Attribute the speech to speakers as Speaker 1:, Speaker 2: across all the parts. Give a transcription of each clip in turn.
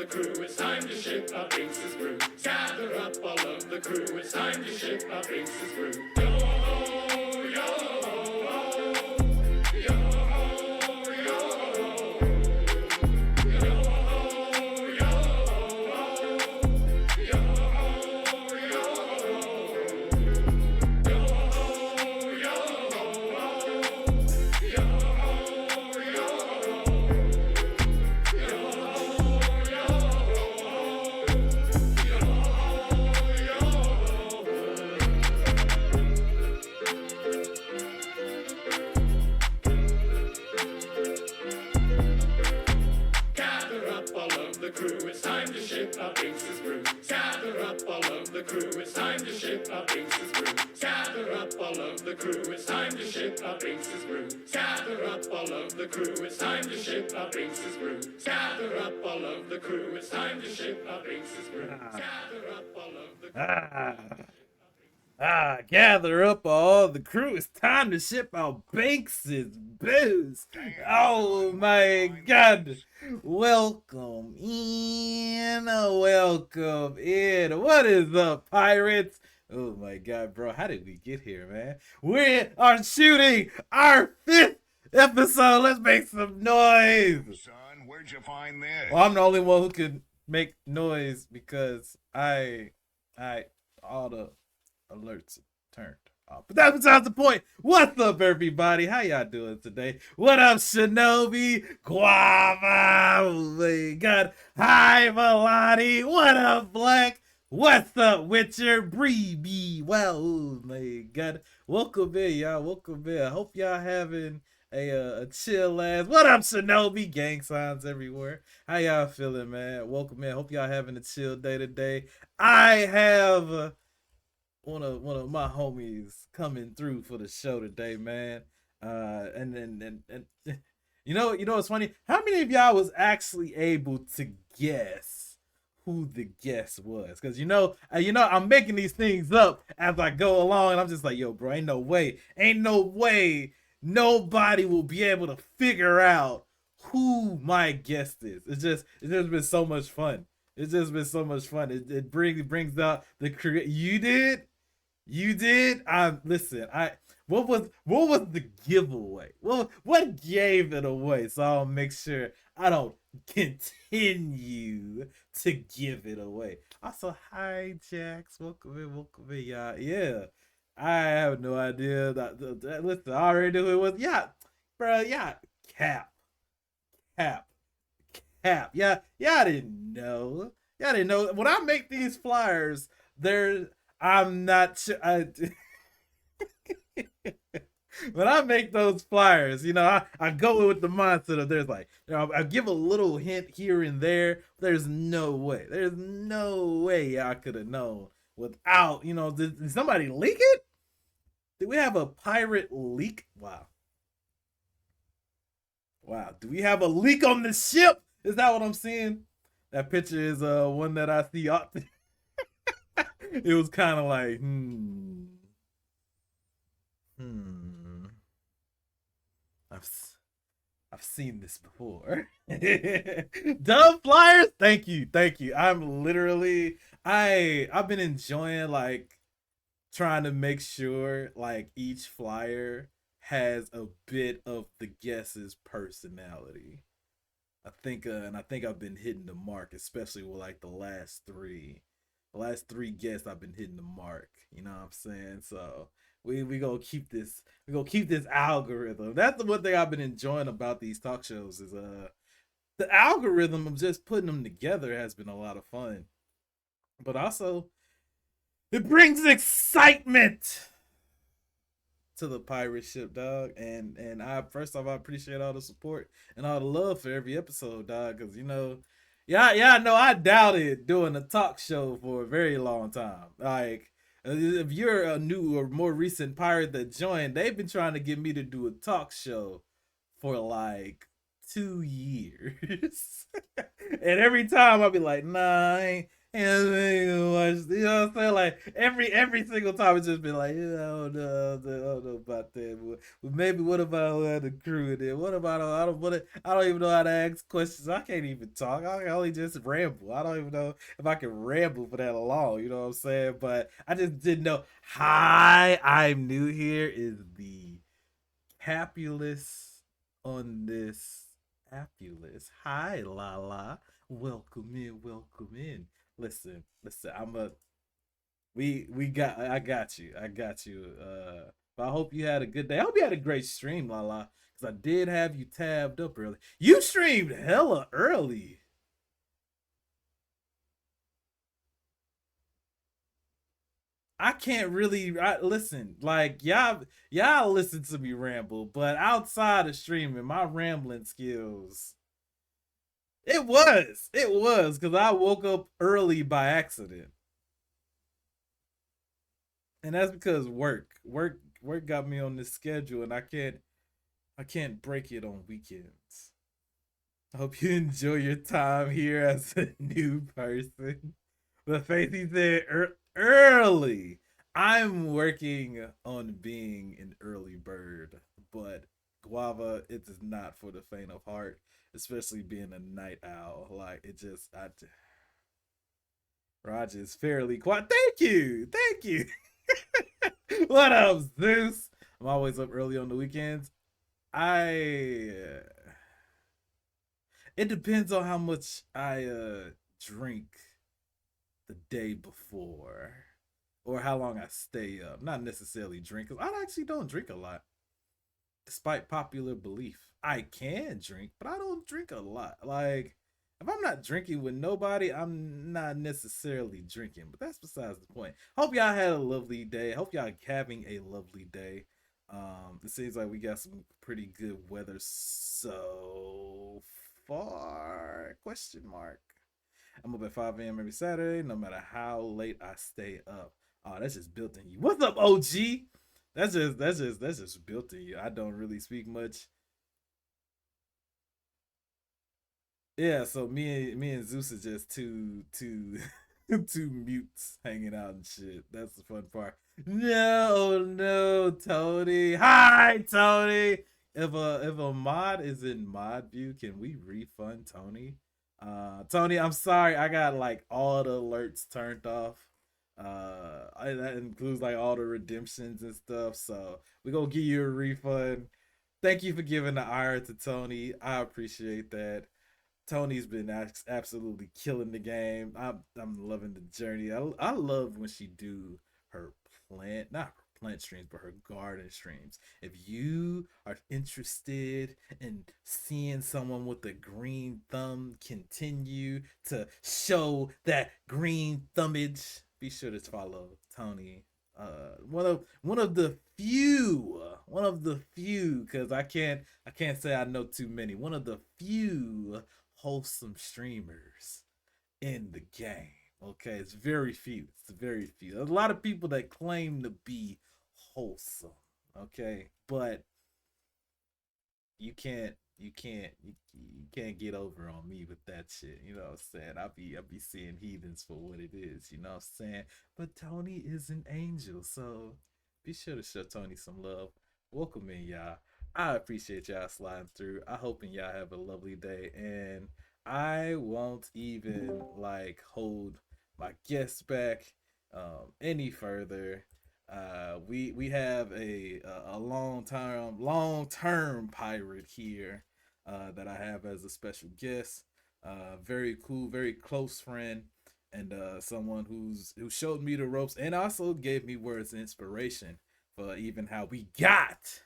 Speaker 1: the crew, it's time to ship our Binks' brew. Gather up all of the crew, it's time to ship our Binks' brew. Yo ho, yo ho, ho. Yo ho, yo ho, ho. Yo ho, yo ho, ho. Yo ho, yo ho, ho. Yo ho, yo ho, ho. Yo ho, yo ho, Gather up all of the crew, it's time to ship our Binks' brew. Gather up all of the crew, it's time to ship our Binks' brew. Gather up all of the crew, it's time to ship our Binks' brew. Gather up all of the crew, it's time to ship our Binks' brew. Gather up all of the crew, it's time to ship our Binks' brew. Gather up all of the crew.
Speaker 2: Gather up all the crew. It's time to ship out Banks' booze. Oh my God. Welcome in. Welcome in. What is up, pirates? Oh my God, bro. How did we get here, man? We are shooting our 5th episode. Let's make some noise.
Speaker 3: Son, where'd you find this?
Speaker 2: Well, I'm the only one who can make noise because all the alerts turned off. But that's besides the point. What's up, everybody? How y'all doing today? What up, Shinobi? Guava? Oh my God. Hi, Milani. What up, Black? What's up, Witcher? Breeby. Wow. Oh my God. Welcome in, y'all. Welcome in. I hope y'all having a chill ass. What up, Shinobi? Gang signs everywhere. How y'all feeling, man? Welcome in. Hope y'all having a chill day today. I have one of my homies coming through for the show today, man. And you know what's funny? How many of y'all was actually able to guess who the guest was? Because you know I'm making these things up as I go along, and I'm just like, yo, bro, ain't no way nobody will be able to figure out who my guest is. It's just been so much fun. It's just been so much fun. It brings out the You did? Listen, what was the giveaway? What gave it away? So I'll make sure I don't continue to give it away. Also, hi Jax. Welcome in, y'all. Yeah. I have no idea. Listen, I already knew who it was. Yeah, bro, yeah. Cap. Yeah, I didn't know. When I make these flyers, I'm not sure. When I make those flyers, I go with the mindset of there's like, I give a little hint here and there. There's no way I could have known without, did somebody leak it? Did we have a pirate leak? Wow. Do we have a leak on the ship? Is that what I'm seeing? That picture is one that I see. It was kind of like, I've seen this before. Dumb flyers. Thank you. I'm literally, I've been enjoying like trying to make sure like each flyer has a bit of the guest's personality. I think I've been hitting the mark, especially with like the last three guests. I've been hitting the mark. You know what I'm saying? So we gonna keep this algorithm. That's the one thing I've been enjoying about these talk shows is the algorithm of just putting them together has been a lot of fun. But also it brings excitement to the pirate ship, dog. And I first off, I appreciate all the support and all the love for every episode, dog, because I know I doubted doing a talk show for a very long time. Like, if you're a new or more recent pirate that joined, they've been trying to get me to do a talk show for like 2 years. And every time I'll be like, nah, And then watch, you know what I'm saying? Like every single time it's just been like, I don't know about that. But maybe what about the crew? And then what about I don't even know how to ask questions. I can't even talk. I can only just ramble. I don't even know if I can ramble for that long. You know what I'm saying? But I just didn't know. Hi, I'm new here. Is the Capulus on this Apulus. Hi, Lala. Welcome in, welcome in. Listen, I got you. I got you. But I hope you had a good day. I hope you had a great stream, Lala. Cause I did have you tabbed up early. You streamed hella early. I can't really listen. Like y'all listen to me ramble, but outside of streaming, my rambling skills. It was because I woke up early by accident, and that's because work got me on this schedule, and I can't break it on weekends. I hope you enjoy your time here as a new person. But Faithy said early. I'm working on being an early bird, but guava, it is not for the faint of heart, especially being a night owl. Like Roger is fairly quiet. Thank you. What up, Zeus? I'm always up early on the weekends. I It depends on how much I drink the day before or how long I stay up. Not necessarily drink, because I actually don't drink a lot, despite popular belief. I can drink, but I don't drink a lot. Like, if I'm not drinking with nobody, I'm not necessarily drinking. But that's besides the point. Hope y'all had a lovely day. Hope y'all having a lovely day. It seems like we got some pretty good weather so far. Question mark. I'm up at 5 a.m. every Saturday, no matter how late I stay up. Oh, that's just built in you. What's up, OG? That's just built in you. I don't really speak much. Yeah, so me and Zeus is just two two mutes hanging out and shit. That's the fun part. No, Tony. Hi, Tony. If a mod is in mod view, can we refund Tony? Tony, I'm sorry, I got like all the alerts turned off. That includes like all the redemptions and stuff. So we gonna give you a refund. Thank you for giving the ire to Tony. I appreciate that. Tony's been absolutely killing the game. I'm loving the journey. I love when she do her not her plant streams, but her garden streams. If you are interested in seeing someone with a green thumb continue to show that green thumbage, be sure to follow Tony. One of the few, because I can't say I know too many. One of the few wholesome streamers in the game. Okay, it's very few. It's very few. There's a lot of people that claim to be wholesome. Okay, but you can't get over on me with that shit. You know what I'm saying? I'll be seeing heathens for what it is. You know what I'm saying? But Tony is an angel, so be sure to show Tony some love. Welcome in, y'all. I appreciate y'all sliding through. I hope y'all have a lovely day, and I won't even like hold my guests back any further. We have a long term pirate here that I have as a special guest. Very cool, very close friend, and someone who showed me the ropes and also gave me words of inspiration for even how we got.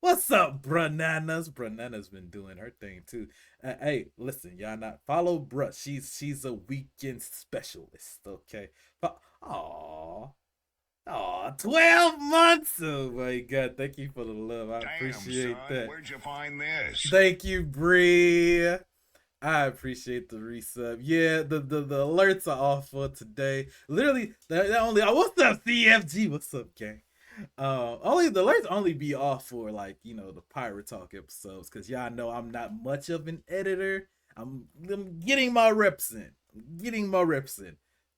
Speaker 2: What's up, Brananas? Brananas been doing her thing too. Hey, listen, y'all not follow Bruh. She's a weekend specialist. Okay. Aww. Aw, 12 months. Oh my god. Thank you for the love. I
Speaker 3: Damn,
Speaker 2: appreciate
Speaker 3: son,
Speaker 2: that.
Speaker 3: where'd you find this?
Speaker 2: Thank you, Bree. I appreciate the resub. Yeah, the alerts are off for today. Literally, they only. What's up, CFG? What's up, gang? Only the alerts only be off for like the Pirate Talk episodes, because y'all know I'm not much of an editor. I'm getting my reps in. I'm getting my reps in.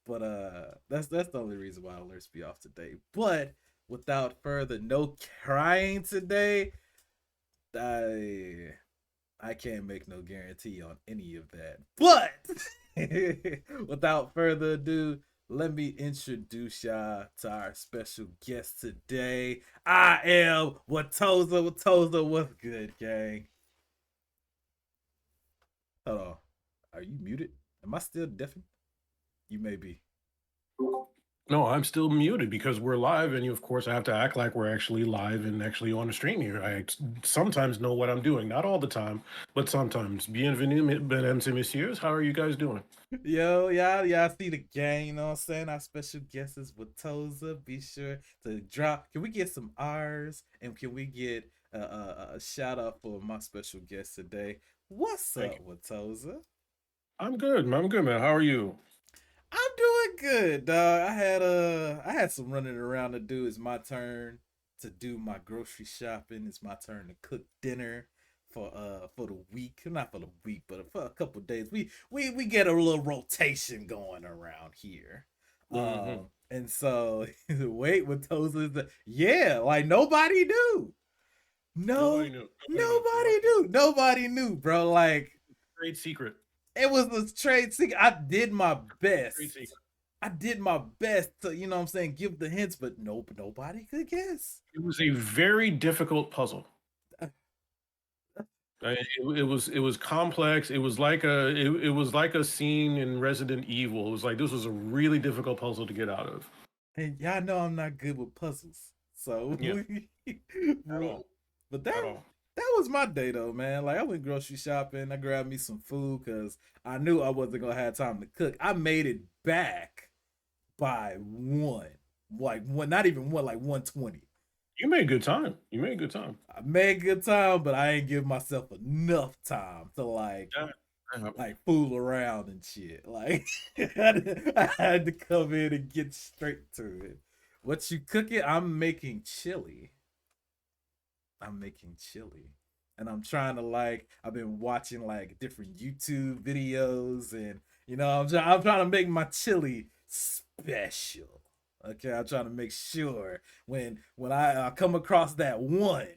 Speaker 2: But that's the only reason why alerts be off today. But without further, no crying today. I I can't make no guarantee on any of that. But without further ado, let me introduce y'all to our special guest today. I am Watoza. Watoza, what's good, gang? Hold on. Are you muted? Am I still deafened? You may be.
Speaker 4: No, I'm still muted because we're live, and of course, I have to act like we're actually live and actually on the stream here. Sometimes know what I'm doing, not all the time, but sometimes. Bienvenue, mesdames et messieurs. How are you guys doing?
Speaker 2: Yo, y'all see the gang, you know what I'm saying? Our special guest is Watoza. Be sure to drop. Can we get some R's? And can we get a shout out for my special guest today? What's
Speaker 4: Thank
Speaker 2: up,
Speaker 4: you.
Speaker 2: Watoza?
Speaker 4: I'm good. I'm good, man. How are you?
Speaker 2: I'm doing good, dog. I had some running around to do. It's my turn to do my grocery shopping. It's my turn to cook dinner for the week. Not for the week, but for a couple days. We get a little rotation going around here.
Speaker 4: Hmm.
Speaker 2: And so wait with those is the yeah, like nobody knew.
Speaker 4: Nobody
Speaker 2: No,
Speaker 4: knew.
Speaker 2: nobody knew, bro. Like
Speaker 4: Great secret.
Speaker 2: it was a trade secret. I did my
Speaker 4: Great
Speaker 2: best.
Speaker 4: secret.
Speaker 2: I did my best to, you know what I'm saying, give the hints, but nope, nobody could guess.
Speaker 4: It was a very difficult puzzle. It was complex. It was like a scene in Resident Evil. It was like this was a really difficult puzzle to get out of.
Speaker 2: And y'all know I'm not good with puzzles. So
Speaker 4: Yeah, at all.
Speaker 2: but
Speaker 4: At all.
Speaker 2: that was my day though, man. Like I went grocery shopping, I grabbed me some food because I knew I wasn't gonna have time to cook. I made it back by one. Like one, not even one, like 120.
Speaker 4: You made good time. You made good time.
Speaker 2: I made good time, but I ain't give myself enough time to
Speaker 4: Yeah. Yeah.
Speaker 2: like fool around and shit. Like I had to come in and get straight to it. What you cooking? I'm making chili. I'm making chili. And I'm trying to like I've been watching like different YouTube videos and you know I'm trying to make my chili special. Okay, I'm trying to make sure when I come across that one,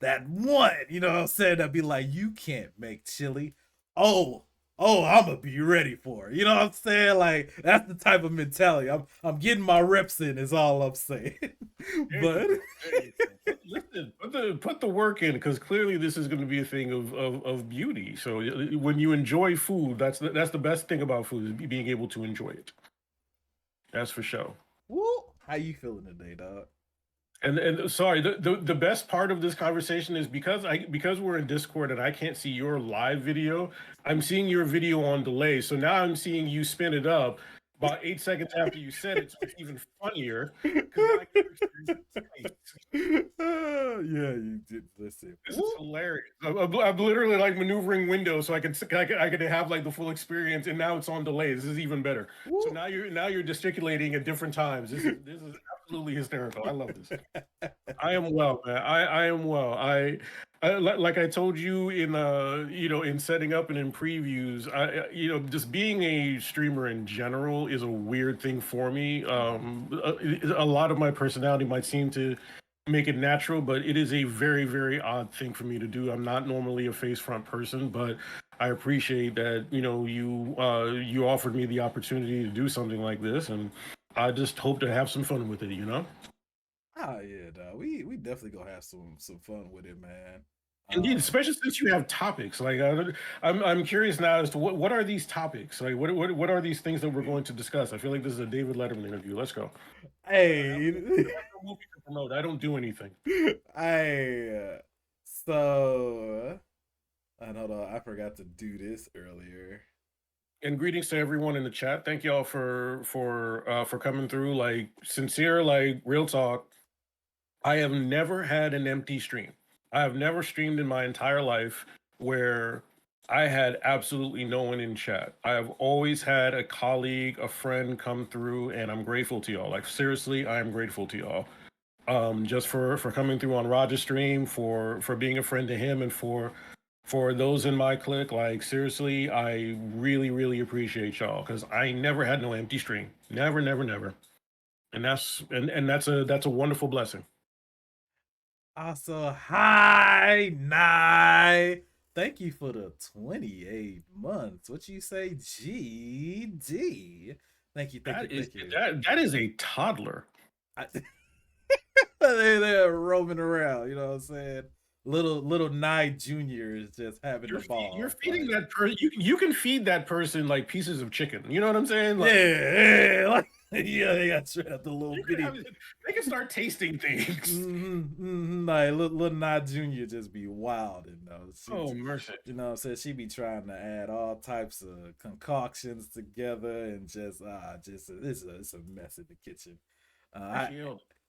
Speaker 2: you know what I'm saying, that be like, you can't make chili. Oh, I'm gonna be ready for it. You know what I'm saying? Like that's the type of mentality. I'm getting my reps in. Is all I'm saying.
Speaker 4: There you
Speaker 2: But
Speaker 4: go. There you go. Listen, put the work in because clearly this is going to be a thing of beauty. So when you enjoy food, that's the best thing about food is being able to enjoy it. That's for sure.
Speaker 2: woo, how you feeling today, dog?
Speaker 4: And sorry, the best part of this conversation is because we're in Discord and I can't see your live video, I'm seeing your video on delay. So now I'm seeing you spin it up about 8 seconds after you said it, so it's even funnier because now I can experience the taste.
Speaker 2: Yeah, you did. Listen.
Speaker 4: This is hilarious. I'm literally like maneuvering Windows so I can have like the full experience, and now it's on delay. This is even better. So now you're gesticulating at different times. This is absolutely hysterical. I love this. I am well, man. I am well. Like I told you in in setting up and in previews. Just being a streamer in general is a weird thing for me. A lot of my personality might seem to make it natural, but it is a very, very odd thing for me to do. I'm not normally a face front person, but I appreciate that, you offered me the opportunity to do something like this, and I just hope to have some fun with it.
Speaker 2: Oh yeah, dog. We definitely gonna have some fun with it, man.
Speaker 4: Indeed,
Speaker 2: Um,
Speaker 4: especially since you have topics. Like, I'm curious now as to what are these topics? Like, what are these things that we're going to discuss? I feel like this is a David Letterman interview. Let's go.
Speaker 2: hey,
Speaker 4: I have no movie to promote. I don't do anything.
Speaker 2: hey. So, I don't know. I forgot to do this earlier.
Speaker 4: And greetings to everyone in the chat. Thank y'all for coming through. Like, sincere, like real talk. I have never had an empty stream. I have never streamed in my entire life where I had absolutely no one in chat. I have always had a colleague, a friend come through, and I'm grateful to y'all. Like seriously, I am grateful to y'all. Just for coming through on Roger's stream, for being a friend to him, and for For those in my clique, like seriously, I really, really appreciate y'all because I never had no empty string. Never, never, never. And that's a wonderful blessing.
Speaker 2: Also, hi, Nye. Thank you for the 28 months. What you say, GD? Thank you, thank you, thank you.
Speaker 4: That is a toddler.
Speaker 2: I, they're roaming around, you know what I'm saying? Little Nye Junior is just having the ball.
Speaker 4: You're feeding that person. You can feed that person like pieces of chicken. You know what I'm saying? Like,
Speaker 2: yeah, like, yeah, they got trapped the little bitty.
Speaker 4: They can start tasting things.
Speaker 2: Like little Nye Junior just be wild, you know.
Speaker 4: Oh mercy!
Speaker 2: You know what I'm saying? She be trying to add all types of concoctions together and just it's a mess in the kitchen.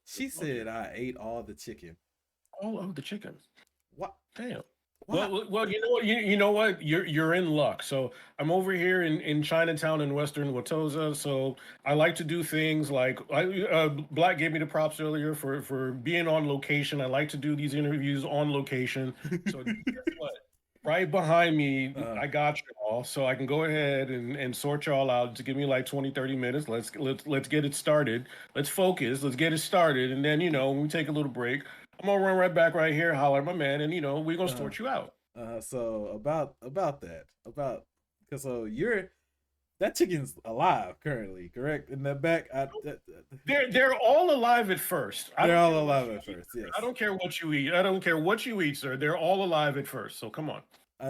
Speaker 2: She said I ate all the chicken.
Speaker 4: All of the chicken.
Speaker 2: What?
Speaker 4: Damn. Well, you know what? You know what? You're in luck. So I'm over here in Chinatown in Western Watoza. So I like to do things like Black gave me the props earlier for being on location. I like to do these interviews on location. So guess what? Right behind me, I got y'all, so I can go ahead and sort y'all out to give me like 20, 30 minutes. Let's get it started. Let's focus. Let's get it started. And then, when we take a little break, I'm gonna run right back right here, holler at my man, and we're gonna sort you out.
Speaker 2: So about that. Because that chicken's alive currently, correct? In the back,
Speaker 4: they're all alive at first.
Speaker 2: They're all alive at first. Yes.
Speaker 4: I don't care what you eat. I don't care what you eat, sir. They're all alive at first. So come on.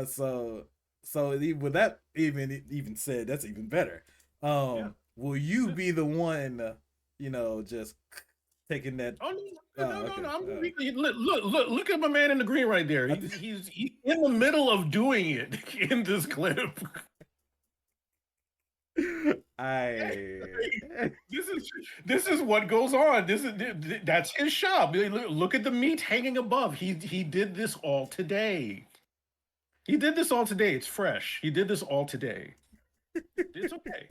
Speaker 2: So with that even said, that's even better. Will you be the one, just taking that?
Speaker 4: Oh no! Look at my man in the green right there. He's in the middle of doing it in this clip. This is what goes on. That's his shop. Look at the meat hanging above. He did this all today. It's fresh. He did this all today. It's okay.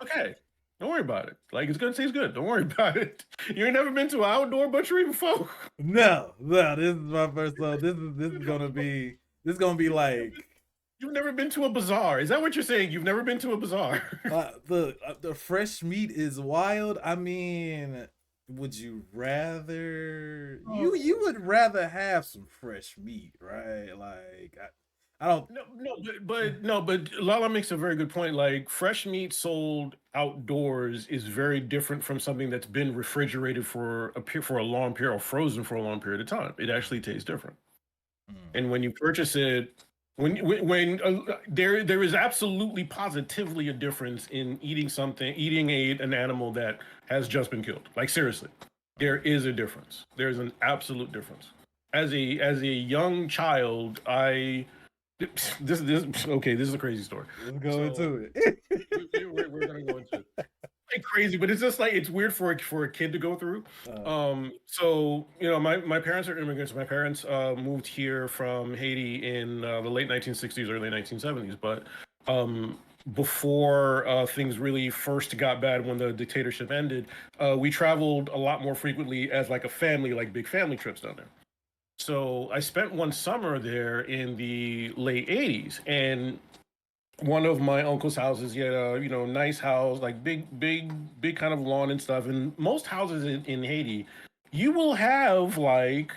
Speaker 4: Okay. Don't worry about it. Like, it's gonna taste good. Don't worry about it. You ain't never been to an outdoor butchery before?
Speaker 2: No. This is my first. So this is gonna be like.
Speaker 4: You've never been to a bazaar. Is that what you're saying? You've never been to a bazaar?
Speaker 2: The fresh meat is wild. I mean, would you rather you would rather have some fresh meat, right? Like I don't.
Speaker 4: But Lala makes a very good point. Like, fresh meat sold outdoors is very different from something that's been refrigerated for a long period or frozen for a long period of time. It actually tastes different. And when you purchase it, there is absolutely positively a difference in eating an animal that has just been killed. Like, seriously, there is a difference. There's an absolute difference. As a young child, this is a crazy story.
Speaker 2: Let's go into it.
Speaker 4: We're gonna go into it. Like crazy, but it's just like, it's weird for a kid to go through. So my parents are immigrants. My parents moved here from Haiti in the late 1960s, early 1970s. But before things really first got bad, when the dictatorship ended, we traveled a lot more frequently as like a family, like big family trips down there. So I spent one summer there in the late 80s, and one of my uncle's houses, he had a nice house, like big kind of lawn and stuff. And most houses in Haiti, you will have like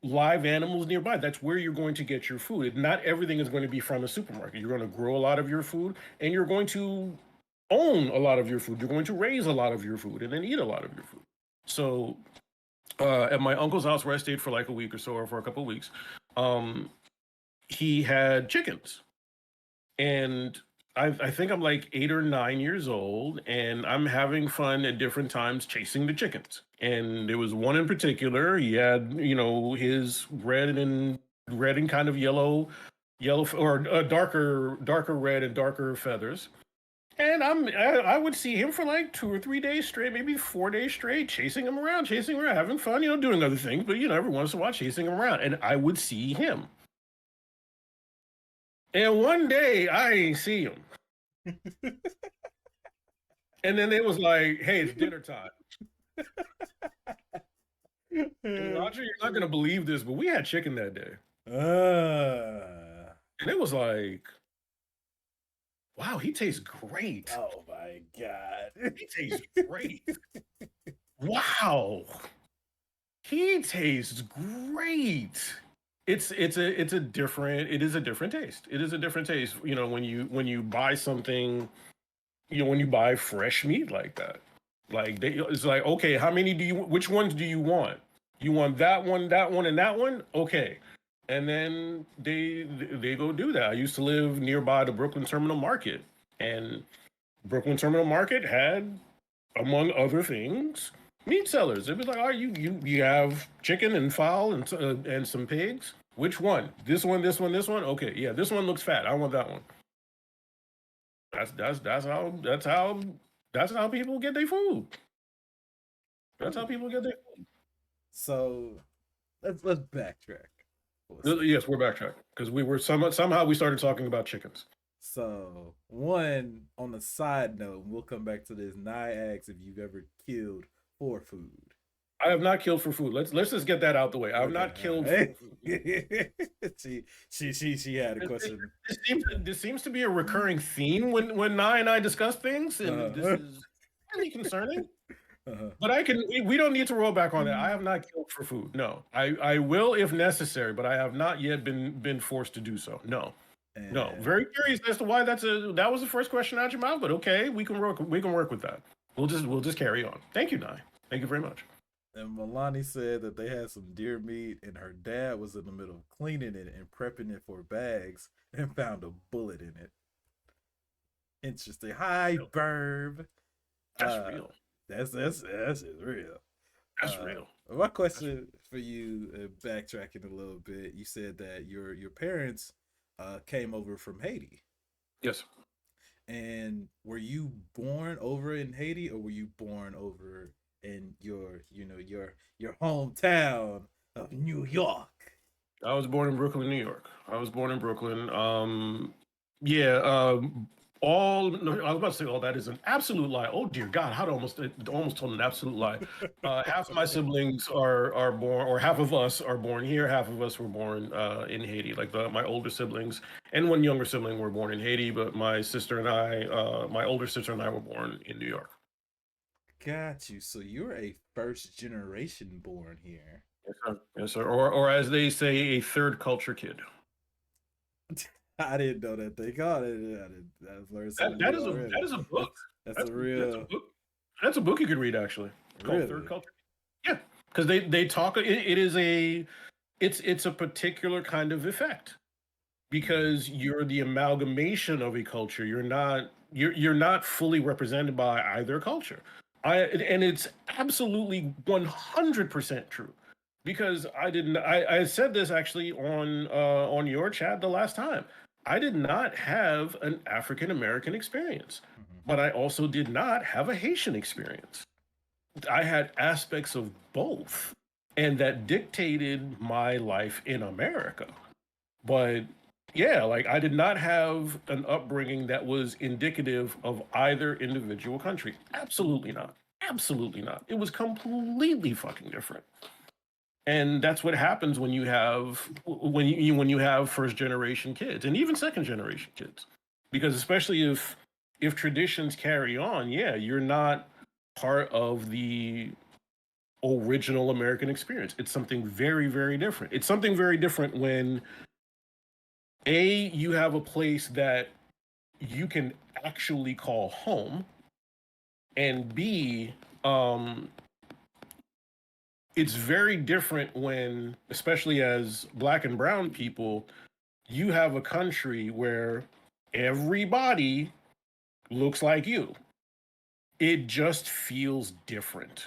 Speaker 4: live animals nearby. That's where you're going to get your food. Not everything is going to be from a supermarket. You're going to grow a lot of your food, and you're going to own a lot of your food. You're going to raise a lot of your food, and then eat a lot of your food. So at my uncle's house, where I stayed for like a week or so, or for a couple of weeks, he had chickens. And I think I'm like 8 or 9 years old, and I'm having fun at different times chasing the chickens. And there was one in particular. He had, his red and kind of yellow or darker red and darker feathers. And I would see him for like 2 or 3 days straight, maybe 4 days straight, chasing him around, having fun, doing other things, but every once in a while chasing him around, and I would see him. And one day I ain't see him. And then it was like, hey, it's dinner time. And Roger, you're not gonna believe this, but we had chicken that day. And it was like, wow, he tastes great.
Speaker 2: Oh my god.
Speaker 4: He tastes great. Wow. He tastes great. It is a different taste. It is a different taste. You know, when you buy something, you know, when you buy fresh meat like that. Like it's like, okay, how many do you which ones do you want? You want that one, and that one? Okay. And then they go do that. I used to live nearby the Brooklyn Terminal Market, and Brooklyn Terminal Market had, among other things, meat sellers. It was like, oh, you have chicken and fowl and some pigs. Which one? This one, this one, this one. Okay, yeah, this one looks fat. I want that one. That's how people get their food. That's how people get their food.
Speaker 2: So let's backtrack.
Speaker 4: Yes, we're backtracking because we were somehow we started talking about chickens.
Speaker 2: So one on the side note, we'll come back to this. Nye asks if you've ever killed for food.
Speaker 4: I have not killed for food. Let's just get that out the way. I have not killed for food.
Speaker 2: she had a question.
Speaker 4: This seems to be a recurring theme when Nye and I discuss things, and this is really concerning. But we don't need to roll back on that. I have not killed for food. No, I will if necessary, but I have not yet been forced to do so. No. No, very curious as to why that was the first question out your mouth, but okay, we can work with that. We'll just carry on. Thank you, Nye. Thank you very much.
Speaker 2: And Milani said that they had some deer meat, and her dad was in the middle of cleaning it and prepping it for bags, and found a bullet in it. Interesting. Hi, Burb.
Speaker 4: That's real.
Speaker 2: That's real.
Speaker 4: That's real.
Speaker 2: My question for you, backtracking a little bit, you said that your parents came over from Haiti.
Speaker 4: Yes.
Speaker 2: And were you born over in Haiti, or were you born over in your hometown of New York?
Speaker 4: I was born in Brooklyn, New York. I was born in Brooklyn. I was about to say, oh, that is an absolute lie. Oh dear God, how almost told an absolute lie. Half of my siblings are born, or half of us are born here. Half of us were born in Haiti. Like my older siblings and one younger sibling were born in Haiti, but my sister and I, my older sister and I, were born in New York.
Speaker 2: Got you. So you're a first generation born here.
Speaker 4: Yes, sir. Yes, sir. Or as they say, a third culture kid.
Speaker 2: I didn't know that they called it. I've learned something.
Speaker 4: That is a book.
Speaker 2: That's a real.
Speaker 4: That's a book you could read actually. It's called Third Culture. Yeah, because they talk. It's a particular kind of effect because you're the amalgamation of a culture. You're not fully represented by either culture. And it's absolutely 100% true. Because I said this actually on your chat the last time. I did not have an African American experience, but I also did not have a Haitian experience. I had aspects of both, and that dictated my life in America. But yeah, like I did not have an upbringing that was indicative of either individual country. Absolutely not. Absolutely not. It was completely fucking different. And that's what happens when you have first generation kids and even second generation kids, because especially if traditions carry on, yeah, you're not part of the original American experience. It's something very, very different. It's something very different when you have a place that you can actually call home, and B, it's very different when, especially as Black and brown people, you have a country where everybody looks like you. It just feels different.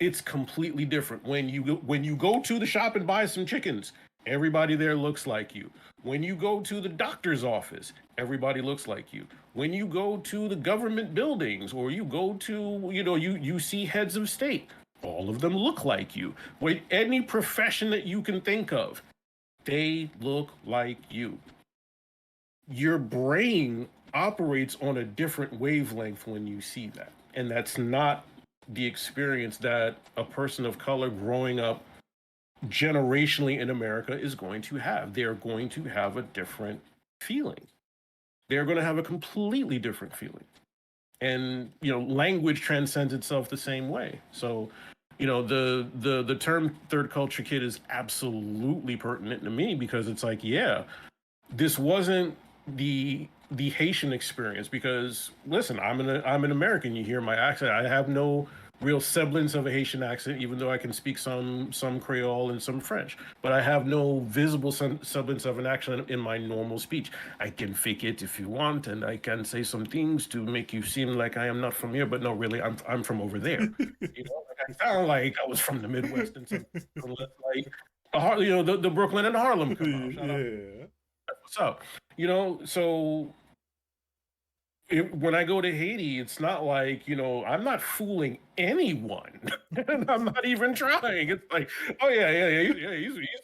Speaker 4: It's completely different. When you go to the shop and buy some chickens, everybody there looks like you. When you go to the doctor's office, everybody looks like you. When you go to the government buildings, or you go to, you see heads of state, all of them look like you. With any profession that you can think of, they look like you. Your brain operates on a different wavelength when you see that. And that's not the experience that a person of color growing up generationally in America is going to have. They're going to have a different feeling. They're going to have a completely different feeling. And language transcends itself the same way. So the term third culture kid is absolutely pertinent to me, because it's like, yeah, this wasn't the Haitian experience, because listen, I'm an American. You hear my accent. I have no real semblance of a Haitian accent, even though I can speak some Creole and some French. But I have no visible semblance of an accent in my normal speech. I can fake it if you want, and I can say some things to make you seem like I am not from here. But no, really, I'm from over there. Like I sound like I was from the Midwest, and some like the Brooklyn and Harlem come out. Shout out. What's up? So when I go to Haiti, it's not like, I'm not fooling anyone. And I'm not even trying. It's like, oh yeah,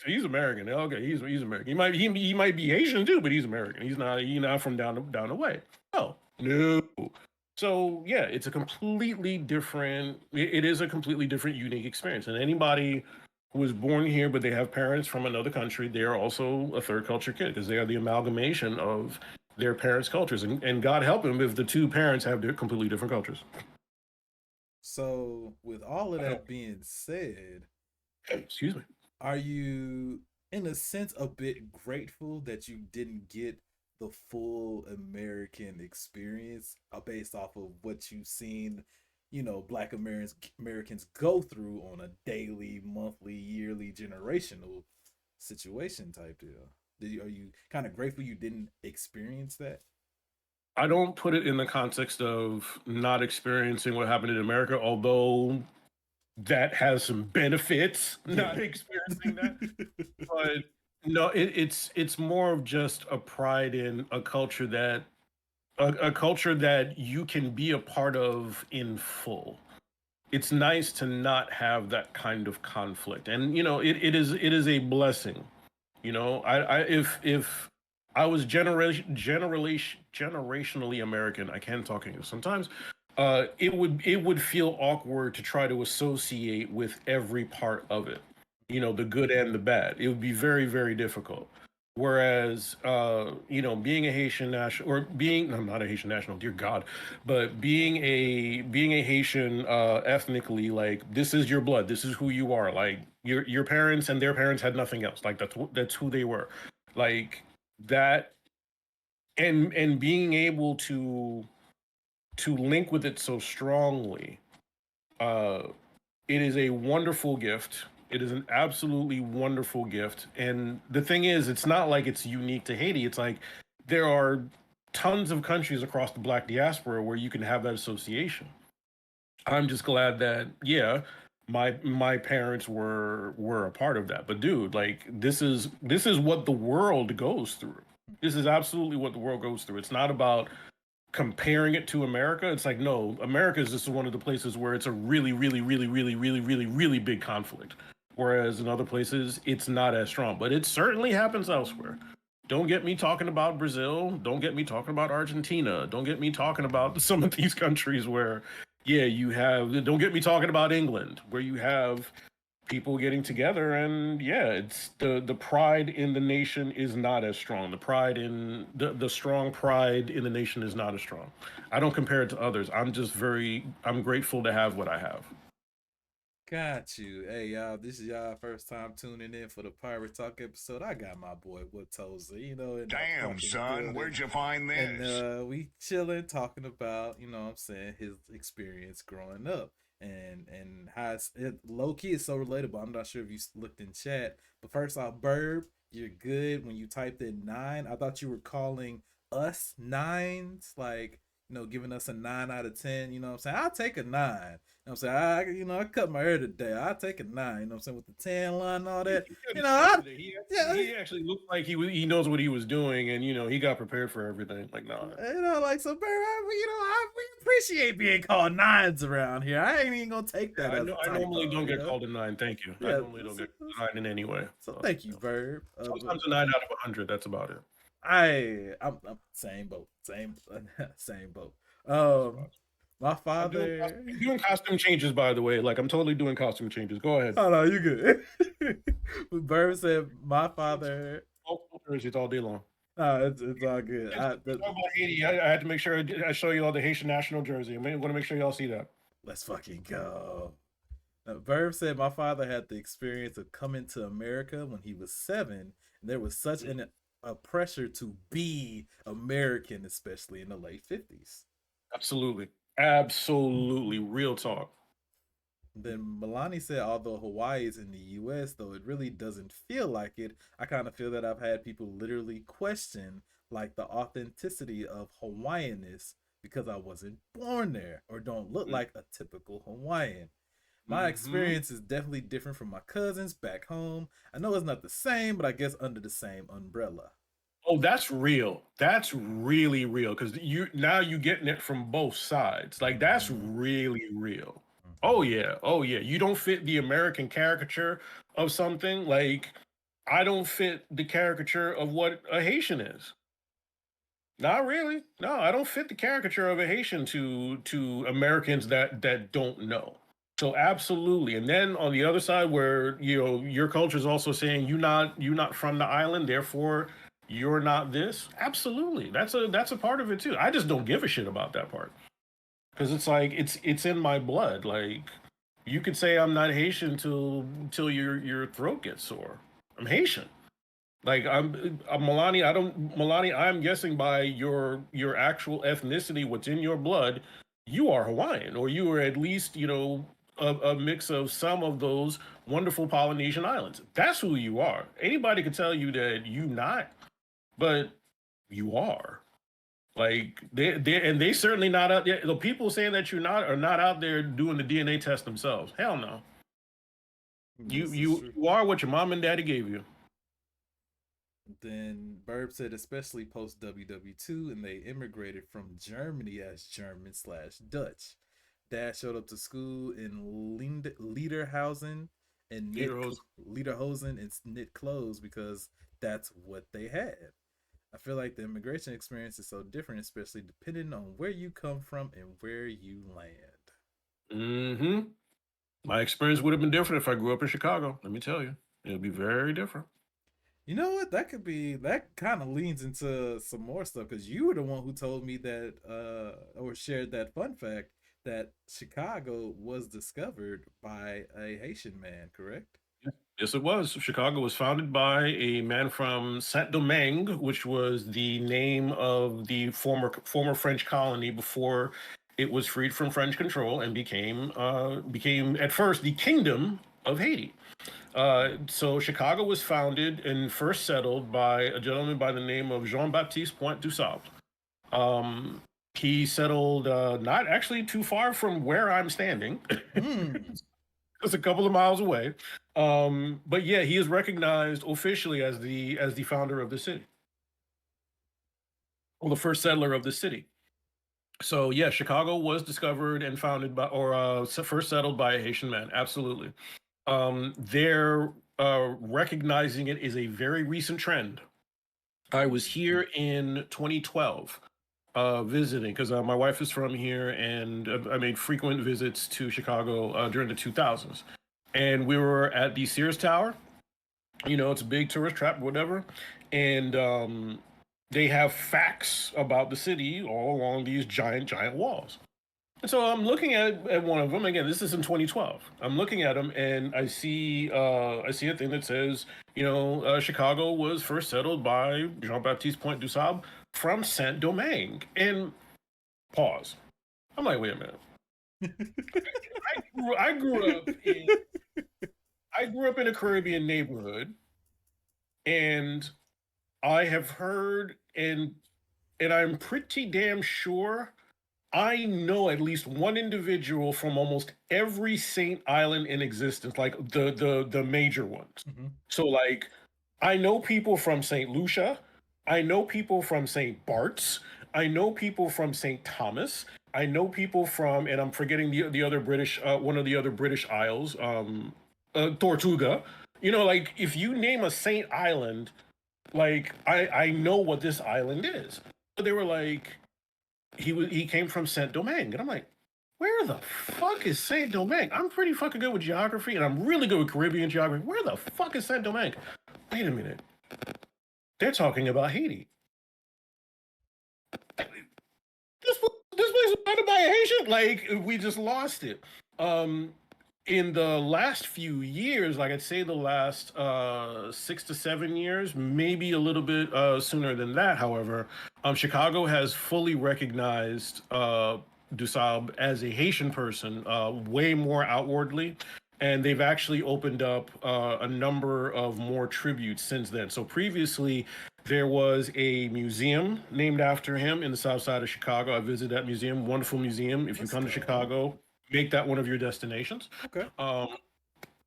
Speaker 4: he's American. Okay, he's American. He might be Asian too, but he's American. He's not from down the way. Oh no. So yeah, it's a completely different. It is a completely different, unique experience. And anybody who was born here but they have parents from another country, they are also a third culture kid, because they are the amalgamation of their parents' cultures, and God help them if the two parents have completely different cultures.
Speaker 2: So, with all of that being said,
Speaker 4: excuse me,
Speaker 2: are you, in a sense, a bit grateful that you didn't get the full American experience based off of what you've seen, Black Americans go through on a daily, monthly, yearly, generational situation type deal? Are you kind of grateful you didn't experience that?
Speaker 4: I don't put it in the context of not experiencing what happened in America, although that has some benefits, not experiencing that. But no, it's more of just a pride in a culture that a culture that you can be a part of in full. It's nice to not have that kind of conflict, and it is a blessing. I if I was generationally American, I can talk English sometimes. It would feel awkward to try to associate with every part of it, the good and the bad. It would be very, very difficult. Whereas, being a Haitian national, or being, I'm not a Haitian national, dear God, but being a Haitian ethnically, like, this is your blood, this is who you are. Like, your parents and their parents had nothing else. Like, that's who they were. Like that, and being able to link with it so strongly, uh, it is a wonderful gift. It is an absolutely wonderful gift. And the thing is, it's not like it's unique to Haiti. It's like there are tons of countries across the Black diaspora where you can have that association. I'm just glad that, yeah, my parents were a part of that. But dude, like, this is what the world goes through. This is absolutely what the world goes through. It's not about comparing it to America. It's like, no, America is just one of the places where it's a really, really, really, really, really, really, really big conflict. Whereas in other places, it's not as strong. But it certainly happens elsewhere. Don't get me talking about Brazil. Don't get me talking about Argentina. Don't get me talking about some of these countries where, yeah, you have. Don't get me talking about England, where you have people getting together, and yeah, it's the pride in the nation is not as strong. The strong pride in the nation is not as strong. I don't compare it to others. I'm grateful to have what I have.
Speaker 2: Got you. Hey y'all, this is y'all first time tuning in for the Pirate Talk episode. I got my boy Watoza, and
Speaker 3: Damn, son, where'd you find this?
Speaker 2: And we chilling, talking about, what I'm saying, his experience growing up. And how low key is so relatable. I'm not sure if you looked in chat, but first off, Burb, you're good. When you typed in 9, I thought you were calling us nines, like, giving us a 9 out of 10. You know what I'm saying? I'll take a 9. You know what I'm saying? I cut my hair today. I'll take a 9. You know what I'm saying? With the tan line and all that.
Speaker 4: He actually looked like he knows what he was doing, and he got prepared for everything. Like, no,
Speaker 2: like, so, we appreciate being called 9s around here. I ain't even gonna take that.
Speaker 4: I normally don't get called a 9. Thank you. I normally don't get called a 9 in any way.
Speaker 2: So thank you, Verb.
Speaker 4: Sometimes a 9 out of 100. That's about it.
Speaker 2: I'm same boat. Same boat. My
Speaker 4: I'm doing,
Speaker 2: father.
Speaker 4: I'm doing costume changes, by the way. Like I'm totally doing costume changes. Go ahead.
Speaker 2: Oh no, you good. Burb said my father.
Speaker 4: Multiple jerseys all day long.
Speaker 2: No, it's all good.
Speaker 4: Yes, we talk about Haiti. I had to make sure I show you all the Haitian national jersey. I'm going to make sure y'all see that.
Speaker 2: Let's fucking go. Verb said my father had the experience of coming to America when he was 7, and there was such a pressure to be American, especially in the late 50s.
Speaker 4: Absolutely. Absolutely. Real talk.
Speaker 2: Then Milani said, although Hawaii is in the US, though it really doesn't feel like it, I kind of feel that I've had people literally question like the authenticity of Hawaiianness because I wasn't born there or don't look like a typical Hawaiian. My experience is definitely different from my cousins back home. I know it's not the same, but I guess under the same umbrella.
Speaker 4: Oh, that's real. That's really real because you getting it from both sides. Like that's really real. Oh yeah. Oh yeah. You don't fit the American caricature of something. Like I don't fit the caricature of what a Haitian is. Not really. No, I don't fit the caricature of a Haitian to Americans that don't know. So absolutely. And then on the other side, where your culture is also saying you're not from the island, therefore you're not this. Absolutely, that's a part of it too. I just don't give a shit about that part because it's like it's in my blood. Like you could say I'm not Haitian till your throat gets sore. I'm Haitian. Like I'm Milani. I don't Milani. I'm guessing by your actual ethnicity, what's in your blood, you are Hawaiian, or you are at least a mix of some of those wonderful Polynesian islands. That's who you are. Anybody could tell you that you not, but you are. Like they certainly not out there. The people saying that you're not are not out there doing the DNA test themselves. Hell no. You are what your mom and daddy gave you.
Speaker 2: Then Burb said, especially post WW2, and they immigrated from Germany as German/Dutch. Dad showed up to school in Lederhosen and Lederhosen and knit clothes because that's what they had. I feel like the immigration experience is so different, especially depending on where you come from and where you land.
Speaker 4: Mm-hmm. My experience would have been different if I grew up in Chicago. Let me tell you, it would be very different.
Speaker 2: You know what? That kind of leans into some more stuff because you were the one who told me that or shared that fun fact that Chicago was discovered by a Haitian man, correct?
Speaker 4: Yes, it was. Chicago was founded by a man from Saint Domingue, which was the name of the former French colony before it was freed from French control and became at first the Kingdom of Haiti. So Chicago was founded and first settled by a gentleman by the name of Jean-Baptiste Point du Sable. He settled not actually too far from where I'm standing. It's a couple of miles away. But yeah, he is recognized officially as the founder of the city. Well, the first settler of the city. So yeah, Chicago was discovered and founded by, or first settled by a Haitian man. Absolutely. They're recognizing it is a very recent trend. I was here in 2012 visiting because my wife is from here, and I made frequent visits to Chicago during the 2000s. And we were at the Sears Tower. It's a big tourist trap, whatever. And they have facts about the city all along these giant walls. And so I'm looking at one of them. Again, this is in 2012. I'm looking at them and I see a thing that says, Chicago was first settled by Jean-Baptiste Point du Sable from Saint Domingue. And pause. I'm like, wait a minute. I grew up in a Caribbean neighborhood, and I have heard and I'm pretty damn sure I know at least one individual from almost every Saint Island in existence, like the major ones. So like I know people from Saint Lucia, I know people from Saint Bart's, I know people from Saint Thomas, I know people from, and I'm forgetting the other British one of the other British Isles, Tortuga. Like if you name a Saint Island, like I know what this island is. But they were like, he came from Saint Domingue, and I'm like, Where the fuck is Saint Domingue? I'm pretty fucking good with geography, and I'm really good with Caribbean geography. Where the fuck is Saint Domingue? Wait a minute. They're talking about Haiti. This place was founded by a Haitian. Like, we just lost it. In the last few years, like I'd say the last 6 to 7 years, maybe a little bit sooner than that, however, Chicago has fully recognized Dusab as a Haitian person way more outwardly. And they've actually opened up a number of more tributes since then. So previously, there was a museum named after him in the south side of Chicago. I visited that museum, wonderful museum. If you come to Chicago, make that one of your destinations.
Speaker 2: Okay.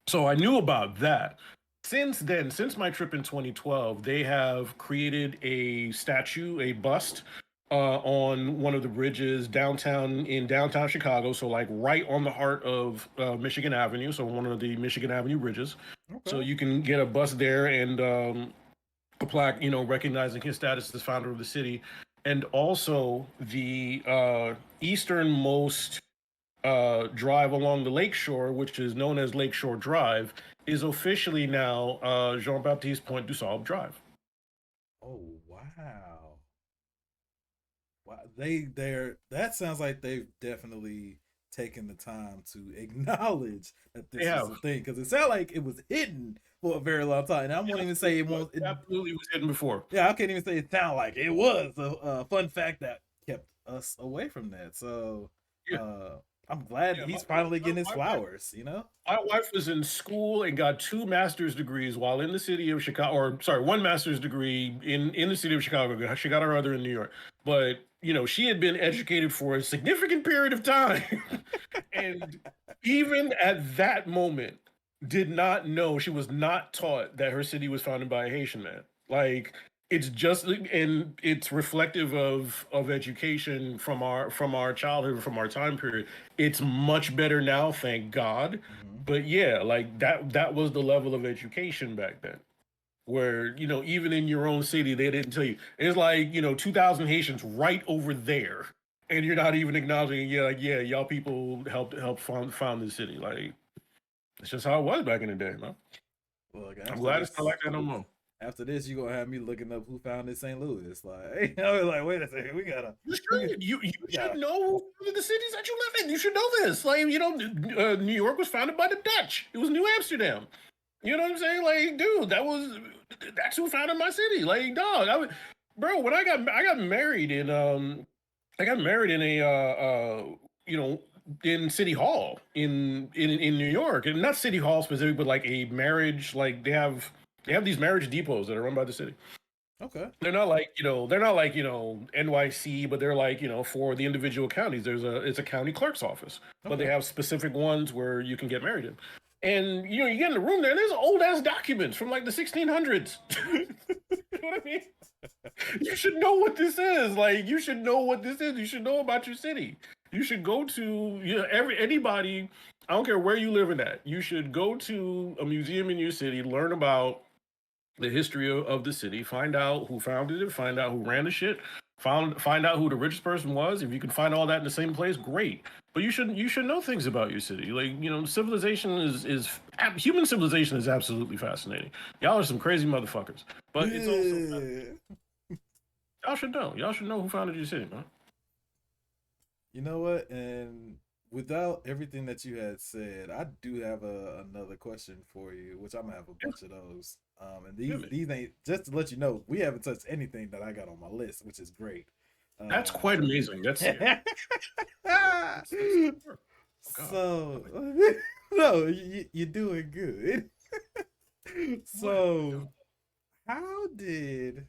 Speaker 4: So I knew about that. Since then, since my trip in 2012, they have created a statue, a bust on one of the bridges downtown Chicago. So like right on the heart of Michigan Avenue. So one of the Michigan Avenue bridges.
Speaker 2: Okay.
Speaker 4: So you can get a bust there and a plaque, recognizing his status as founder of the city. And also the easternmost drive along the lakeshore, which is known as Lakeshore Drive, is officially now Jean-Baptiste Point du Sable Drive.
Speaker 2: Oh wow. Wow. That sounds like they've definitely taken the time to acknowledge that this is a thing, because it sounded like it was hidden for a very long time. And I won't even say it won't.
Speaker 4: It absolutely was hidden before.
Speaker 2: Yeah, I can't even say it sounded like it was a fun fact that kept us away from that. So I'm glad he's finally getting his flowers,
Speaker 4: My wife was in school and got 2 master's degrees while in the city of Chicago, or sorry, 1 master's degree in the city of Chicago. She got her other in New York. But, she had been educated for a significant period of time. And even at that moment, did not know, she was not taught that her city was founded by a Haitian man. Like, it's just, and it's reflective of education from our childhood, from our time period. It's much better now, thank God. But yeah, like that was the level of education back then, where even in your own city they didn't tell you. It's like 2,000 Haitians right over there, and you're not even acknowledging. Y'all people helped found the city. Like, it's just how it was back in the day, man.
Speaker 2: Well,
Speaker 4: I'm glad it's not like that no more.
Speaker 2: After this, you're gonna have me looking up who founded St. Louis. Like, I was like, wait a second, we gotta.
Speaker 4: You should know the cities that you live in. You should know this. Like, New York was founded by the Dutch. It was New Amsterdam. You know what I'm saying? Like, dude, that's who founded my city. Like, dog, bro, when I got married in in City Hall in New York, and not City Hall specifically, but like a marriage, like they have these marriage depots that are run by the city.
Speaker 2: Okay.
Speaker 4: They're not like NYC, but they're like, for the individual counties, it's a county clerk's office. Okay. But they have specific ones where you can get married in. And you get in the room there, and there's old ass documents from like the 1600s. You know what I mean? You should know what this is. Like, you should know what this is. You should know about your city. You should go to anybody. I don't care where you live in that. You should go to a museum in your city, learn about the history of the city, find out who founded it, find out who ran the shit, find out who the richest person was. If you can find all that in the same place, great. But you should know things about your city. Like, civilization is human civilization is absolutely fascinating. Y'all are some crazy motherfuckers. But it's also y'all should know who founded your city, man.
Speaker 2: You know what? And without everything that you had said, I do have another question for you, which I'm gonna have a bunch of those. And these ain't, just to let you know, we haven't touched anything that I got on my list, which is great.
Speaker 4: That's quite amazing. That's
Speaker 2: so no, you're doing good. So how did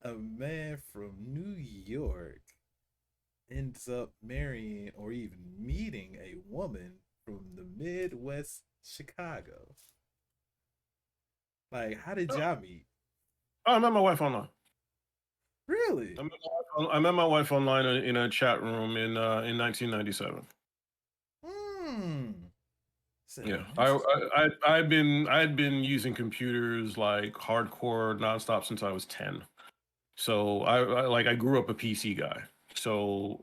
Speaker 2: a man from New York ends up marrying or even meeting a woman from the Midwest Chicago? Like, how did y'all meet?
Speaker 4: Oh, I met my wife online.
Speaker 2: Really?
Speaker 4: I met my wife online in a chat room in 1997. Yeah, I'd been using computers like hardcore nonstop since I was 10. So I grew up a PC guy. So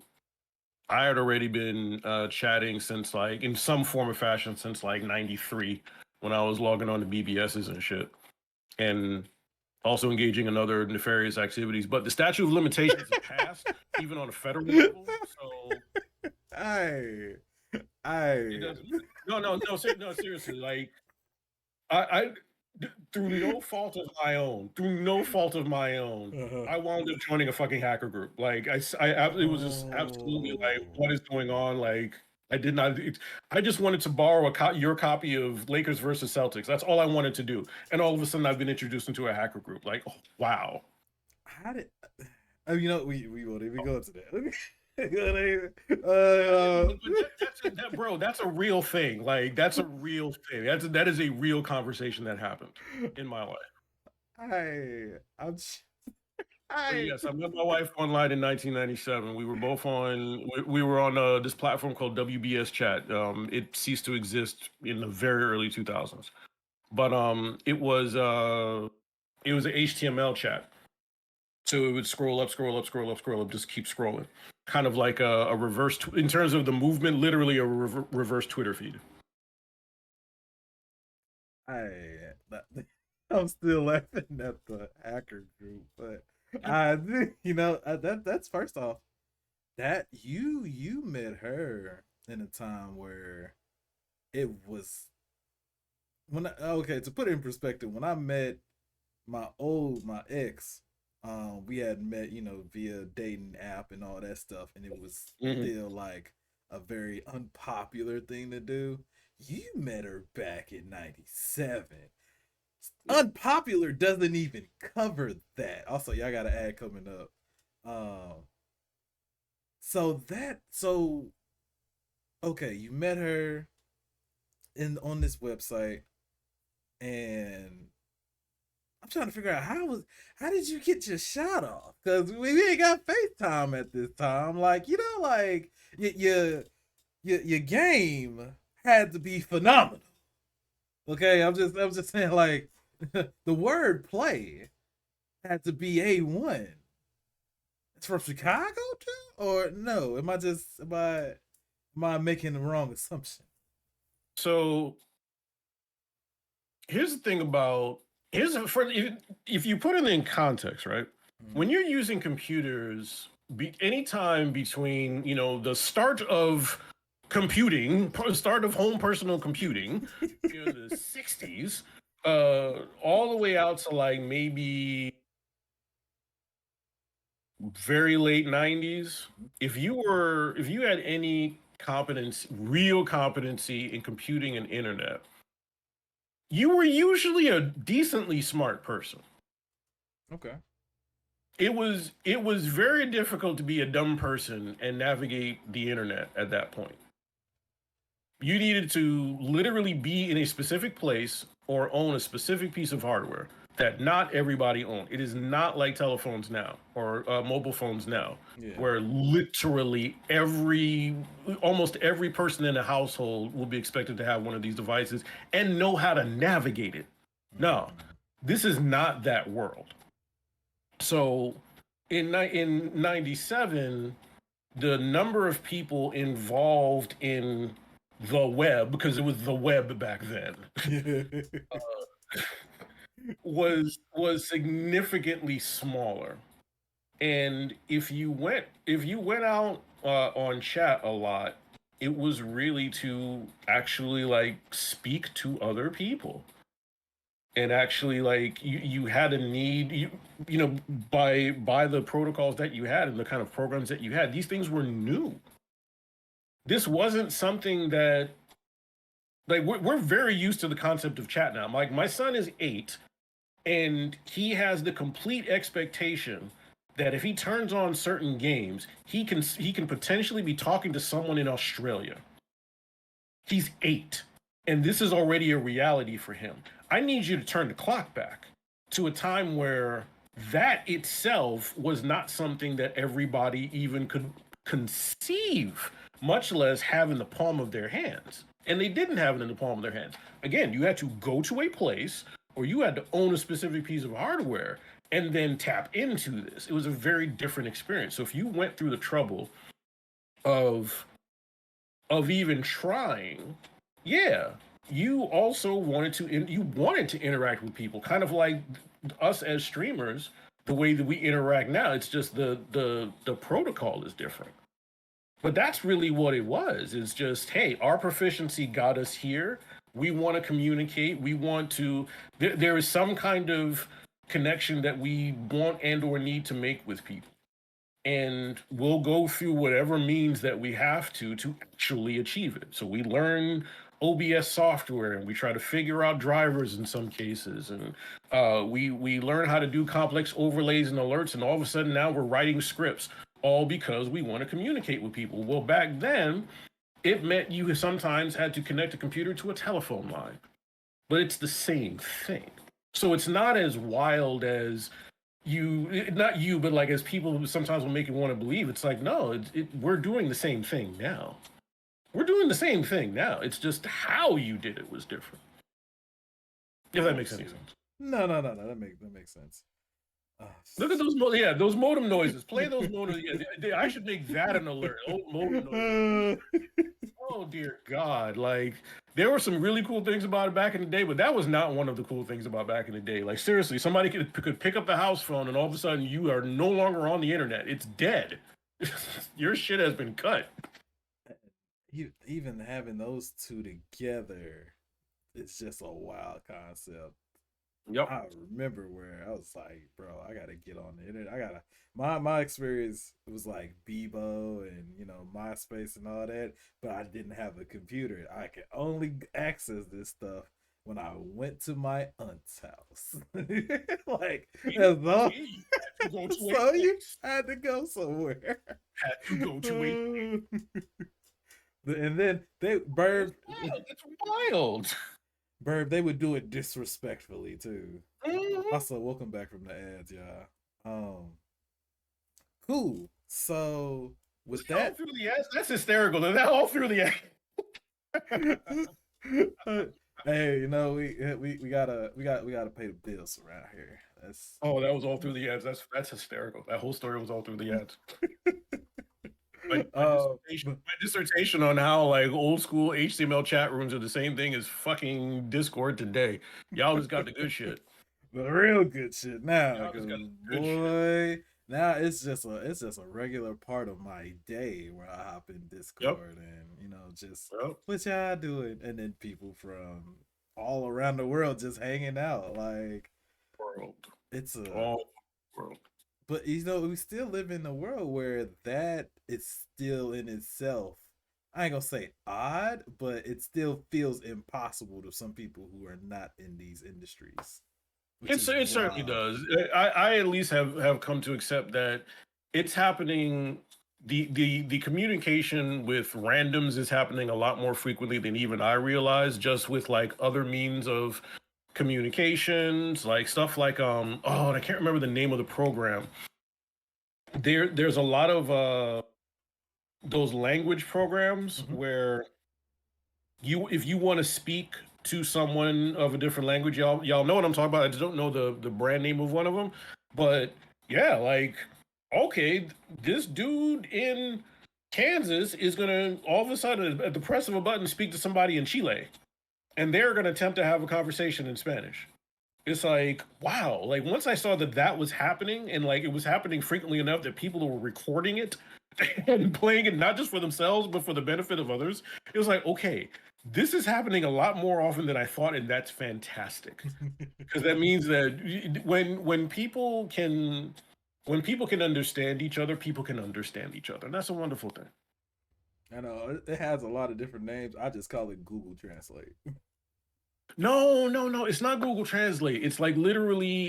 Speaker 4: I had already been chatting since like in some form or fashion since like '93 when I was logging on to BBSs and shit, and also engaging in other nefarious activities. But the statute of limitations has passed, even on a federal level. So
Speaker 2: I
Speaker 4: it does. No, seriously. Like I through no fault of my own,
Speaker 2: uh-huh.
Speaker 4: I wound up joining a fucking hacker group. Like it was just absolutely like, what is going on? Like, I did not. I just wanted to borrow your copy of Lakers versus Celtics. That's all I wanted to do. And all of a sudden, I've been introduced into a hacker group. Like, oh, wow.
Speaker 2: How did? Oh, you know, we won't even go into that.
Speaker 4: Bro, that's a real thing. Like, that's a real thing. That is a real conversation that happened in my life.
Speaker 2: I'm.
Speaker 4: But yes, I met my wife online in 1997. We were both on. We were on this platform called WBS Chat. It ceased to exist in the very early 2000s, but it was an HTML chat. So it would scroll up, scroll up, scroll up, scroll up, just keep scrolling. Kind of like a reverse, in terms of the movement, literally a reverse Twitter feed.
Speaker 2: I I'm still laughing at the hacker group, but that's first off that you met her in a time where it was okay, to put it in perspective, when I met my ex, we had met, via dating app and all that stuff, and it was still like a very unpopular thing to do. You met her back in 97. Unpopular doesn't even cover that. Also, y'all got an ad coming up. Um, so okay, you met her on this website, and I'm trying to figure out how did you get your shot off? Because we ain't got FaceTime at this time. Like, like your game had to be phenomenal. Okay, I'm just saying, like, the word play had to be A1. It's from Chicago too, or no? Am I making the wrong assumption?
Speaker 4: So here's the thing about if you put it in context, right? When you're using computers, anytime between the start of computing, start of home personal computing, the '60s, all the way out to like maybe very late '90s, if you had any real competency in computing and internet, you were usually a decently smart person.
Speaker 2: Okay.
Speaker 4: It was very difficult to be a dumb person and navigate the internet at that point. You needed to literally be in a specific place or own a specific piece of hardware that not everybody owned. It is not like telephones now or mobile phones now, where literally almost every person in a household will be expected to have one of these devices and know how to navigate it. No, this is not that world. So in '97, the number of people involved in the web, because it was the web back then, was significantly smaller. And if you went out on chat a lot, it was really to actually like speak to other people. And actually, like, you had a need, by the protocols that you had and the kind of programs that you had, these things were new. This wasn't something that, like, we're very used to the concept of chat now. Like, my son is 8, and he has the complete expectation that if he turns on certain games, he can potentially be talking to someone in Australia. He's 8, and this is already a reality for him. I need you to turn the clock back to a time where that itself was not something that everybody even could conceive, much less have in the palm of their hands. And they didn't have it in the palm of their hands. Again, you had to go to a place, or you had to own a specific piece of hardware and then tap into this. It was a very different experience. So if you went through the trouble of even trying, yeah, you also wanted to interact with people, kind of like us as streamers. The way that we interact now, it's just the protocol is different. But that's really what it was. It's just, hey, our proficiency got us here. We want to communicate. We want to. There is some kind of connection that we want and or need to make with people, and we'll go through whatever means that we have to actually achieve it. So we learn OBS software, and we try to figure out drivers in some cases, and we learn how to do complex overlays and alerts, and all of a sudden now we're writing scripts, all because we want to communicate with people. Well, back then, it meant you sometimes had to connect a computer to a telephone line, but it's the same thing. So it's not as wild as not you, but like as people sometimes will make you want to believe. It's like, no, we're doing the same thing now. We're doing the same thing now. It's just how you did it was different. If that makes any sense.
Speaker 2: No, that makes sense.
Speaker 4: Look at those modem noises. Play those modem. Yeah, I should make that an alert. Oh, modem noises. Oh dear God! Like there were some really cool things about it back in the day, but that was not one of the cool things about back in the day. Like seriously, somebody could pick up the house phone, and all of a sudden you are no longer on the internet. It's dead. Your shit has been cut.
Speaker 2: Even having those two together, it's just a wild concept.
Speaker 4: Yep.
Speaker 2: I remember where I was like, bro, I gotta get on the internet. My experience was like Bebo and MySpace and all that, but I didn't have a computer. I could only access this stuff when I went to my aunt's house. Like as though so you had to go somewhere.
Speaker 4: Had to go to
Speaker 2: And then
Speaker 4: it's wild.
Speaker 2: Burb, they would do it disrespectfully too.
Speaker 4: Mm-hmm.
Speaker 2: Also, welcome back from the ads, y'all. Cool. So with that,
Speaker 4: through the ads, that's hysterical. They're all through the ads.
Speaker 2: Hey, we gotta pay the bills around here.
Speaker 4: That was all through the ads. That's hysterical. That whole story was all through the ads. My dissertation on how like old school HTML chat rooms are the same thing as fucking Discord today. Y'all just got the good shit.
Speaker 2: The real good shit now. Boy, now it's just a regular part of my day where I hop in Discord and just what y'all doing, and then people from all around the world just hanging out. Like it's a
Speaker 4: all world.
Speaker 2: But we still live in a world where that is still in itself, I ain't gonna say odd, but it still feels impossible to some people who are not in these industries.
Speaker 4: It certainly does. I at least have come to accept that it's happening. The communication with randoms is happening a lot more frequently than even I realized, just with like other means of communications, like stuff like and I can't remember the name of the program. There's a lot of those language programs where if you want to speak to someone of a different language, y'all know what I'm talking about. I just don't know the brand name of one of them, but yeah, like okay, this dude in Kansas is gonna all of a sudden at the press of a button speak to somebody in Chile, and they're gonna attempt to have a conversation in Spanish. It's like, wow, like once I saw that was happening, and like it was happening frequently enough that people were recording it and playing it not just for themselves but for the benefit of others, it was like, okay, this is happening a lot more often than I thought, and that's fantastic. Because that means that when people can understand each other, people can understand each other, and that's a wonderful thing.
Speaker 2: I know it has a lot of different names. I just call it Google Translate.
Speaker 4: No, it's not Google Translate. It's like literally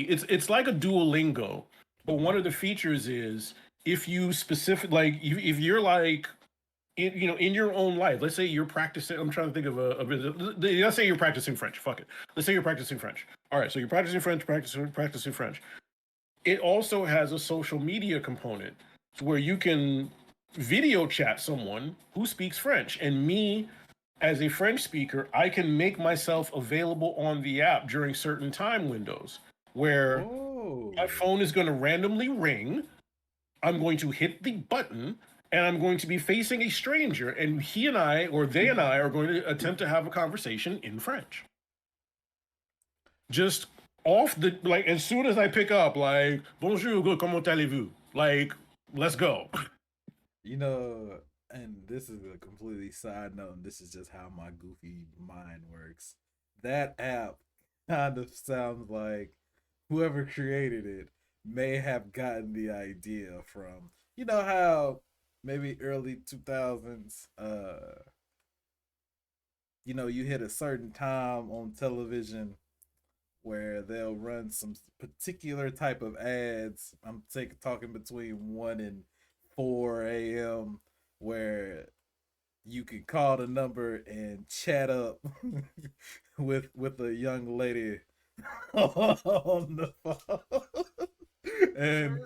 Speaker 4: it's like a Duolingo, but one of the features is if you if you're like in your own life, let's say you're practicing. I'm trying to think of let's say you're practicing French. Fuck it. Let's say you're practicing French. All right, so you're practicing French, practicing French. It also has a social media component where you can video chat someone who speaks French, and me, as a French speaker, I can make myself available on the app during certain time windows where my phone is going to randomly ring. I'm going to hit the button, and I'm going to be facing a stranger, and he and I, or they and I, are going to attempt to have a conversation in French. Just off the like, as soon as I pick up, like, bonjour, comment allez-vous? Like, let's go.
Speaker 2: You know, and this is a completely side note, and this is just how my goofy mind works. That app kind of sounds like whoever created it may have gotten the idea from, you know how maybe early 2000s, you know, you hit a certain time on television where they'll run some particular type of ads. I'm talking between 1 and 4 a.m. where you can call the number and chat up with a young lady on the phone. And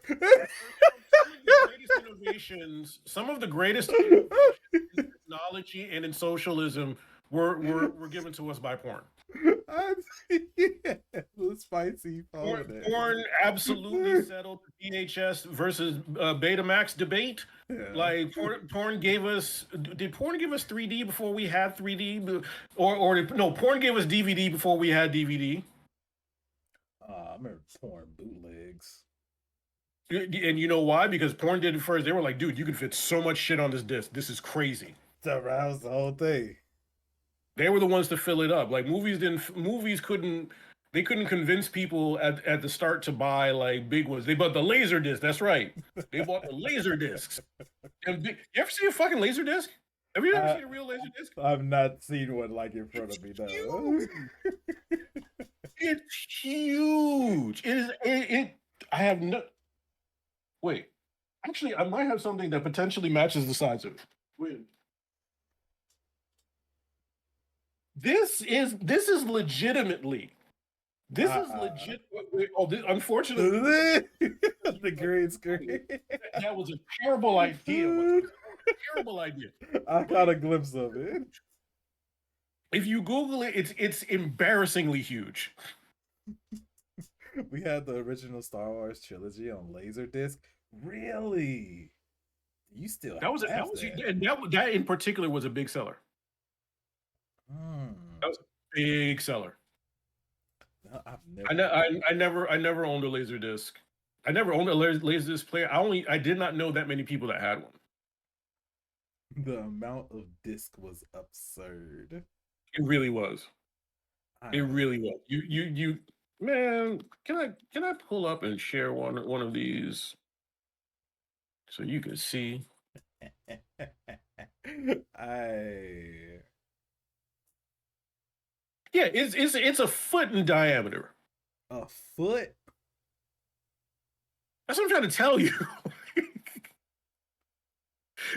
Speaker 4: some of the greatest innovations in technology and in socialism were given to us by porn.
Speaker 2: Yeah, the spicy
Speaker 4: Porn absolutely settled the VHS versus Betamax debate.
Speaker 2: Yeah.
Speaker 4: Like porn gave us. Did porn give us 3D before we had 3D, or no? Porn gave us DVD before we had DVD.
Speaker 2: I remember porn bootlegs.
Speaker 4: And you know why? Because porn did it first. They were like, dude, you can fit so much shit on this disc. This is crazy.
Speaker 2: That was the whole thing.
Speaker 4: They were the ones to fill it up. Like movies couldn't convince people at the start to buy like big ones. They bought the laser disc. That's right. They bought the laser discs. You ever see a fucking laser disc? Have you ever seen a real laser disc?
Speaker 2: I've not seen one like in front of me though.
Speaker 4: It's huge. It is. I have no. Wait. Actually, I might have something that potentially matches the size of it. Wait. This is legitimately. This is legit. Unfortunately,
Speaker 2: the green screen.
Speaker 4: That was a terrible idea. Terrible idea.
Speaker 2: I got a glimpse of it.
Speaker 4: If you Google it, it's embarrassingly huge.
Speaker 2: We had the original Star Wars trilogy on Laserdisc. Really? You still
Speaker 4: that was and that in particular was a big seller. That was a big seller.
Speaker 2: No,
Speaker 4: I never owned a laser disc. I never owned a laser disc player. I did not know that many people that had one.
Speaker 2: The amount of disc was absurd.
Speaker 4: It really was. It really was. You man, can I pull up and share one of these so you can see? Yeah, it's a foot in diameter.
Speaker 2: A foot?
Speaker 4: That's what I'm trying to tell you.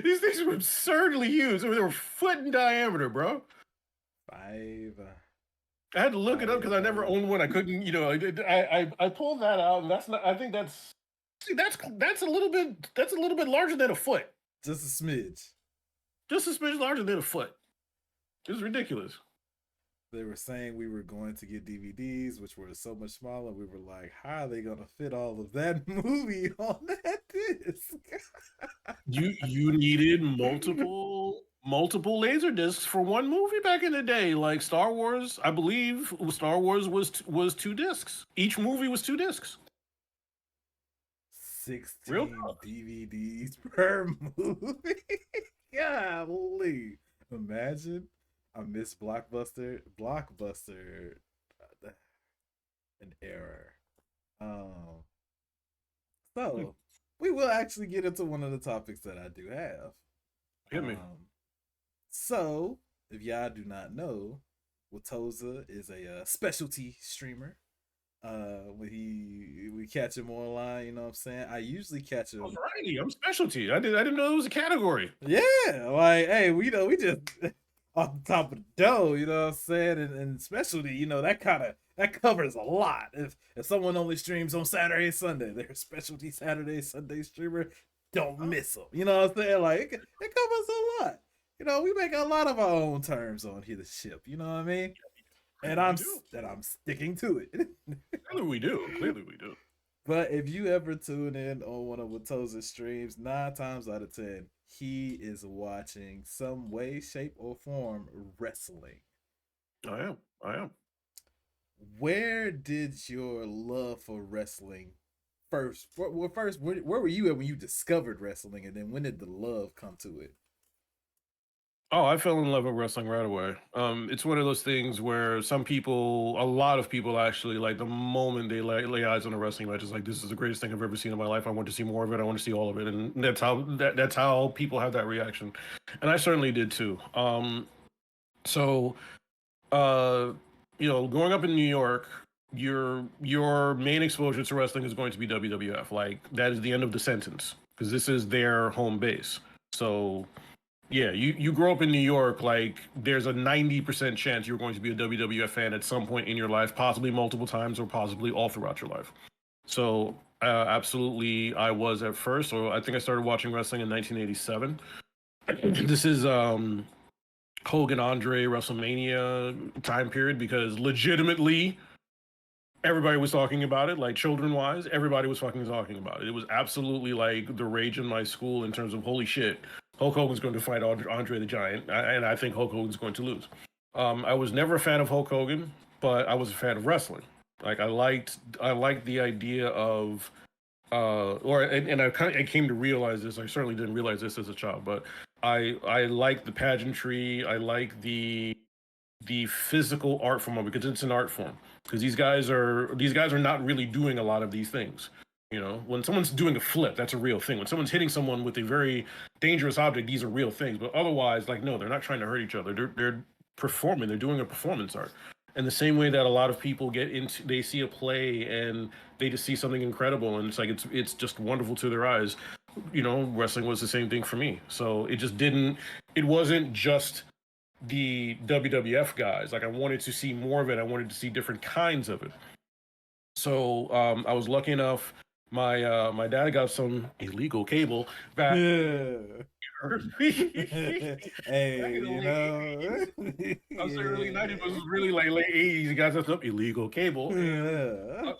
Speaker 4: These things were absurdly huge. They were a foot in diameter, bro.
Speaker 2: I
Speaker 4: had to look it up because I never owned one. I couldn't, I pulled that out, and that's not. I think that's a little bit larger than a foot.
Speaker 2: Just a smidge.
Speaker 4: Just a smidge larger than a foot. It was ridiculous.
Speaker 2: They were saying we were going to get DVDs, which were so much smaller. We were like, how are they going to fit all of that movie on that disc?
Speaker 4: you needed multiple laser discs for one movie back in the day. Like Star Wars, I believe Star Wars was 2 discs. Each movie was 2 discs.
Speaker 2: 16 DVDs per movie. Golly. Imagine. I miss Blockbuster. An error. So we will actually get into one of the topics that I do have.
Speaker 4: Hit me.
Speaker 2: So if y'all do not know, Watoza is a specialty streamer. We catch him online, you know what I'm saying? I usually catch him.
Speaker 4: Variety, I'm specialty. I didn't know it was a category.
Speaker 2: Yeah, like hey, we just off the top of the dough, you know what I'm saying? And specialty, that covers a lot. If someone only streams on Saturday and Sunday, they're a specialty Saturday, Sunday streamer. Don't miss them. You know what I'm saying? Like it covers a lot. We make a lot of our own terms on here to ship. You know what I mean? And I'm sticking to it.
Speaker 4: Clearly we do.
Speaker 2: But if you ever tune in on one of Watoza's streams, 9 times out of 10, he is watching some way, shape, or form wrestling.
Speaker 4: I am.
Speaker 2: Where did your love for wrestling first? Well, first, where were you at when you discovered wrestling, and then when did the love come to it?
Speaker 4: Oh, I fell in love with wrestling right away. It's one of those things where some people, a lot of people actually, like the moment they lay eyes on a wrestling match, is like, this is the greatest thing I've ever seen in my life. I want to see more of it. I want to see all of it, and that's how people have that reaction, and I certainly did too. So, uh, growing up in New York, your main exposure to wrestling is going to be WWF. Like that is the end of the sentence because this is their home base. So yeah, you grow up in New York, like there's a 90% chance you're going to be a WWF fan at some point in your life, possibly multiple times or possibly all throughout your life. So absolutely, I was at first. So I think I started watching wrestling in 1987. This is Hogan Andre WrestleMania time period because legitimately everybody was talking about it, like children wise, everybody was fucking talking about it. It was absolutely like the rage in my school in terms of holy shit, Hulk Hogan's going to fight Andre the Giant, and I think Hulk Hogan's going to lose. I was never a fan of Hulk Hogan, but I was a fan of wrestling. Like I liked the idea of I came to realize this. I certainly didn't realize this as a child, but I like the pageantry. I like the physical art form of it because it's an art form. Because these guys are not really doing a lot of these things. When someone's doing a flip, that's a real thing. When someone's hitting someone with a very dangerous object, these are real things. But otherwise, like no, they're not trying to hurt each other. They're performing. They're doing a performance art. And the same way that a lot of people they see a play and they just see something incredible, and it's like it's just wonderful to their eyes. Wrestling was the same thing for me. So it wasn't just the WWF guys. Like I wanted to see more of it. I wanted to see different kinds of it. So I was lucky enough. My dad got some illegal cable back.
Speaker 2: Yeah.
Speaker 4: Back
Speaker 2: Hey,
Speaker 4: in the
Speaker 2: you
Speaker 4: late
Speaker 2: know.
Speaker 4: 80s. I was saying early 90s, but it was really like late 80s. You guys got some illegal cable.
Speaker 2: Yeah.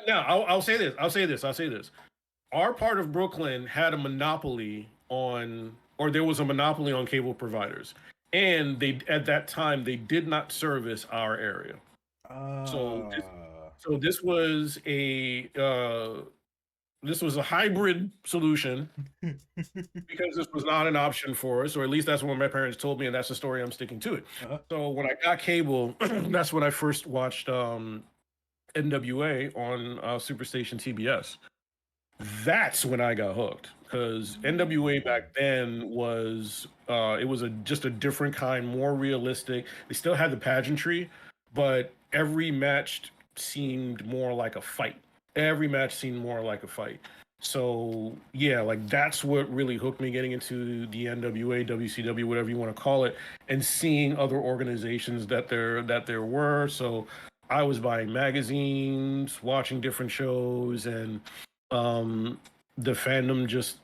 Speaker 4: Now I'll say this. I'll say this. Our part of Brooklyn had a monopoly on, or there was a monopoly on cable providers, and they at that time they did not service our area. So this,
Speaker 2: Ah.
Speaker 4: so this was a hybrid solution because this was not an option for us, or at least that's what my parents told me, and that's the story I'm sticking to it.
Speaker 2: Uh-huh.
Speaker 4: So when I got cable, that's when I first watched NWA on Superstation TBS. That's when I got hooked because NWA back then was it was just a different kind, more realistic. They still had the pageantry, but every match seemed more like a fight. Every match seemed more like a fight. So yeah, like that's what really hooked me getting into the NWA, WCW, whatever you want to call it, and seeing other organizations that there were. So I was buying magazines, watching different shows, and um, the fandom just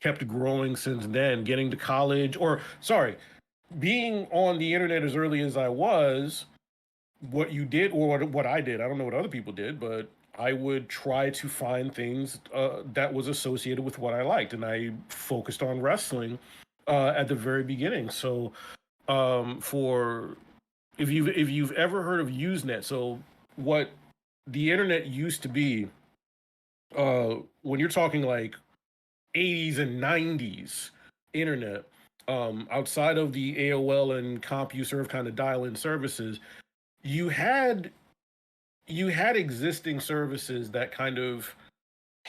Speaker 4: kept growing since then. Getting to college, or sorry, being on the internet as early as I was, what you did or what I did, I don't know what other people did, but I would try to find things that was associated with what I liked, and I focused on wrestling at the very beginning. So, for if you've ever heard of Usenet, so what the internet used to be, when you're talking like 80s and 90s internet, outside of the AOL and CompuServe kind of dial-in services, you had existing services that kind of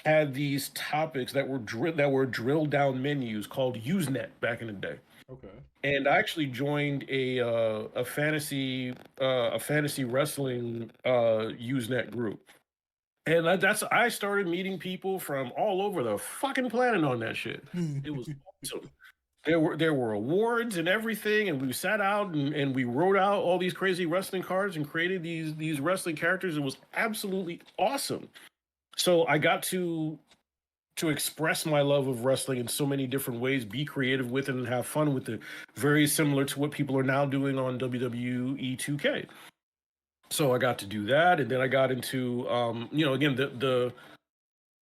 Speaker 4: had these topics that were drilled down menus called Usenet back in the day.
Speaker 2: Okay.
Speaker 4: And I actually joined a fantasy wrestling Usenet group. And I started meeting people from all over the fucking planet on that shit. It was awesome. There were awards and everything, and we sat out and we wrote out all these crazy wrestling cards and created these wrestling characters. It was absolutely awesome. So I got to express my love of wrestling in so many different ways, be creative with it, and have fun with it. Very similar to what people are now doing on WWE 2K. So I got to do that, and then I got into again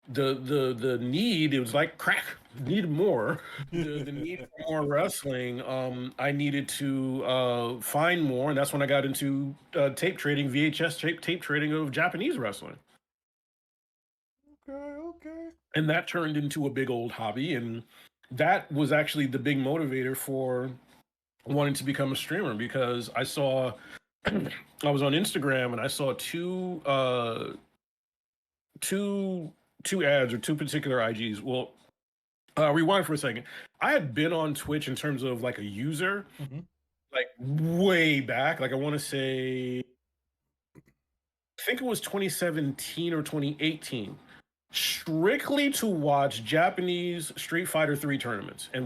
Speaker 4: the need, it was like crack, needed more. The need for more wrestling. I needed to find more, and that's when I got into tape trading, VHS tape trading of Japanese wrestling.
Speaker 2: Okay.
Speaker 4: And that turned into a big old hobby, and that was actually the big motivator for wanting to become a streamer, because I saw I was on Instagram and I saw two ads, or two particular IGs. Well, rewind for a second. I had been on Twitch in terms of like a user, like way back. Like I want to say, I think it was 2017 or 2018, strictly to watch Japanese Street Fighter 3 tournaments. And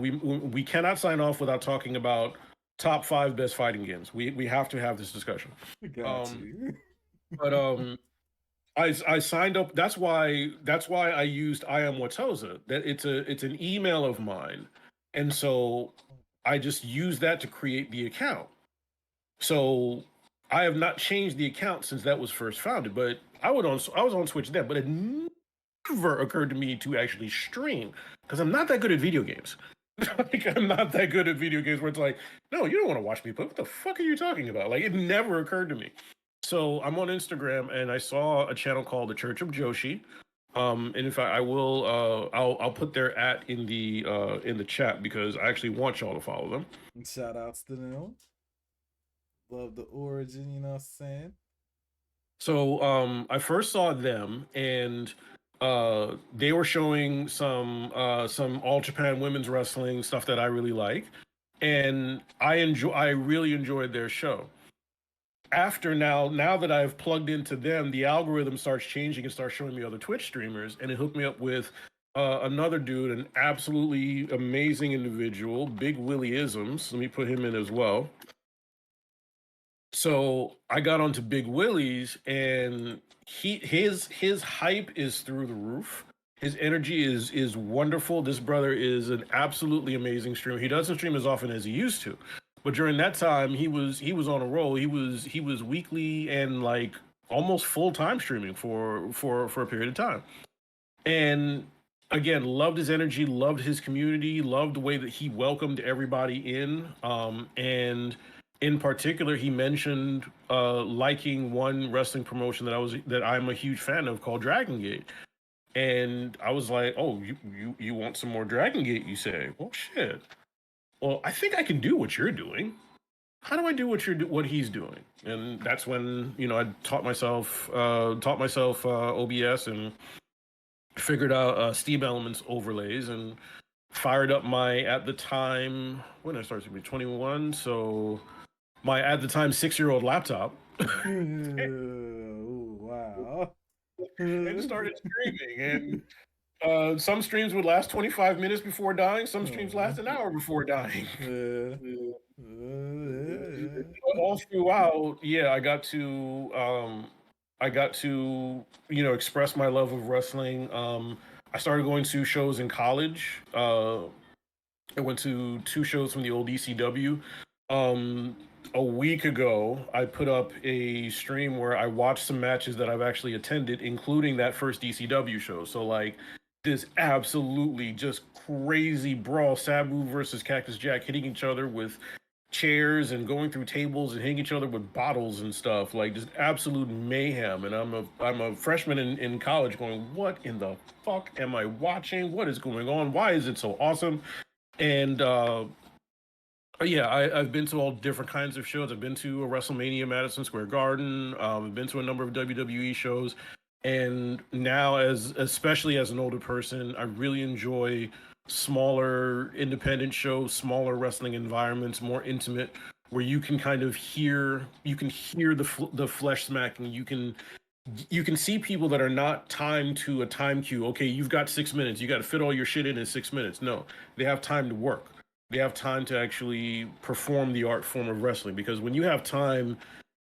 Speaker 4: we cannot sign off without talking about top 5 best fighting games. We have to have this discussion.
Speaker 2: Got you.
Speaker 4: But I signed up. That's why I used IamWatoza. That it's an email of mine, and so I just used that to create the account. So I have not changed the account since that was first founded. But I was on Twitch then, but it never occurred to me to actually stream, because I'm not that good at video games. Like, I'm not that good at video games where it's like, no, you don't want to watch me play. What the fuck are you talking about? Like, it never occurred to me. So I'm on Instagram and I saw a channel called the Church of Joshi. And in fact, I will I'll put their @ in the chat, because I actually want y'all to follow them.
Speaker 2: Shout outs to them. Love the origin, you know what I'm saying?
Speaker 4: So I first saw them, and they were showing some All Japan women's wrestling stuff that I really like, and I really enjoyed their show. After now that I've plugged into them, the algorithm starts changing and starts showing me other Twitch streamers, and it hooked me up with another dude, an absolutely amazing individual, Big Willie Isms. Let me put him in as well. So I got onto Big Willie's, and his hype is through the roof. His energy is wonderful. This brother is an absolutely amazing streamer. He doesn't stream as often as he used to, but during that time he was on a roll. He was weekly and like almost full-time streaming for a period of time. And again, loved his energy, loved his community, loved the way that he welcomed everybody in. And in particular, he mentioned liking one wrestling promotion that I'm a huge fan of, called Dragon Gate. And I was like, oh, you want some more Dragon Gate, you say? Well, shit. Well, I think I can do what you're doing. How do I do what he's doing? And that's when, I taught myself OBS, and figured out Steam Elements overlays, and fired up my, at the time, when I started to be 21, so my, at the time, 6-year-old laptop.
Speaker 2: Ooh, wow.
Speaker 4: And started streaming. And some streams would last 25 minutes before dying. Some streams last an hour before dying. All throughout, yeah, I got to express my love of wrestling. I started going to shows in college. I went to 2 shows from the old ECW. A week ago, I put up a stream where I watched some matches that I've actually attended, including that first ECW show. So like this absolutely just crazy brawl, Sabu versus Cactus Jack, hitting each other with chairs and going through tables and hitting each other with bottles and stuff, like just absolute mayhem. And I'm a freshman in college going, what in the fuck am I watching? What is going on? Why is it so awesome? And yeah, I've been to all different kinds of shows. I've been to a WrestleMania Madison Square Garden. I've been to a number of WWE shows. And now, especially as an older person, I really enjoy smaller independent shows, smaller wrestling environments, more intimate, where you can kind of hear the flesh smacking. You can see people that are not timed to a time cue. Okay, you've got 6 minutes. You got to fit all your shit in 6 minutes. No, they have time to work. They have time to actually perform the art form of wrestling. Because when you have time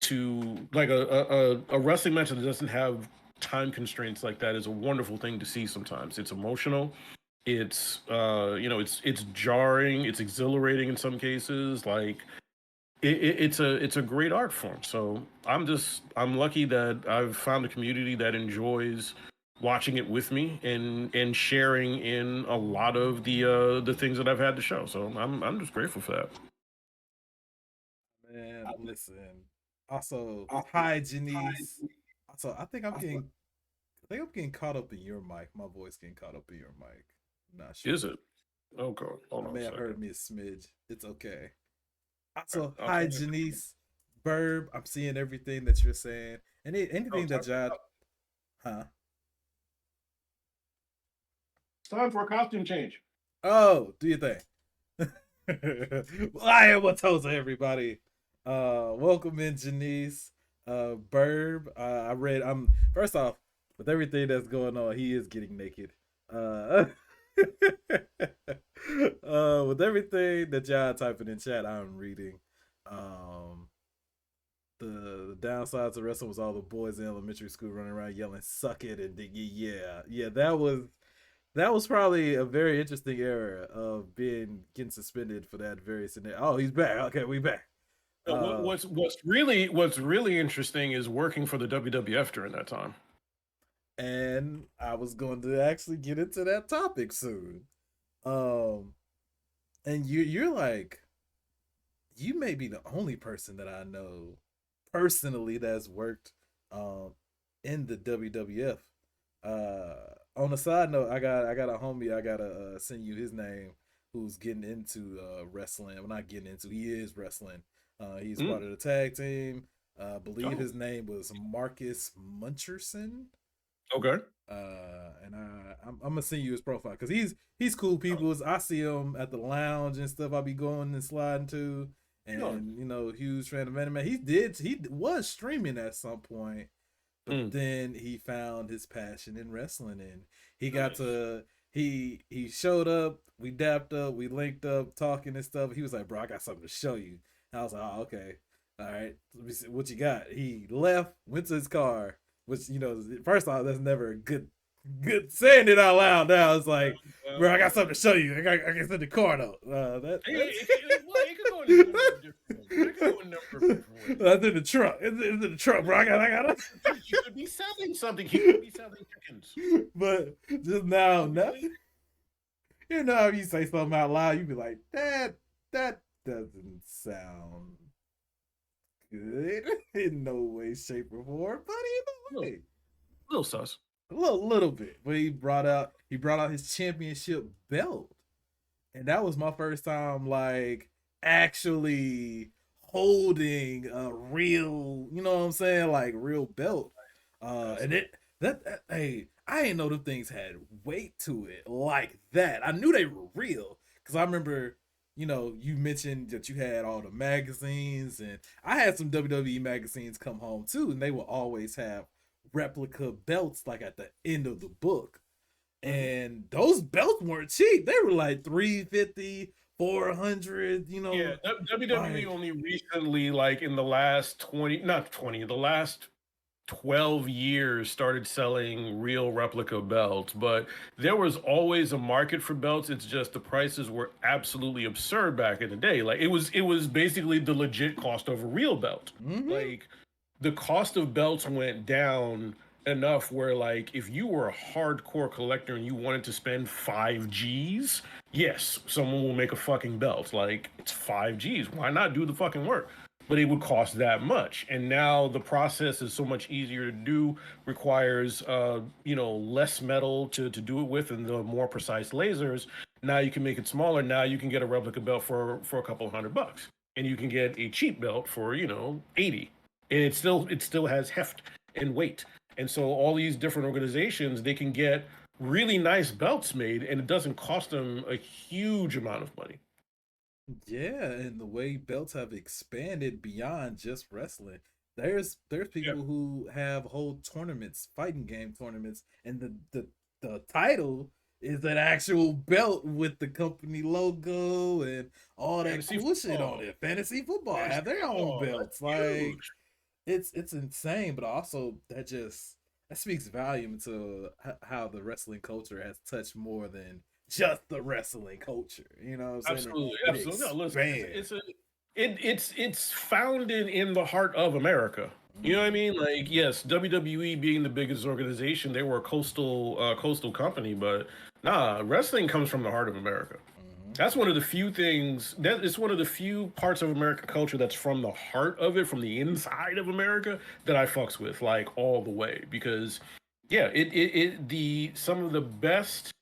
Speaker 4: to, like, a wrestling match that doesn't have time constraints like that is a wonderful thing to see. Sometimes it's emotional, it's it's jarring, it's exhilarating in some cases. Like it's a great art form. So I'm lucky that I've found a community that enjoys watching it with me and sharing in a lot of the things that I've had to show. So I'm just grateful for that.
Speaker 2: Man, listen. Also, hi Janice. Also, I think I'm getting caught up in your mic. My voice getting caught up in your mic. I'm not sure.
Speaker 4: Is it? Okay, hold
Speaker 2: You
Speaker 4: on a
Speaker 2: may have heard
Speaker 4: second.
Speaker 2: me a smidge. It's okay.
Speaker 4: All right,
Speaker 2: Also,
Speaker 4: I'll
Speaker 2: hi
Speaker 4: turn it.
Speaker 2: Janice. Verb, I'm seeing everything that you're saying.
Speaker 4: Oh,
Speaker 2: Anything that y'all, huh?
Speaker 4: it's time for a costume change.
Speaker 2: Oh, do you think? Well, I am Watoza, everybody. Welcome in, Janice. Burb. I read. I'm first off with everything that's going on. He is getting naked. Uh, with everything that y'all typing in chat, I'm reading. Um, the downsides of wrestling was all the boys in elementary school running around yelling "suck it" and yeah, that was probably a very interesting era of getting suspended for that very scenario. Oh, he's back. Okay, we back.
Speaker 4: What's really interesting is working for the WWF during that time.
Speaker 2: And I was going to actually get into that topic soon. Um, and you're like, you may be the only person that I know personally that's worked um in the WWF. On a side note, I got a homie. I gotta send you his name. Who's getting into wrestling? Well, not getting into. He is wrestling. He's part of the tag team. I believe
Speaker 4: Oh,
Speaker 2: his name was Marcus Muncherson.
Speaker 4: okay.
Speaker 2: And I'm gonna send you his profile because he's cool people. I see him at the lounge and stuff. I be going and sliding to,
Speaker 4: Sure.
Speaker 2: and huge fan of anime. He was streaming at some point, but then he found his passion in wrestling, and he got
Speaker 4: Nice.
Speaker 2: to he showed up. We dapped up, we linked up, talking and stuff. He was like, "Bro, I got something to show you." And I was like, "Oh, okay, all right. Let me see what you got." He left, went to his car, which first off, that's never a good saying it out loud. Now it's like, "Bro, I got something to show you. I can send the car though."
Speaker 4: It could go in a number of different ways. It could go in a number of different ways.
Speaker 2: That's in the truck. It's in the truck, bro. I got.
Speaker 4: He could be selling something. He could be selling chickens.
Speaker 2: But just now, how you say something out loud, you be like, that doesn't sound good in no way, shape, or form. But either way,
Speaker 4: Little sus.
Speaker 2: a little bit. But he brought out his championship belt, and that was my first time like actually holding a real, you know what I'm saying, like real belt. And hey, I didn't know them things had weight to it like that. I knew they were real because I remember, you mentioned that you had all the magazines, and I had some WWE magazines come home too, and they will always have replica belts like at the end of the book. And those belts weren't cheap. They were like 350, 400,
Speaker 4: Yeah, WWE
Speaker 2: like,
Speaker 4: only recently, like in the last 20, not 20, the last 12 years started selling real replica belts, but there was always a market for belts. It's just the prices were absolutely absurd back in the day. Like it was basically the legit cost of a real belt. Like the cost of belts went down enough where like if you were a hardcore collector and you wanted to spend 5 G's, yes, someone will make a fucking belt. Like it's 5 G's. Why not do the fucking work? But it would cost that much. And now the process is so much easier to do, requires less metal to do it with and the more precise lasers. Now you can make it smaller. Now you can get a replica belt for a couple $100. And you can get a cheap belt for, 80. And it still has heft and weight. And so all these different organizations, they can get really nice belts made and it doesn't cost them a huge amount of money.
Speaker 2: yeah, and the way belts have expanded beyond just wrestling. There's
Speaker 4: Yeah.
Speaker 2: people who have whole tournaments, fighting game tournaments, and the title is an actual belt with the company logo and all that
Speaker 4: Fantasy
Speaker 2: cool shit on
Speaker 4: football.
Speaker 2: it. Fantasy football
Speaker 4: Fantasy
Speaker 2: have their own
Speaker 4: football. That's
Speaker 2: belts. Like
Speaker 4: huge.
Speaker 2: it's insane, but also that speaks volume to how the wrestling culture has touched more than just the wrestling culture. You know what I'm saying?
Speaker 4: Absolutely,
Speaker 2: It
Speaker 4: absolutely. No, listen,
Speaker 2: expands.
Speaker 4: it's founded in the heart of America. You know what I mean? Like, yes, WWE being the biggest organization, they were a coastal company, but nah, wrestling comes from the heart of America.
Speaker 2: Mhm.
Speaker 4: That's one of the few things that it's one of the few parts of American culture that's from the heart of it, from the inside of America, that I fucks with like all the way. Because yeah, it the some of the best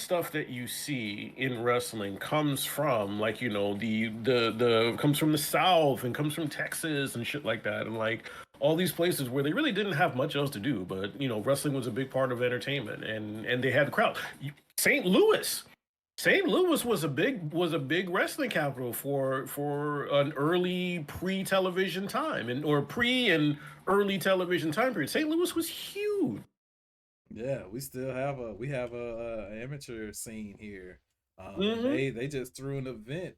Speaker 4: stuff that you see in wrestling comes from like the comes from the South and comes from Texas and shit like that, and like all these places where they really didn't have much else to do, but wrestling was a big part of entertainment, and they had the crowd. St. Louis. St. Louis was a big wrestling capital for an early pre-television time or pre and early television time period. St. Louis was huge.
Speaker 2: Yeah, we have a amateur scene here. And
Speaker 4: Hmm.
Speaker 2: they just threw an event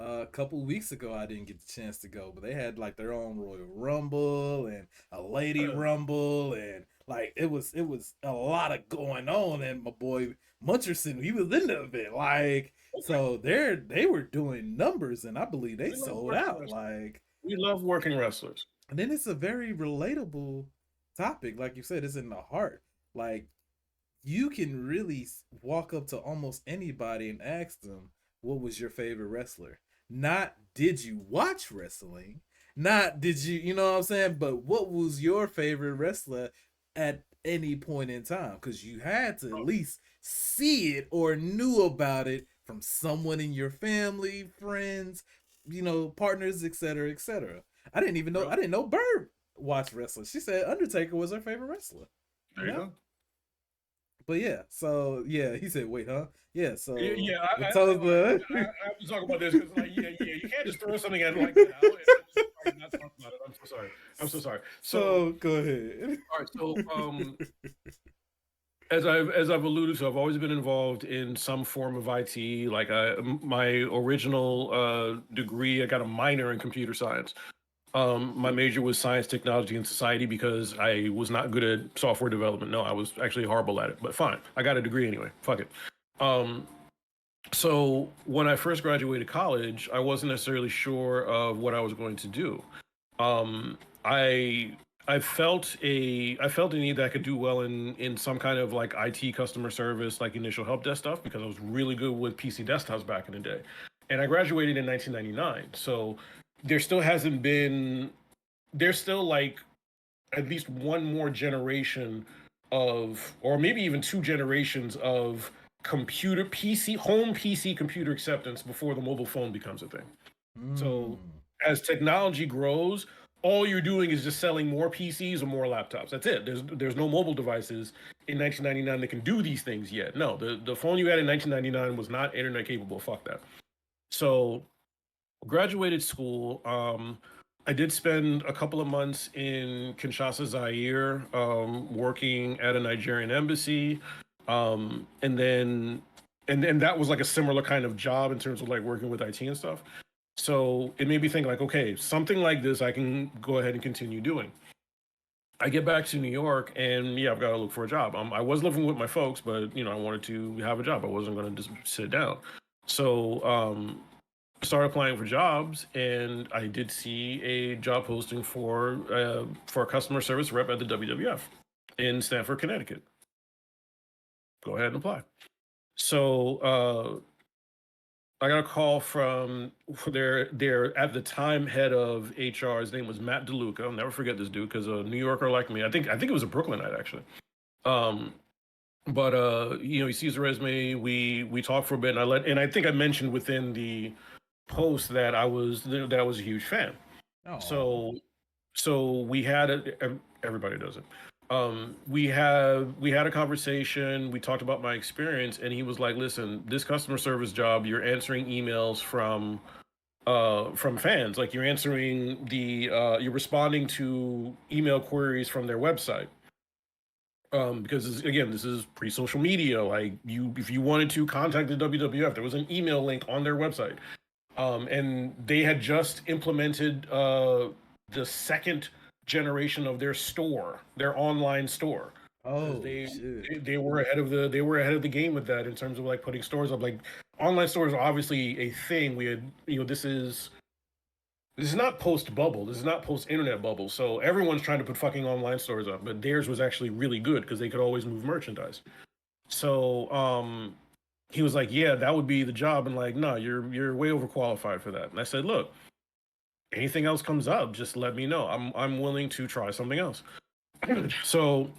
Speaker 2: a couple weeks ago. I didn't get the chance to go, but they had like their own Royal Rumble and a Lady Rumble, and like it was a lot of going on. And my boy Muncherson, he was in the event. Like, so they were doing numbers, and I believe they
Speaker 4: We love
Speaker 2: sold
Speaker 4: working
Speaker 2: out.
Speaker 4: wrestlers.
Speaker 2: Like,
Speaker 4: We love working wrestlers.
Speaker 2: and then it's a very relatable topic. Like you said, it's in the heart. Like, you can really walk up to almost anybody and ask them, what was your favorite wrestler? Not did you watch wrestling? Not did you know what I'm saying? But what was your favorite wrestler at any point in time? Because you had to at least see it or knew about it from someone in your family, friends, partners, etc., etc. I didn't even know. I didn't know Bird watched wrestling. She said Undertaker was her favorite wrestler.
Speaker 4: There you go.
Speaker 2: But yeah, so yeah, he said, "Wait, huh?" Yeah, so
Speaker 4: Yeah,
Speaker 2: Watoza.
Speaker 4: I have to talk about this because, like, yeah, you can't just throw something at it like that out and just not talk about it. I'm so sorry. I'm so sorry.
Speaker 2: So go ahead.
Speaker 4: All right, as I've alluded to, I've always been involved in some form of IT. Like, my original degree, I got a minor in computer science. My major was science, technology, and society because I was not good at software development. No, I was actually horrible at it, but fine. I got a degree anyway. Fuck it. Um, so when I first graduated college, I wasn't necessarily sure of what I was going to do. Um, I I felt a need that I could do well in some kind of like IT customer service, like initial help desk stuff, because I was really good with PC desktops back in the day. And I graduated in 1999, so there still hasn't been there's still like at least one more generation of, or maybe even two generations of computer PC home PC computer acceptance before the mobile phone becomes a thing. So
Speaker 2: Mm.
Speaker 4: as technology grows, all you're doing is just selling more PCs or more laptops. That's it. There's no mobile devices in 1999 that can do these things yet. No, the phone you had in 1999 was not internet capable. Fuck that. So graduated school. I did spend a couple of months in Kinshasa, Zaire, working at a Nigerian embassy, and then and that was like a similar kind of job in terms of like working with IT and stuff. So it made me think like, okay, something like this I can go ahead and continue doing. I get back to New York and yeah, I've got to look for a job. I was living with my folks, but I wanted to have a job. I wasn't going to just sit down. So started applying for jobs, and I did see a job posting for a customer service rep at the WWF in Stamford, Connecticut. Go ahead and apply. So I got a call from their at the time head of HR. His name was Matt DeLuca. I'll never forget this dude because a New Yorker like me. I think it was a Brooklynite actually. Um, but he sees the resume. We talked for a bit, and I think I mentioned within the post that I was a huge fan.
Speaker 2: Oh.
Speaker 4: So we had everybody does it. We had a conversation. We talked about my experience, and he was like, "Listen, this customer service job, you're answering emails from fans. Like you're responding to email queries from their website." Because again, this is pre-social media. Like if you wanted to contact the WWF, there was an email link on their website. And they had just implemented the second generation of their store, their online store.
Speaker 2: Oh,
Speaker 4: They,
Speaker 2: shit.
Speaker 4: they were ahead of the game with that in terms of like putting stores up. Like online stores are obviously a thing. We had this is This is not post bubble. This is not post internet bubble. So everyone's trying to put fucking online stores up, but theirs was actually really good because they could always move merchandise. So he was like, "Yeah, that would be the job." And like, "No, you're way overqualified for that." And I said, "Look, anything else comes up, just let me know. I'm willing to try something else." So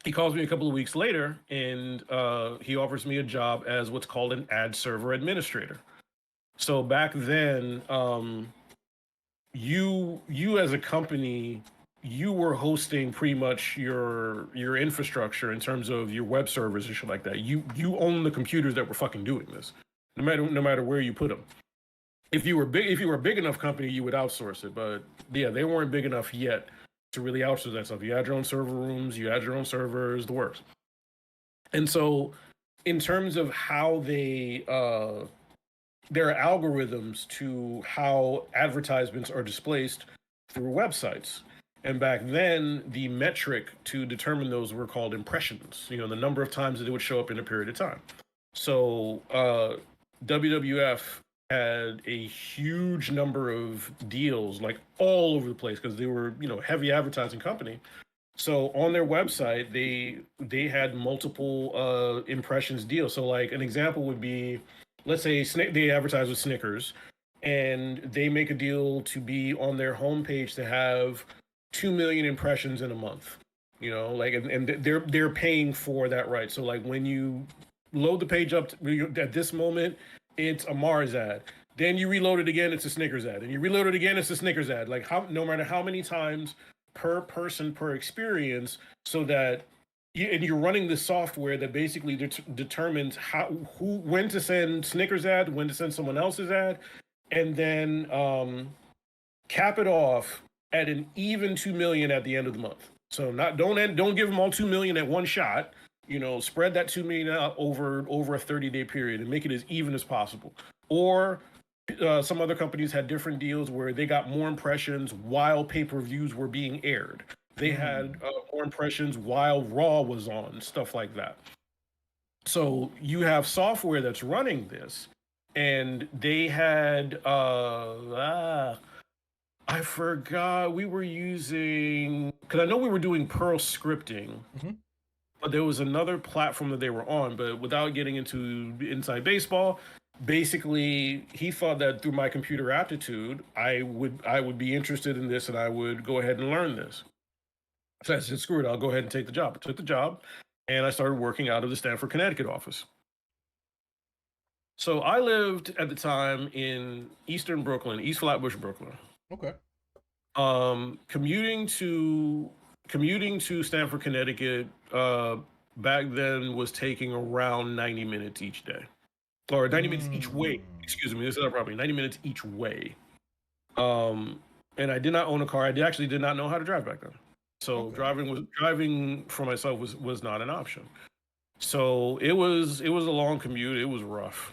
Speaker 4: he calls me a couple of weeks later, and he offers me a job as what's called an ad server administrator. So back then, you as a company, you were hosting pretty much your infrastructure in terms of your web servers and shit like that. You own the computers that were fucking doing this, no matter where you put them. If you were a big enough company, you would outsource it. But yeah, they weren't big enough yet to really outsource that stuff. You had your own server rooms, you had your own servers, the works. And so, in terms of how there are algorithms to how advertisements are displaced through websites. And back then, the metric to determine those were called impressions. You know, the number of times that it would show up in a period of time. So WWF had a huge number of deals, like all over the place, because they were, heavy advertising company. So on their website, they had multiple impressions deals. So like an example would be, let's say they advertise with Snickers, and they make a deal to be on their homepage to have 2 million impressions in a month. And they're paying for that, right? So like when you load the page up at this moment, it's a Mars ad. Then you reload it again, it's a Snickers ad, and you reload it again, it's a Snickers ad. Like no matter how many times per person per experience, so that you're running the software that basically determines when to send Snickers ad, when to send someone else's ad, and then cap it off at an even 2 million at the end of the month. So don't give them all 2 million at one shot. Spread that 2 million out over a 30-day period and make it as even as possible. Or some other companies had different deals where they got more impressions while pay-per-views were being aired. They had more impressions while Raw was on, stuff like that. So you have software that's running this, and they had I forgot, we were using, because I know we were doing Perl scripting, but there was another platform that they were on. But without getting into inside baseball, basically he thought that through my computer aptitude, I would be interested in this, and I would go ahead and learn this. So I said, screw it, I'll go ahead and take the job. I took the job, and I started working out of the Stamford, Connecticut office. So I lived at the time in Eastern Brooklyn, East Flatbush, Brooklyn.
Speaker 2: Okay.
Speaker 4: Commuting to Stamford, Connecticut, back then was taking around 90 minutes each day. Or 90 minutes each way. Excuse me, this is not probably 90 minutes each way. And I did not own a car. I actually did not know how to drive back then. So driving for myself was not an option. So it was a long commute. It was rough.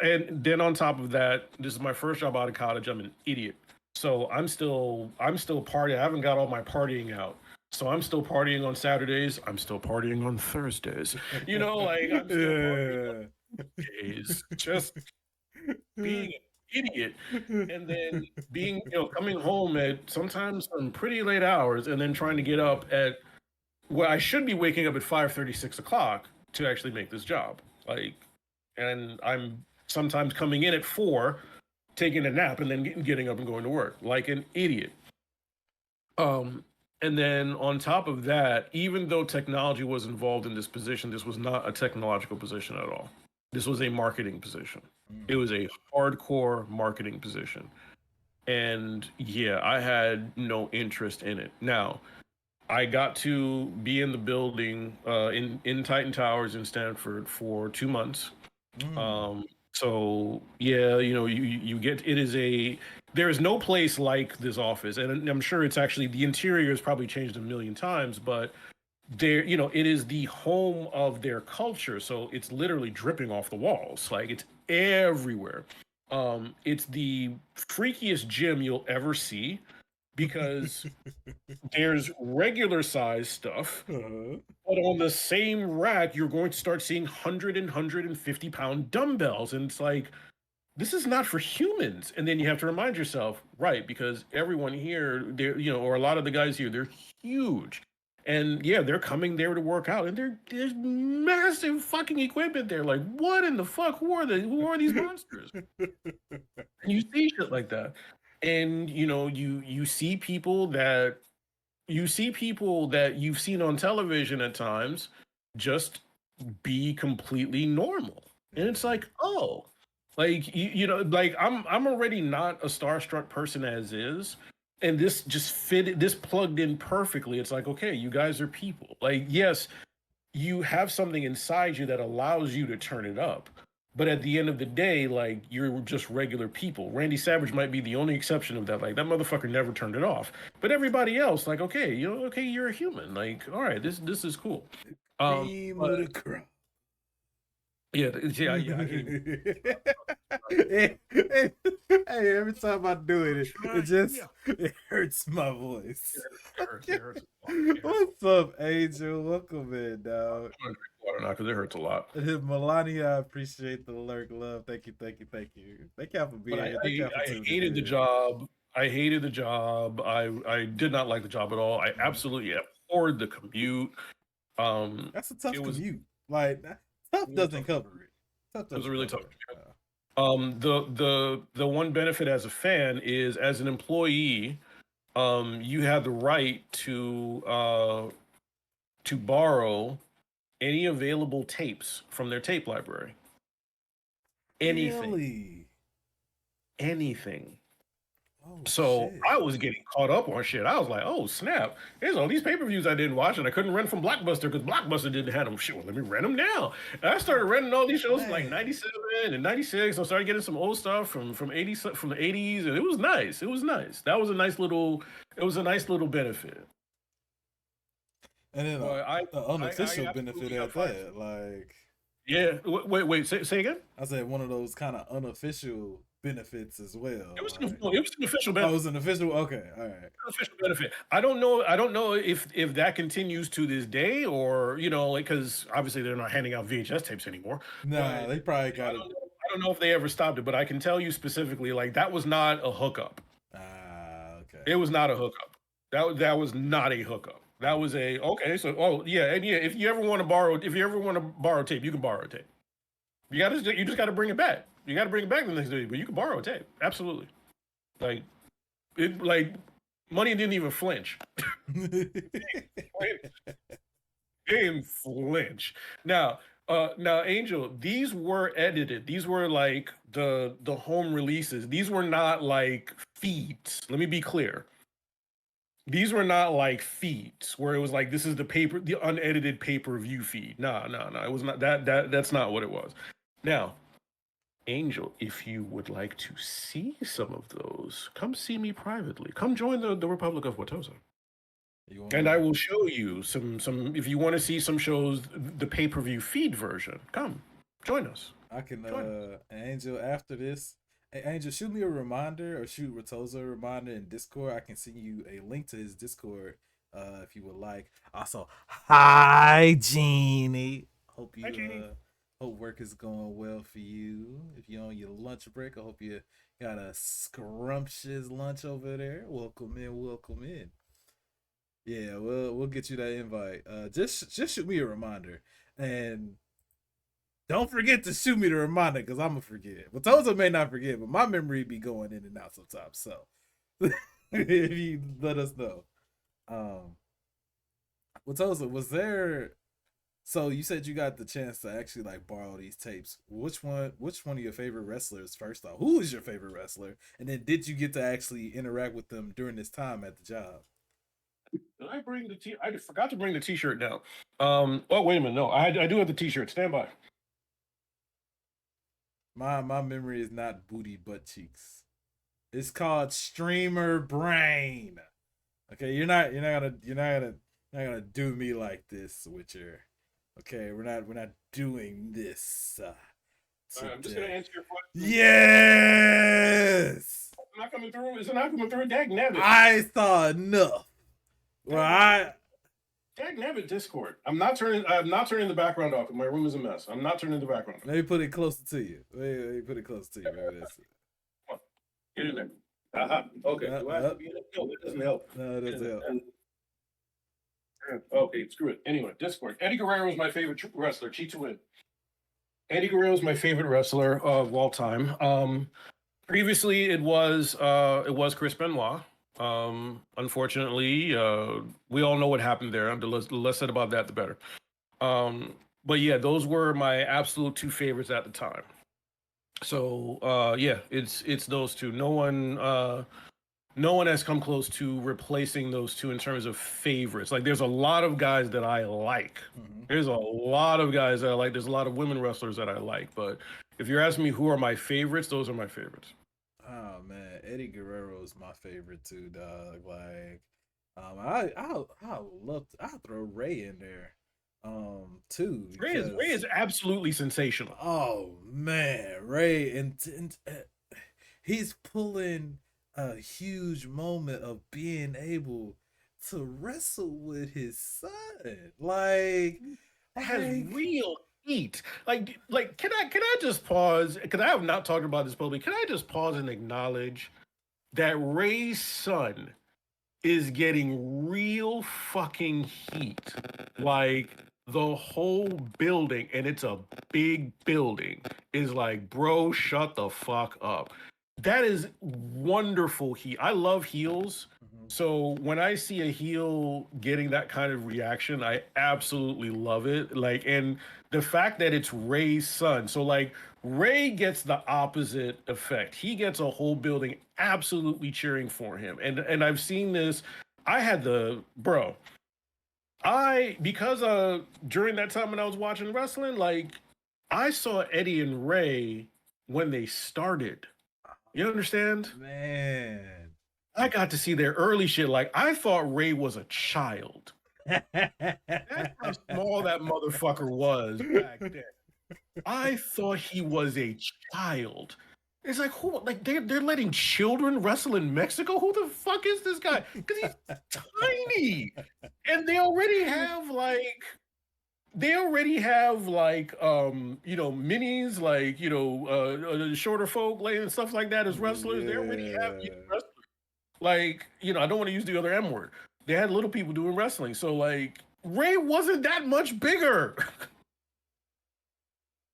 Speaker 4: And then on top of that, this is my first job out of college. I'm an idiot. So I'm still partying. I haven't got all my partying out. So I'm still partying on Saturdays. I'm still partying on Thursdays. I'm still partying on days. Just being an idiot. And then coming home at sometimes some pretty late hours, and then trying to get up at, I should be waking up at 5:30, 6 o'clock to actually make this job. And I'm sometimes coming in at 4, taking a nap, and then getting up and going to work like an idiot. And then on top of that, even though technology was involved in this position, this was not a technological position at all. This was a marketing position. It was a hardcore marketing position. And yeah, I had no interest in it. Now, I got to be in the building in Titan Towers in Stanford for 2 months. So yeah, you get, there is no place like this office, and I'm sure it's actually, the interior has probably changed a million times, but it is the home of their culture. So it's literally dripping off the walls. Like, it's everywhere. It's the freakiest gym you'll ever see, because there's regular size stuff, but on the same rack, you're going to start seeing 100 and 150 pound dumbbells. And it's like, this is not for humans. And then you have to remind yourself, right? Because everyone here, they're, or a lot of the guys here, they're huge. And yeah, they're coming there to work out, and there's massive fucking equipment there. Like, what in the fuck? Who are these monsters? And you see shit like that. And you see people that you've seen on television at times just be completely normal. And it's like, oh, like like I'm already not a starstruck person as is. And this just this plugged in perfectly. It's like, okay, you guys are people. Like, yes, you have something inside you that allows you to turn it up. But at the end of the day, like, you're just regular people. Randy Savage might be the only exception of that. Like, that motherfucker never turned it off. But everybody else, like, okay, you're a human. Like, all right, this is cool.
Speaker 2: Cream of the crop.
Speaker 4: Yeah, yeah.
Speaker 2: Hey, every time I do it, it hurts my voice.
Speaker 4: It hurts.
Speaker 2: What's up, Angel? Welcome in, dog.
Speaker 4: I'm gonna drink water now because it hurts a lot.
Speaker 2: Melania, I appreciate the lurk, love. Thank you. Thank y'all for being here.
Speaker 4: I hated the job. I hated the job. I did not like the job at all. I absolutely abhorred the commute.
Speaker 2: That's a tough commute. Like, tough doesn't cover it.
Speaker 4: It was a really tough commute. The one benefit as a fan is, as an employee, you have the right to borrow any available tapes from their tape library. Anything.
Speaker 2: Really?
Speaker 4: Anything.
Speaker 2: Oh,
Speaker 4: so
Speaker 2: shit.
Speaker 4: I was getting caught up on shit. I was like, oh snap, there's all these pay-per-views I didn't watch, and I couldn't rent from Blockbuster because Blockbuster didn't have them. Shit, well, let me rent them now. And I started renting all these shows from like 97 and 96. I started getting some old stuff from the 80s, and it was nice. It was nice. That was a nice little benefit.
Speaker 2: And then an unofficial benefit at that, like.
Speaker 4: Yeah, wait, say again?
Speaker 2: I said one of those kind of unofficial benefits as well.
Speaker 4: It was an official benefit.
Speaker 2: Oh, it was an official. Okay, all right.
Speaker 4: Official benefit. I don't know if that continues to this day, or like, because obviously they're not handing out VHS tapes anymore.
Speaker 2: No, they probably got it.
Speaker 4: I don't know if they ever stopped it, but I can tell you specifically, like, that was not a hookup.
Speaker 2: Okay.
Speaker 4: It was not a hookup. That was not a hookup. That was if you ever want to borrow tape, you can borrow a tape. You just gotta bring it back. You gotta bring it back the next day, but you can borrow a tape. Absolutely. Like money didn't even flinch. Didn't flinch. Now, Angel, these were edited. These were like the home releases. These were not like feeds. Let me be clear. These were not like feeds where it was like, this is the unedited pay-per-view feed. No. It was not that. That's not what it was. Now, Angel, if you would like to see some of those, come see me privately. Come join the Republic of Watoza. And I will show you some. If you want to see some shows, the pay-per-view feed version, come join us.
Speaker 2: I can Angel, after this. Hey, Angel, shoot me a reminder, or shoot Watoza a reminder in Discord. I can send you a link to his Discord if you would like. Also, hi, Jeannie. Hope work is going well for you. If you're on your lunch break, I hope you got a scrumptious lunch over there. Welcome in. Yeah, we'll get you that invite. Just shoot me a reminder, and don't forget to shoot me the reminder, because I'm gonna forget. Watoza may not forget, but my memory be going in and out sometimes. So if you let us know. Watoza, was there? So you said you got the chance to actually like borrow these tapes. Which one of your favorite wrestlers? First off, who is your favorite wrestler? And then did you get to actually interact with them during this time at the job?
Speaker 4: Did I bring the I forgot to bring the T-shirt down. Oh, wait a minute. No, I do have the T-shirt. Stand by.
Speaker 2: My memory is not booty butt cheeks. It's called streamer brain. Okay, you're not gonna do me like this, Witcher. Okay, we're not doing this.
Speaker 4: I'm just gonna answer your question.
Speaker 2: Yes.
Speaker 4: It's not coming through. It's not coming through. Dag nabbit.
Speaker 2: I saw enough. Well,
Speaker 4: Dagnabbit Discord. I'm not turning the background off. My room is a mess. I'm not turning the background off.
Speaker 2: Let me put it closer to you. Let me put it closer to you. Maybe that's it.
Speaker 4: Come on. Get in there. Okay. Do I have to be in it? No, that doesn't help.
Speaker 2: No, it doesn't help.
Speaker 4: Okay, screw it. Anyway, Discord. Eddie Guerrero is my favorite wrestler. Chi to win. Eddie Guerrero is my favorite wrestler of all time. Previously, it was Chris Benoit. Unfortunately, we all know what happened there. The less said about that, the better. But yeah, those were my absolute two favorites at the time. So yeah, it's those two. No one has come close to replacing those two in terms of favorites. Like, there's a lot of guys that I like.
Speaker 2: Mhm.
Speaker 4: There's a lot of guys that I like. There's a lot of women wrestlers that I like. But if you're asking me who are my favorites, those are my favorites.
Speaker 2: Oh man, Eddie Guerrero is my favorite too, dog. Like, I'll throw Ray in there, too.
Speaker 4: Ray is absolutely sensational.
Speaker 2: Oh man, Ray and he's pulling a huge moment of being able to wrestle with his son. Like,
Speaker 4: Has real heat. Like, can I just pause? Because I have not talked about this publicly. Can I just pause and acknowledge that Ray's son is getting real fucking heat? Like, the whole building, and it's a big building, is like, bro, shut the fuck up. That is wonderful heat. I love heels. So when I see a heel getting that kind of reaction, I absolutely love it. Like, and the fact that it's Ray's son. So like, Ray gets the opposite effect. He gets a whole building absolutely cheering for him. And I've seen this. I had because during that time when I was watching wrestling, like, I saw Eddie and Ray when they started. You understand?
Speaker 2: man.
Speaker 4: I got to see their early shit. Like, I thought Ray was a child. That's how small that motherfucker was back then. I thought he was a child. It's like, who? Like, they're letting children wrestle in Mexico? Who the fuck is this guy? Because he's tiny, and they already have like minis, like, shorter folk, like, and stuff like that as wrestlers. They already have wrestlers. Like, I don't want to use the other M word. They had little people doing wrestling. So like, Ray wasn't that much bigger.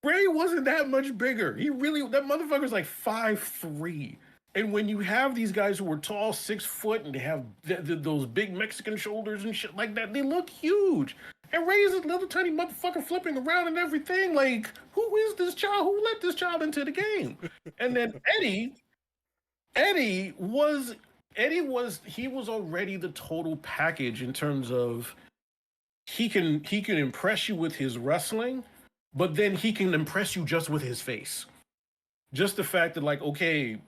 Speaker 4: Ray wasn't that much bigger. That motherfucker's like 5'3". And when you have these guys who are tall, 6 foot, and they have those big Mexican shoulders and shit like that, they look huge. And Ray is a little tiny motherfucker flipping around and everything. Like, who is this child? Who let this child into the game? And then Eddie was already the total package in terms of he can impress you with his wrestling, but then he can impress you just with his face. Just the fact that, like, okay,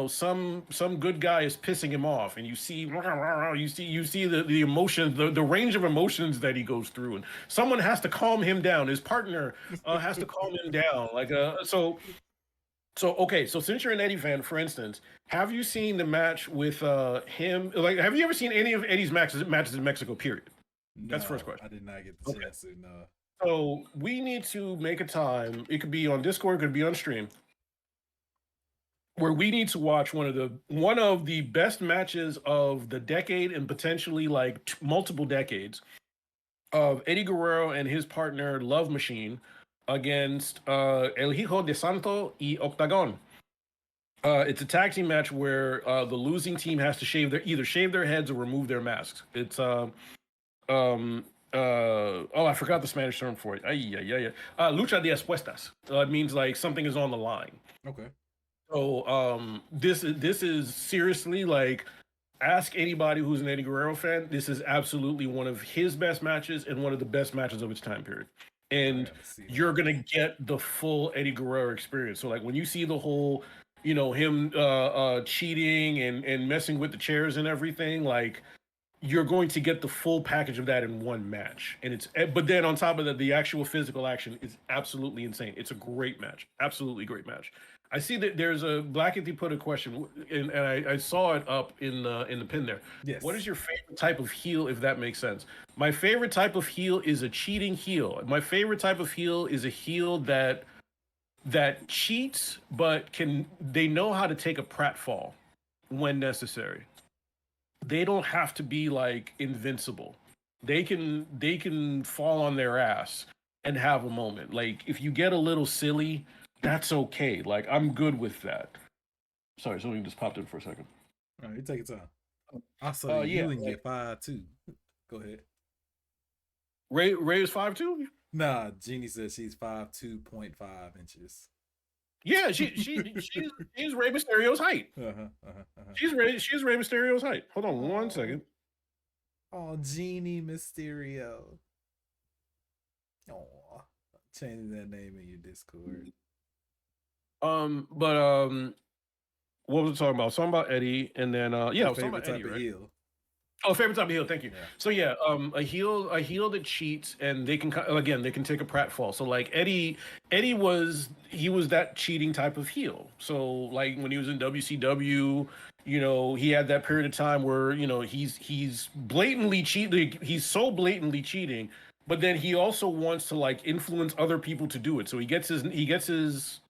Speaker 4: some good guy is pissing him off, and you see the emotions, the range of emotions that he goes through, and someone has to calm him down. His partner has to calm him down. Like, so okay, so since you're an Eddie fan, for instance, have you seen the match with him? Like, have you ever seen any of Eddie's matches in Mexico? Period.
Speaker 2: No,
Speaker 4: that's the first question.
Speaker 2: I did not get the chance to. No.
Speaker 4: So we need to make a time. It could be on Discord, it could be on stream, where we need to watch one of the best matches of the decade and potentially like multiple decades of Eddie Guerrero and his partner Love Machine against El Hijo de Santo y Octagon. It's a tag team match where the losing team has to either shave their heads or remove their masks. It's I forgot the Spanish term for it. Lucha de apuestas. It means like something is on the line.
Speaker 2: Okay.
Speaker 4: So this is seriously, like, ask anybody who's an Eddie Guerrero fan. This is absolutely one of his best matches and one of the best matches of its time period. And you're gonna get the full Eddie Guerrero experience. So like, when you see the whole, him cheating and messing with the chairs and everything, like, you're going to get the full package of that in one match. And but then on top of that, the actual physical action is absolutely insane. It's a great match. Absolutely great match. I see that there's a Black Ethy put a question, and I saw it up in the pin there.
Speaker 2: Yes.
Speaker 4: What is your favorite type of heel, if that makes sense? My favorite type of heel is a cheating heel. My favorite type of heel is a heel that cheats, but they know how to take a pratfall when necessary. They don't have to be like invincible. They can fall on their ass and have a moment. Like if you get a little silly, that's okay. Like I'm good with that. Sorry, something just popped in for a second.
Speaker 2: All right, you take your time. I saw you and your 5'2". Go ahead.
Speaker 4: Ray is 5'2"?
Speaker 2: Nah, Jeannie says she's 5'2.5 inches.
Speaker 4: Yeah, she's Rey Mysterio's height. She's Rey Mysterio's height. Hold on 1 second.
Speaker 2: Oh, Jeannie Mysterio. Oh, changing that name in your Discord.
Speaker 4: What was I talking about? Something about Eddie, and then yeah, I was talking about Eddie, right?
Speaker 2: Heel.
Speaker 4: Oh, favorite type of heel. Thank you.
Speaker 2: Yeah.
Speaker 4: So yeah, a heel that cheats, and they can take a pratfall. So like Eddie was that cheating type of heel. So like when he was in WCW, he had that period of time where he's blatantly cheating. He's so blatantly cheating, but then he also wants to like influence other people to do it. So he gets his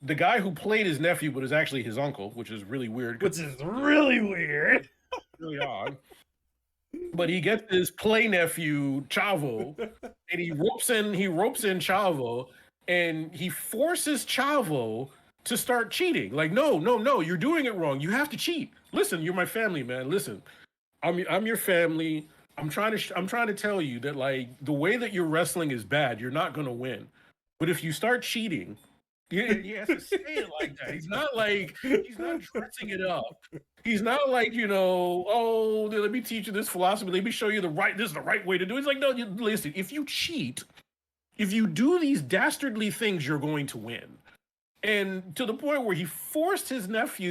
Speaker 4: the guy who played his nephew, but is actually his uncle, which is really weird. Really odd. But he gets his play nephew Chavo, and he ropes in Chavo, and he forces Chavo to start cheating. Like, no, you're doing it wrong. You have to cheat. Listen, you're my family, man. Listen, I'm your family. I'm trying to tell you that like the way that you're wrestling is bad. You're not gonna win. But if you start cheating, he has to say it like that. He's not dressing it up. He's not like, oh, let me teach you this philosophy. Let me show you this is the right way to do it. It's like, no, listen, if you cheat, if you do these dastardly things, you're going to win. And to the point where he forced his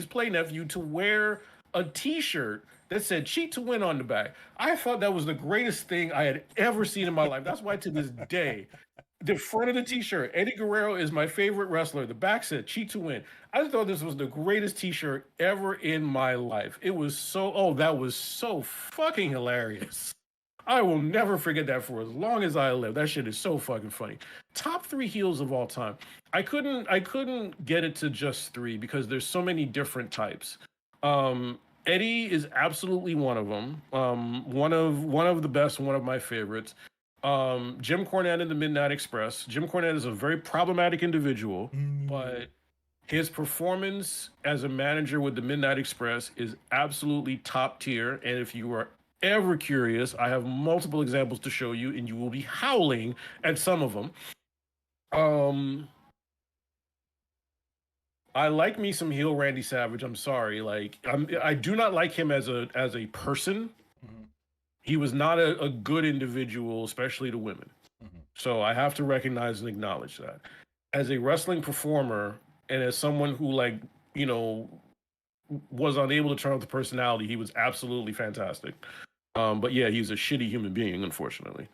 Speaker 4: play nephew to wear a t-shirt that said cheat to win on the back. I thought that was the greatest thing I had ever seen in my life. That's why to this day, the front of the t-shirt, Eddie Guerrero is my favorite wrestler. The back said cheat to win. I thought this was the greatest t-shirt ever in my life. It was that was so fucking hilarious. I will never forget that for as long as I live. That shit is so fucking funny. Top 3 heels of all time. I couldn't get it to just 3 because there's so many different types. Eddie is absolutely one of them. One of the best, one of my favorites. Jim Cornette and the Midnight Express. Jim Cornette is a very problematic individual, but his performance as a manager with the Midnight Express is absolutely top tier. And if you are ever curious, I have multiple examples to show you, and you will be howling at some of them. I like me some heel Randy Savage. I'm sorry, I do not like him as a person. He was not a good individual, especially to women. So I have to recognize and acknowledge that. As a wrestling performer and as someone who was unable to turn off the personality, he was absolutely fantastic. But yeah, he's a shitty human being, unfortunately.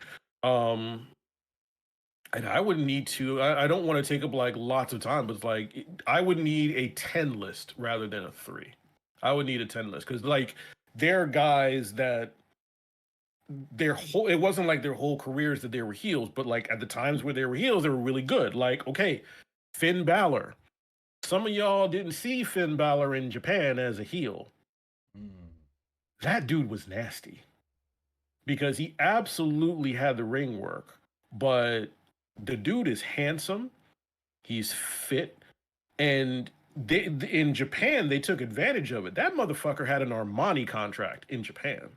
Speaker 4: And I wouldn't need to, I don't want to take up lots of time, but I would need a 10 list rather than a 3. I would need a 10 list because there are guys that it wasn't like their whole careers that they were heels, but at the times where they were heels, they were really good. Okay, Finn Balor. Some of y'all didn't see Finn Balor in Japan as a heel. That dude was nasty because he absolutely had the ring work, but the dude is handsome. He's fit. And in Japan, they took advantage of it. That motherfucker had an Armani contract in Japan.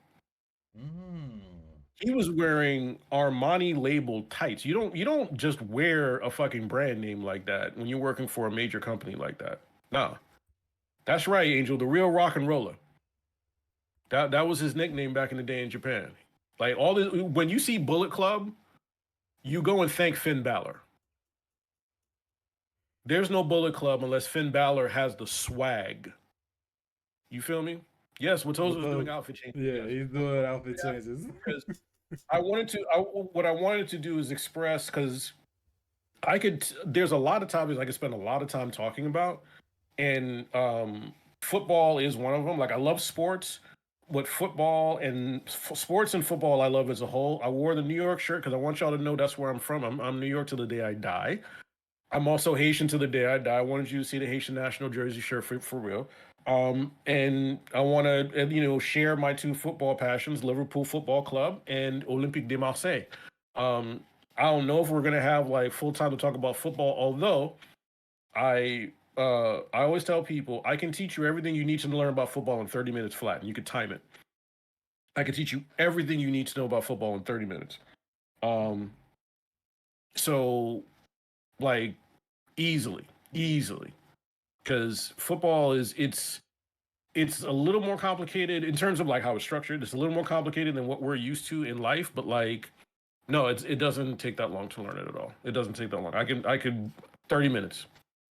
Speaker 4: He was wearing Armani labeled tights. You don't just wear a fucking brand name like that when you're working for a major company like that. Nah. That's right, Angel, the real rock and roller. That was his nickname back in the day in Japan. All this, when you see Bullet Club, you go and thank Finn Balor. There's no Bullet Club unless Finn Balor has the swag. You feel me? Yes, Watoza was doing outfit changes.
Speaker 2: Yeah, he's doing outfit changes.
Speaker 4: What I wanted to do is express, because There's a lot of topics I could spend a lot of time talking about, and football is one of them. Like I love sports, but football and sports and football I love as a whole. I wore the New York shirt because I want y'all to know that's where I'm from. I'm New York till the day I die. I'm also Haitian to the day I die. I wanted you to see the Haitian national jersey shirt for real. And I want to, share my two football passions: Liverpool Football Club and Olympique de Marseille. Um, I don't know if we're gonna have like full time to talk about football. Although I always tell people I can teach you everything you need to learn about football in 30 minutes flat, and you can time it. I can teach you everything you need to know about football in 30 minutes. Um, so like easily, because football it's a little more complicated in terms of like how it's structured. It's a little more complicated than what we're used to in life, but like no, it doesn't take that long to learn it at all. It doesn't take that long. I could 30 minutes.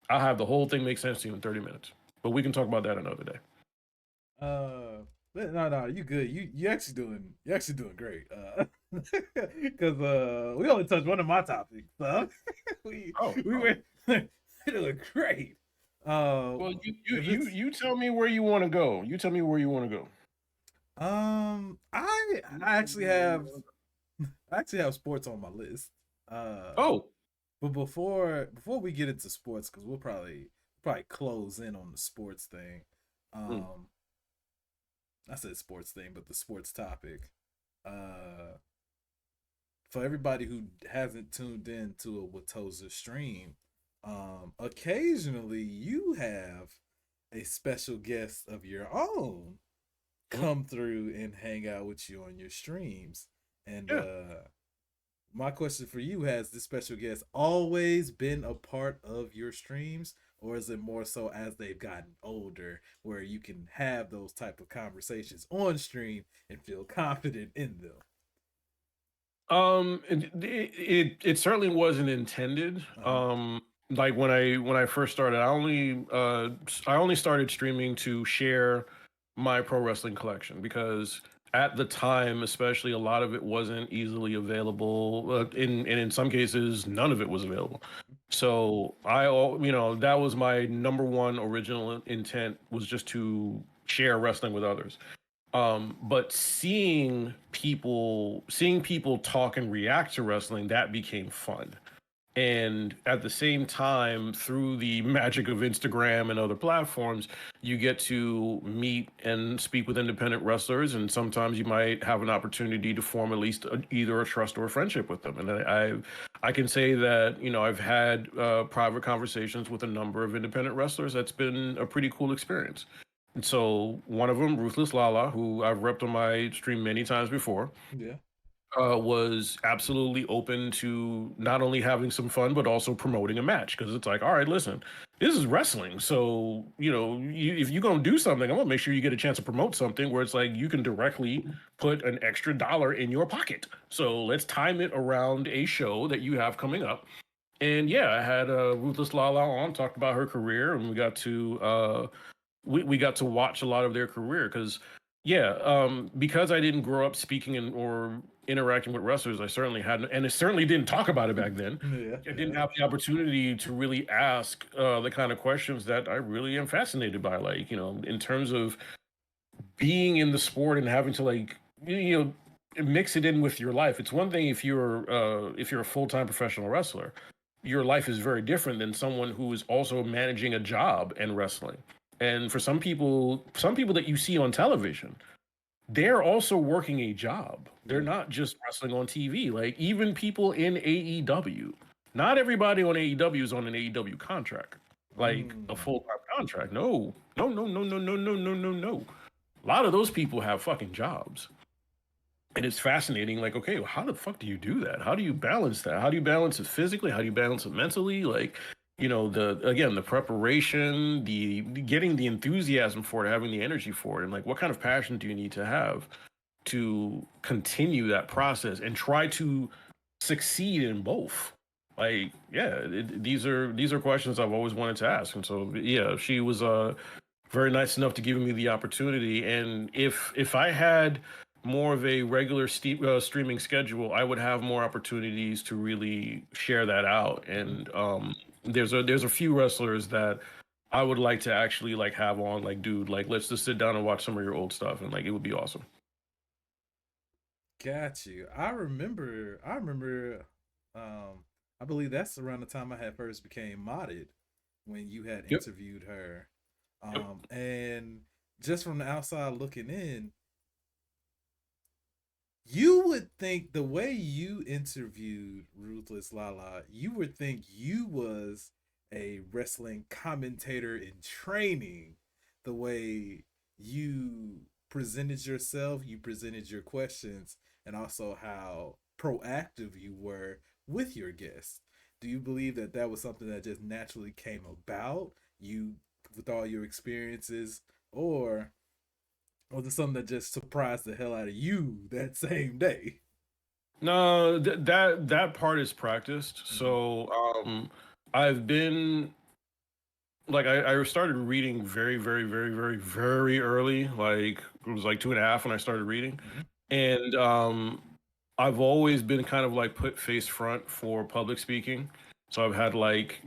Speaker 4: I'll have the whole thing make sense to you in 30 minutes. But we can talk about that another day.
Speaker 2: No, you good. You actually doing great. Because we only touched one of my topics, so we were doing great.
Speaker 4: Well, you tell me where you want to go. You tell me where you want to go.
Speaker 2: I actually have sports on my list.
Speaker 4: Oh,
Speaker 2: But before we get into sports, because we'll probably close in on the sports thing. I said sports thing, but the sports topic. For everybody who hasn't tuned in to a Watoza stream, occasionally you have a special guest of your own come through and hang out with you on your streams. And my question for you: has this special guest always been a part of your streams, or is it more so as they've gotten older, where you can have those type of conversations on stream and feel confident in them?
Speaker 4: It certainly wasn't intended. Like when I first started, I only started streaming to share my pro wrestling collection because at the time, especially, a lot of it wasn't easily available. In some cases, none of it was available. So that was my number one original intent, was just to share wrestling with others. But seeing people talk and react to wrestling, that became fun. And at the same time, through the magic of Instagram and other platforms, you get to meet and speak with independent wrestlers, and sometimes you might have an opportunity to form at least either a trust or a friendship with them. And I can say that I've had private conversations with a number of independent wrestlers. That's been a pretty cool experience. And so one of them, Ruthless Lala, who I've repped on my stream many times before,
Speaker 2: Yeah.
Speaker 4: was absolutely open to not only having some fun but also promoting a match, because it's like, all right, listen, this is wrestling, so if you're gonna do something, I'm gonna make sure you get a chance to promote something where it's like you can directly put an extra dollar in your pocket. So let's time it around a show that you have coming up. And yeah, I had Ruthless Lala on, talked about her career, and we got to we got to watch a lot of their career, because because I didn't grow up speaking or interacting with wrestlers, I certainly hadn't, and I certainly didn't talk about it back then. I didn't have the opportunity to really ask the kind of questions that I really am fascinated by, like, in terms of being in the sport and having to, like, mix it in with your life. It's one thing if you're a full-time professional wrestler. Your life is very different than someone who is also managing a job and wrestling. And for some people that you see on television, they're also working a job. They're not just wrestling on TV. Like, even people in AEW, not everybody on AEW is on an AEW contract, like a full-time contract. No. A lot of those people have fucking jobs. And it's fascinating, like, okay, well, how the fuck do you do that? How do you balance that? How do you balance it physically? How do you balance it mentally? Like, the preparation, the getting the enthusiasm for it, having the energy for it, and like, what kind of passion do you need to have to continue that process and try to succeed in both? Like, these are questions I've always wanted to ask. And so she was very nice enough to give me the opportunity. And if I had more of a regular streaming schedule, I would have more opportunities to really share that out. And there's a few wrestlers that I would like to actually like have on, like, dude, like let's just sit down and watch some of your old stuff, and like it would be awesome.
Speaker 2: Got you. I remember I believe that's around the time I had first became modded when you had
Speaker 4: Yep.
Speaker 2: interviewed her.
Speaker 4: Yep.
Speaker 2: And just from the outside looking in, you would think the way you interviewed Ruthless Lala, you would think you was a wrestling commentator in training. The way you presented yourself, you presented your questions, and also how proactive you were with your guests. Do you believe that that was something that just naturally came about you with all your experiences, or was it something that just surprised the hell out of you that same day?
Speaker 4: No, that part is practiced.
Speaker 2: Mm-hmm.
Speaker 4: So I've been like I started reading very early. Like it was like 2.5 when I started reading,
Speaker 2: Mm-hmm.
Speaker 4: and I've always been kind of like put face front for public speaking. So I've had like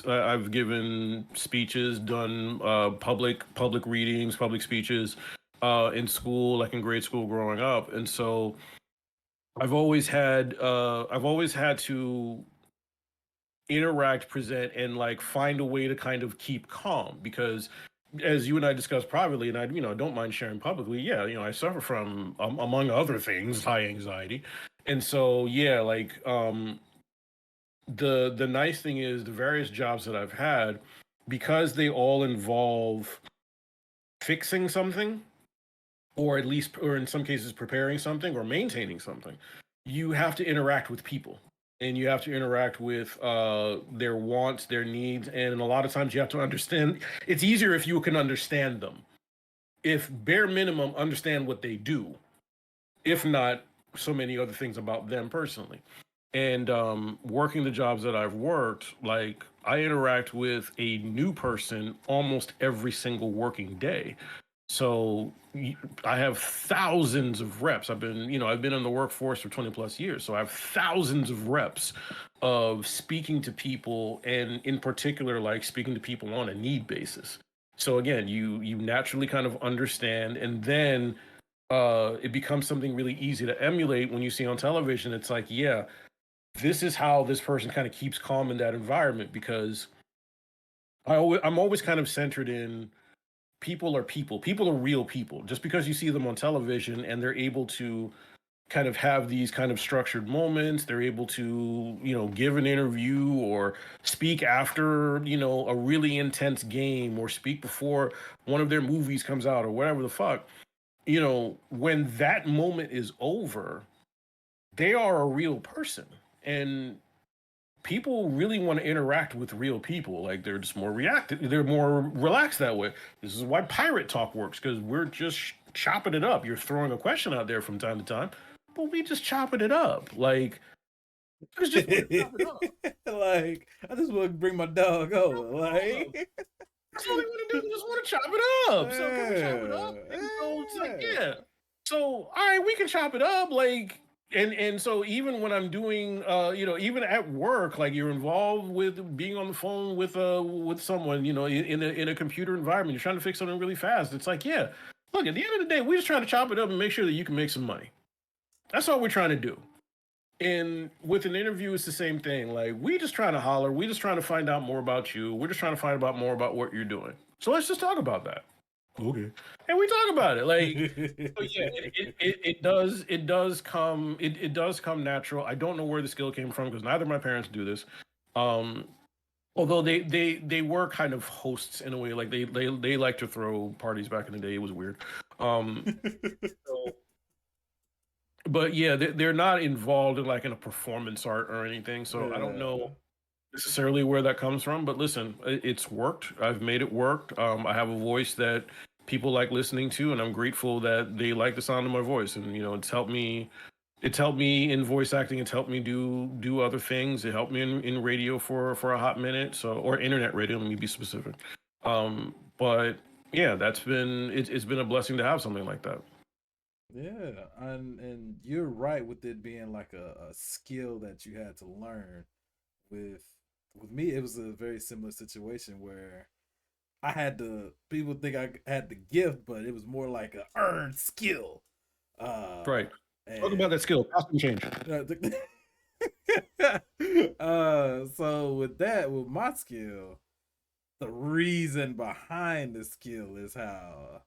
Speaker 4: I've given speeches, done public readings, public speeches in school, like in grade school growing up, and so I've always had to interact, present, and like find a way to kind of keep calm because as you and I discussed privately, and I, don't mind sharing publicly, yeah, I suffer from, among other things, high anxiety. And so, yeah, like, the nice thing is the various jobs that I've had, because they all involve fixing something, or at least, or in some cases, preparing something or maintaining something, you have to interact with people and you have to interact with their wants, their needs, and a lot of times you have to understand. It's easier if you can understand them. If bare minimum, understand what they do. If not, so many other things about them personally. And working the jobs that I've worked, like I interact with a new person almost every single working day. So I have thousands of reps. I've been in the workforce for 20 plus years. So I have thousands of reps of speaking to people, and in particular, like speaking to people on a need basis. So again, you naturally kind of understand, and then it becomes something really easy to emulate when you see on television. It's like, yeah, this is how this person kind of keeps calm in that environment because I'm always kind of centered in people are people. People are real people. Just because you see them on television and they're able to kind of have these kind of structured moments, they're able to, give an interview or speak after, a really intense game or speak before one of their movies comes out or whatever the fuck, when that moment is over, they are a real person. And people really want to interact with real people. Like they're just more reactive, they're more relaxed that way. This is why pirate talk works, because we're just chopping it up. You're throwing a question out there from time to time, but we just chopping it up. Like it's just chop it up.
Speaker 2: Like, I just want to bring my dog over. Like,
Speaker 4: That's all we want to do. We just want to chop it up. So can we chop it up?
Speaker 2: yeah,
Speaker 4: And so it's like,
Speaker 2: yeah.
Speaker 4: yeah. So all right, we can chop it up. Like, and so even when I'm doing, even at work, like you're involved with being on the phone with someone, in a computer environment, you're trying to fix something really fast. It's like, yeah, look, at the end of the day, we're just trying to chop it up and make sure that you can make some money. That's all we're trying to do. And with an interview, it's the same thing. Like we just trying to holler. We just trying to find out more about you. We're just trying to find out more about what you're doing. So let's just talk about that. Okay. And we talk about it. Like, so yeah, it does come natural. I don't know where the skill came from because neither of my parents do this. Um, Although they were kind of hosts in a way. Like they like to throw parties back in the day. It was weird. So, but yeah, they're not involved in like in a performance art or anything. So I don't
Speaker 2: Yeah.
Speaker 4: know necessarily where that comes from. But listen, it's worked. I've made it work. I have a voice that people like listening to, and I'm grateful that they like the sound of my voice. And it's helped me. It's helped me in voice acting. It's helped me do other things. It helped me in radio for a hot minute. So or internet radio. Let me be specific. But yeah, it's been a blessing to have something like that.
Speaker 2: Yeah, and you're right with it being like a skill that you had to learn. With with me, it was a very similar situation where I had to. People think I had the gift, but it was more like a earned skill.
Speaker 4: Right. Talk
Speaker 2: And
Speaker 4: about that skill. Costume change.
Speaker 2: so with that, with my skill, the reason behind the skill is how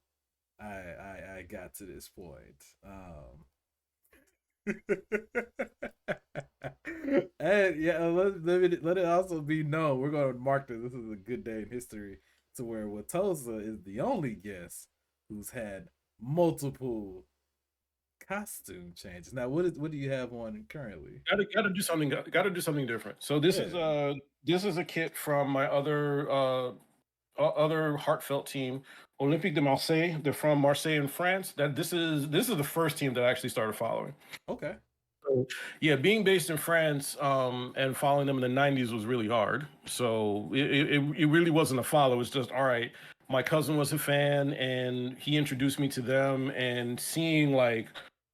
Speaker 2: I got to this point. And yeah, let it also be known we're going to mark this. This is a good day in history to where Watoza is the only guest who's had multiple costume changes. Now, what do you have on currently?
Speaker 4: Gotta do something. Gotta do something different. So
Speaker 2: Yeah.
Speaker 4: this is a kit from my other heartfelt team, Olympique de Marseille. They're from Marseille in France. That this is the first team that I actually started following.
Speaker 2: Okay.
Speaker 4: So, yeah, being based in France and following them in the '90s was really hard. So it really wasn't a follow. It's just all right. My cousin was a fan, and he introduced me to them. And seeing like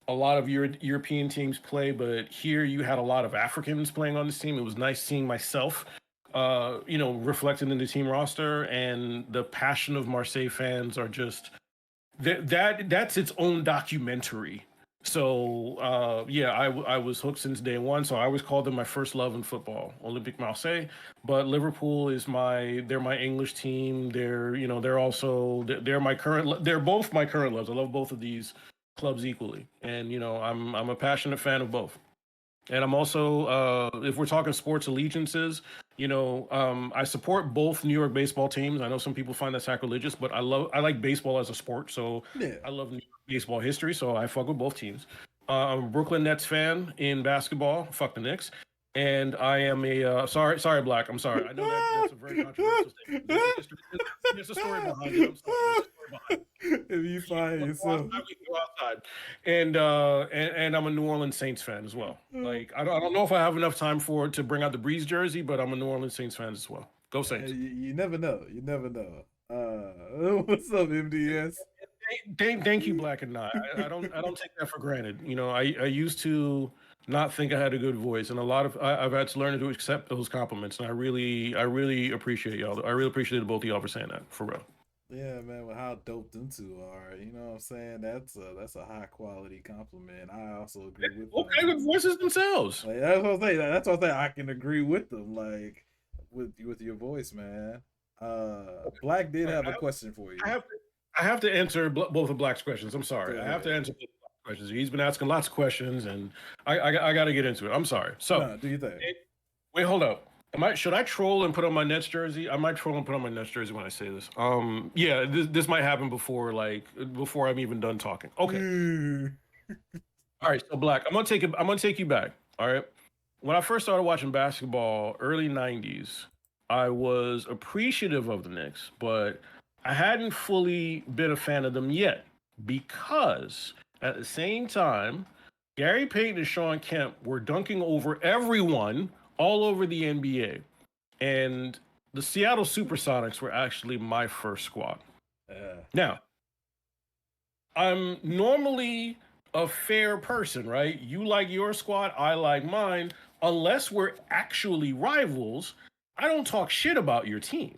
Speaker 4: a lot of European teams play, but here you had a lot of Africans playing on this team. It was nice seeing myself, reflected in the team roster, and the passion of Marseille fans are just that's its own documentary. So yeah, I was hooked since day one. So I always called them my first love in football, Olympique Marseille. But Liverpool is they're my English team. They're also they're my current. They're both my current loves. I love both of these clubs equally, and I'm a passionate fan of both. And I'm also, if we're talking sports allegiances, I support both New York baseball teams. I know some people find that sacrilegious, but I like baseball as a sport, so
Speaker 2: Yeah.
Speaker 4: I love New York baseball history, so I fuck with both teams. I'm a Brooklyn Nets fan in basketball. Fuck the Knicks. And I am a sorry, Black. I'm sorry. I know that's a very controversial statement. There's a story behind it. I'm sorry. There's a story behind it.
Speaker 2: If you find yourself,
Speaker 4: We can go outside. And I'm a New Orleans Saints fan as well. Like I don't know if I have enough time to bring out the Breeze jersey, but I'm a New Orleans Saints fan as well. Go Saints.
Speaker 2: you never know. You never know. What's up, MDS?
Speaker 4: Thank you, Black and Not. I don't take that for granted. I used to not think I had a good voice, and I've had to learn to accept those compliments, and I really appreciate y'all. I really appreciate both of y'all for saying that for real.
Speaker 2: Yeah, man, with how dope them two are, you know what I'm saying? That's a high quality compliment. I also agree with
Speaker 4: Okay,
Speaker 2: them.
Speaker 4: the voices themselves.
Speaker 2: Like that's what I'm saying. That's what I'm saying. I can agree with them, like with your voice, man. Black did have a question for you.
Speaker 4: I have to answer both of Black's questions. I'm sorry.
Speaker 2: Go
Speaker 4: I have to
Speaker 2: ahead.
Speaker 4: answer both of Black's questions. He's been asking lots of questions, and I got to get into it. I'm sorry. So,
Speaker 2: No, do you think?
Speaker 4: wait, hold up. Should I troll and put on my Nets jersey? I might troll and put on my Nets jersey when I say this. Yeah, this might happen before I'm even done talking. Okay. All right. So, Black, I'm gonna take you back. All right. When I first started watching basketball, early '90s, I was appreciative of the Knicks, but I hadn't fully been a fan of them yet because at the same time, Gary Payton and Sean Kemp were dunking over everyone all over the NBA. And the Seattle Supersonics were actually my first squad. Now, I'm normally a fair person, right? You like your squad, I like mine. Unless we're actually rivals, I don't talk shit about your team.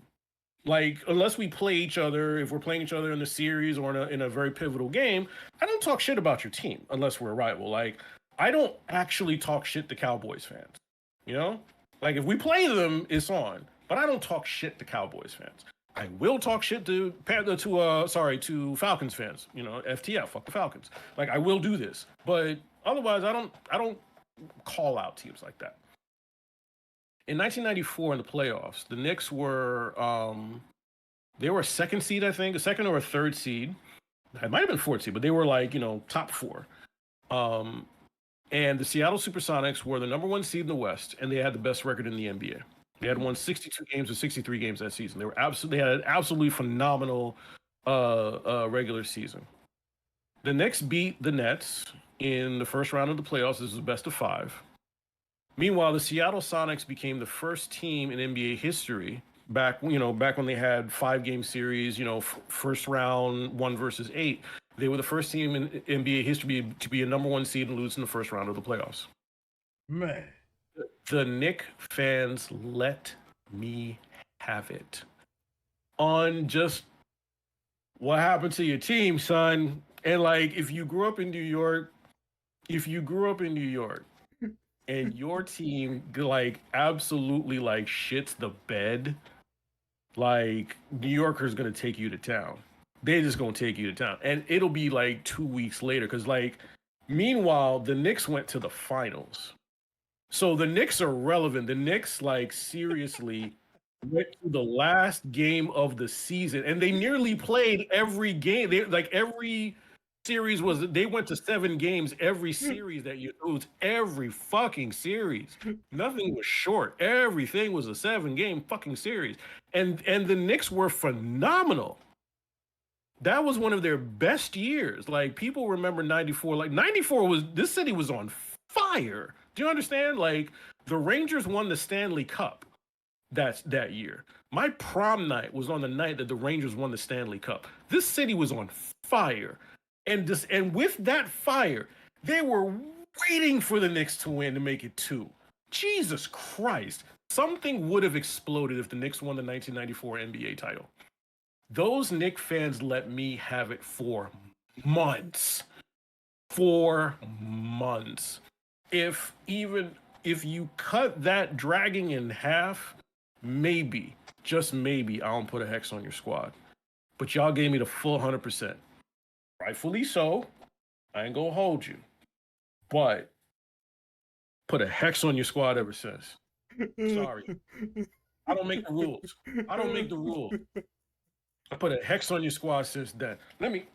Speaker 4: Like, unless we play each other, if we're playing each other in the series or in a very pivotal game, I don't talk shit about your team unless we're a rival. Like, I don't actually talk shit to Cowboys fans. You know? Like, if we play them, it's on. But I don't talk shit to Cowboys fans. I will talk shit to Falcons fans. FTF, fuck the Falcons. Like, I will do this. But otherwise, I don't call out teams like that. In 1994, in the playoffs, the Knicks were they were a second seed, I think, a second or a third seed. It might have been fourth seed, but they were like top four. And the Seattle Supersonics were the number one seed in the West, and they had the best record in the NBA. They had won 62 games or 63 games that season. They had an absolutely phenomenal regular season. The Knicks beat the Nets in the first round of the playoffs. This was best of 5. Meanwhile, the Seattle Sonics became the first team in NBA history back when they had 5-game series, first round 1 versus 8, They were the first team in NBA history to be a number 1 seed and lose in the first round of the playoffs.
Speaker 2: Man.
Speaker 4: The Knicks fans let me have it on just what happened to your team, son. And like, if you grew up in New York, and your team like absolutely like shits the bed, like New Yorker's gonna take you to town. They're just gonna take you to town, and it'll be like 2 weeks later. Because like, meanwhile, the Knicks went to the finals, so the Knicks are relevant. The Knicks like seriously went to the last game of the season, and they nearly played every game. They like every series was they went to 7 games every series that you lose. Every fucking series. Nothing was short. Everything was a 7-game fucking series. And the Knicks were phenomenal. That was one of their best years. Like, people remember 94. Like, 94 was, this city was on fire. Do you understand? Like, the Rangers won the Stanley Cup that year. My prom night was on the night that the Rangers won the Stanley Cup. This city was on fire. And with that fire, they were waiting for the Knicks to win to make it 2. Jesus Christ. Something would have exploded if the Knicks won the 1994 NBA title. Those Knicks fans let me have it for months. 4 months. If you cut that dragging in half, maybe, just maybe, I don't put a hex on your squad. But y'all gave me the full 100%. Rightfully so. I ain't gonna hold you. But put a hex on your squad ever since. Sorry. I don't make the rules. I don't make the rules. I put a hex on your squad since then. Let me.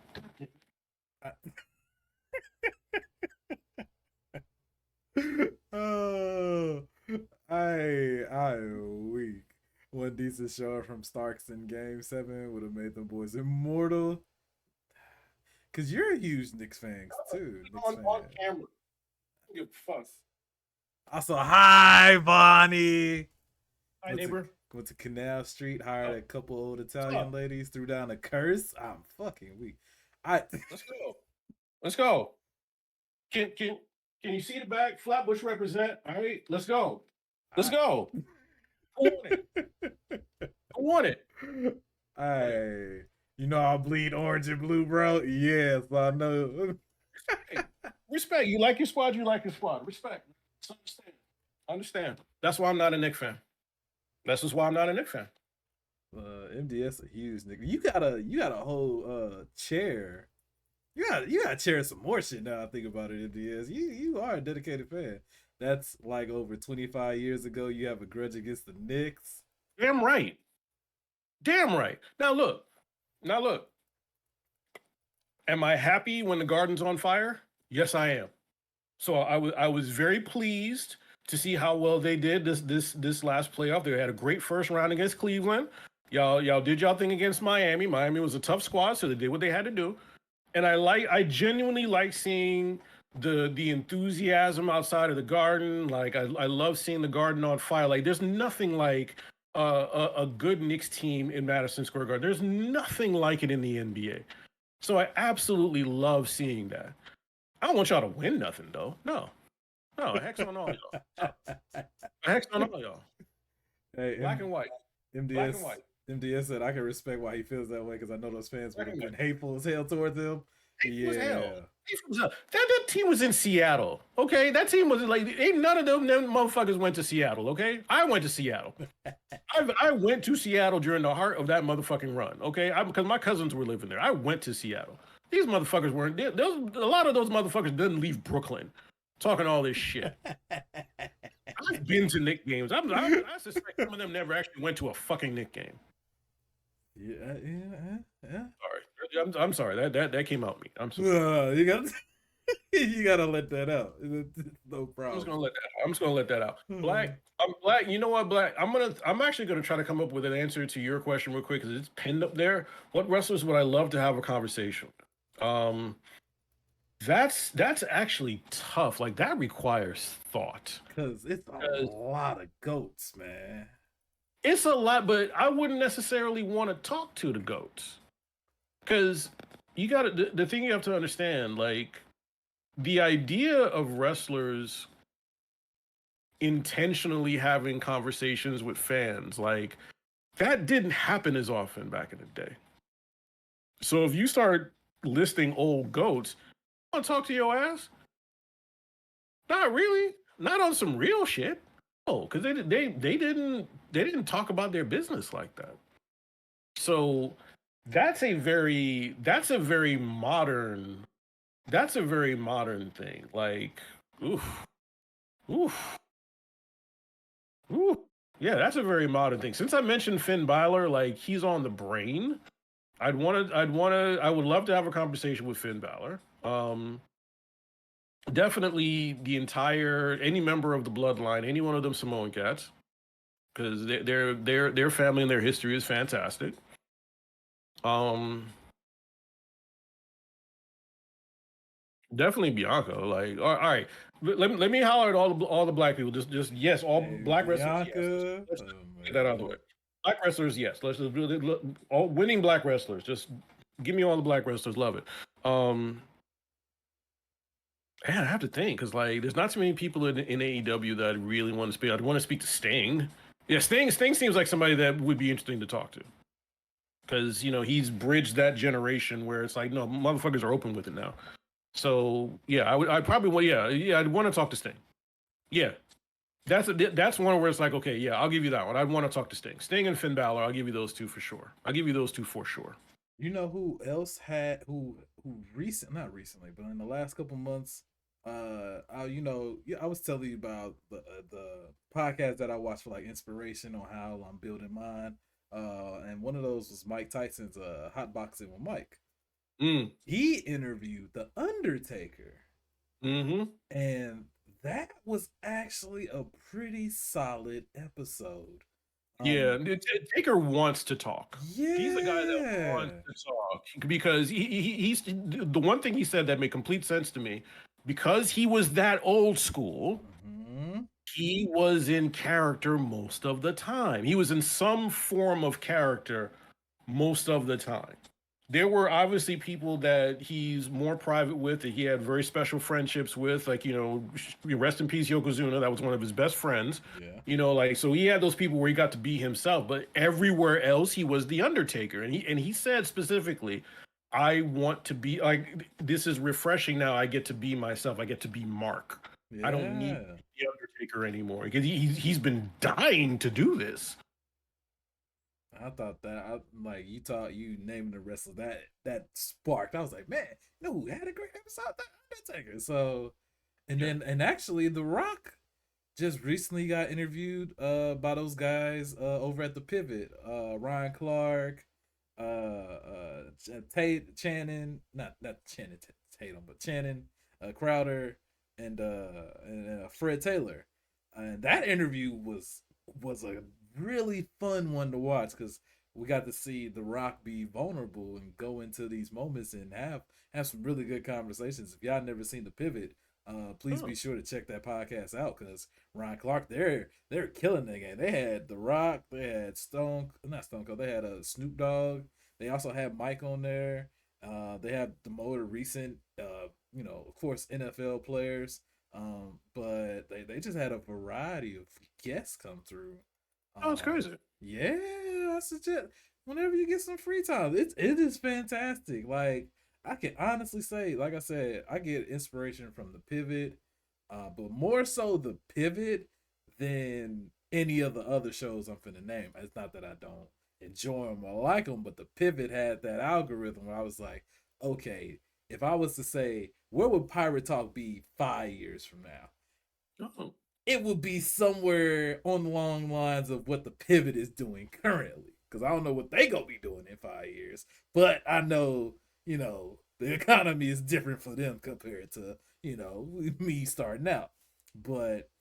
Speaker 2: Oh, I'm weak. One decent shot from Starks in Game 7 would have made them boys immortal. Cause you're a huge Knicks fan too.
Speaker 4: On camera. Give a fuck.
Speaker 2: Also, hi Bonnie.
Speaker 4: Hi, neighbor.
Speaker 2: Went to Canal Street, hired a couple old Italian ladies, threw down a curse. I'm fucking weak.
Speaker 4: Let's go. Let's go. Can you see the back? Flatbush represent. All right, let's go. Let's go. I want it.
Speaker 2: Hey, you know I'll bleed orange and blue, bro. Yes, I know.
Speaker 4: Respect. You like your squad. You like your squad. Respect. Understand. That's why I'm not a Knicks fan. That's just why I'm not a Knicks fan.
Speaker 2: MDS a huge nigga. You got a whole chair. You got to chair some more shit now I think about it, MDS. You are a dedicated fan. That's like over 25 years ago. You have a grudge against the Knicks.
Speaker 4: Damn right. Damn right. Now look. Am I happy when the Garden's on fire? Yes, I am. So I was very pleased to see how well they did this last playoff. They had a great first round against Cleveland. Y'all did y'all thing against Miami. Miami was a tough squad, so they did what they had to do. And I genuinely like seeing the enthusiasm outside of the Garden. Like I love seeing the Garden on fire. Like there's nothing like a good Knicks team in Madison Square Garden. There's nothing like it in the NBA. So I absolutely love seeing that. I don't want y'all to win nothing though. No, a hex on all y'all. A hex on all y'all.
Speaker 2: Hey,
Speaker 4: black and white.
Speaker 2: MDS,
Speaker 4: black and white.
Speaker 2: MDS said I can respect why he feels that way because I know those fans would have been hateful as hell towards him.
Speaker 4: That team was in Seattle. Okay, that team was like none of them motherfuckers went to Seattle. Okay, I went to Seattle. I went to Seattle during the heart of that motherfucking run. Okay, because my cousins were living there. I went to Seattle. These motherfuckers weren't. A lot of those motherfuckers didn't leave Brooklyn, talking all this shit. I've been to Knicks games. I suspect some of them never actually went to a fucking Knicks game.
Speaker 2: Yeah.
Speaker 4: Sorry, I'm sorry. That came out me. I'm sorry.
Speaker 2: You gotta let that out. No problem.
Speaker 4: I'm just gonna let that out. Black. I'm Black. You know what, Black? I'm actually gonna try to come up with an answer to your question real quick because it's pinned up there. What wrestlers would I love to have a conversation? That's actually tough. Like that requires thought.
Speaker 2: Because it's a lot of goats, man.
Speaker 4: It's a lot, but I wouldn't necessarily want to talk to the goats. Because you got to the thing you have to understand, like the idea of wrestlers intentionally having conversations with fans, like that didn't happen as often back in the day. So if you start listing old goats, I want to talk to your ass. Not really. Not on some real shit. Oh, because they didn't talk about their business like that. So that's a very modern thing. Like, oof, oof, oof. Yeah, that's a very modern thing. Since I mentioned Finn Balor, like he's on the brain. I would love to have a conversation with Finn Balor. Definitely any member of the bloodline, any one of them Samoan cats, because their family and their history is fantastic. Um, Definitely Bianca. Like, all right, let me holler at all the black people. Just yes, all
Speaker 2: Hey,
Speaker 4: black wrestlers. Yes,
Speaker 2: Bianca.
Speaker 4: let's
Speaker 2: Oh,
Speaker 4: get that out of the way. Black wrestlers, yes. Let's just all winning black wrestlers. Just give me all the black wrestlers. Love it. Um, Man, I have to think because like there's not too many people in AEW that I really want to speak. I'd want to speak to Sting. Yeah, Sting seems like somebody that would be interesting to talk to because he's bridged that generation where it's like no motherfuckers are open with it now. So yeah, I probably want I'd want to talk to Sting. Yeah, that's one where it's like okay yeah I'll give you that one. I'd want to talk to Sting and Finn Balor. I'll give you those two for sure. I'll give you those two for sure.
Speaker 2: You know who else had who not recently, but in the last couple months, I was telling you about the podcast that I watched for like inspiration on how I'm building mine. And one of those was Mike Tyson's Hot Boxing with Mike.
Speaker 4: Mm.
Speaker 2: He interviewed the Undertaker,
Speaker 4: Mm-hmm.
Speaker 2: and that was actually a pretty solid episode.
Speaker 4: Yeah, Taker wants to talk.
Speaker 2: Yeah,
Speaker 4: He's the guy that wants to talk because he's the one thing he said that made complete sense to me because he was that old school.
Speaker 2: Mm-hmm.
Speaker 4: He was in character most of the time. He was in some form of character most of the time. There were obviously people that he's more private with, that he had very special friendships with, like, rest in peace, Yokozuna. That was one of his best friends.
Speaker 2: Yeah.
Speaker 4: Like, so he had those people where he got to be himself, but everywhere else he was the Undertaker. And he said specifically, I want to be like, this is refreshing now. I get to be myself. I get to be Mark.
Speaker 2: Yeah.
Speaker 4: I don't need the Undertaker anymore because he's been dying to do this.
Speaker 2: I thought that you naming the wrestler that sparked. I was like, man, who had a great episode? The Undertaker. So, and actually, The Rock just recently got interviewed by those guys over at the Pivot. Ryan Clark, Channing, not Channing Tatum, but Channing, Crowder, and Fred Taylor. And that interview was a really fun one to watch because we got to see The Rock be vulnerable and go into these moments and have some really good conversations. If y'all never seen the Pivot, please be sure to check that podcast out because Ryan Clark, they're killing the game. They had The Rock, they had not Stone Cold, they had a Snoop Dogg. They also had Mike on there. They have the more recent, of course, NFL players. But they just had a variety of guests come through.
Speaker 4: Oh, it's crazy.
Speaker 2: Yeah, I suggest whenever you get some free time, it is fantastic. Like I can honestly say, like I said, I get inspiration from the Pivot, but more so the Pivot than any of the other shows I'm finna name. It's not that I don't enjoy them or like them, but the Pivot had that algorithm where I was like, okay, if I was to say, where would Pirate Talk be 5 years from now?
Speaker 4: Oh.
Speaker 2: It would be somewhere on the long lines of what the Pivot is doing currently. Because I don't know what they gonna be doing in 5 years. But I know, the economy is different for them compared to, me starting out. But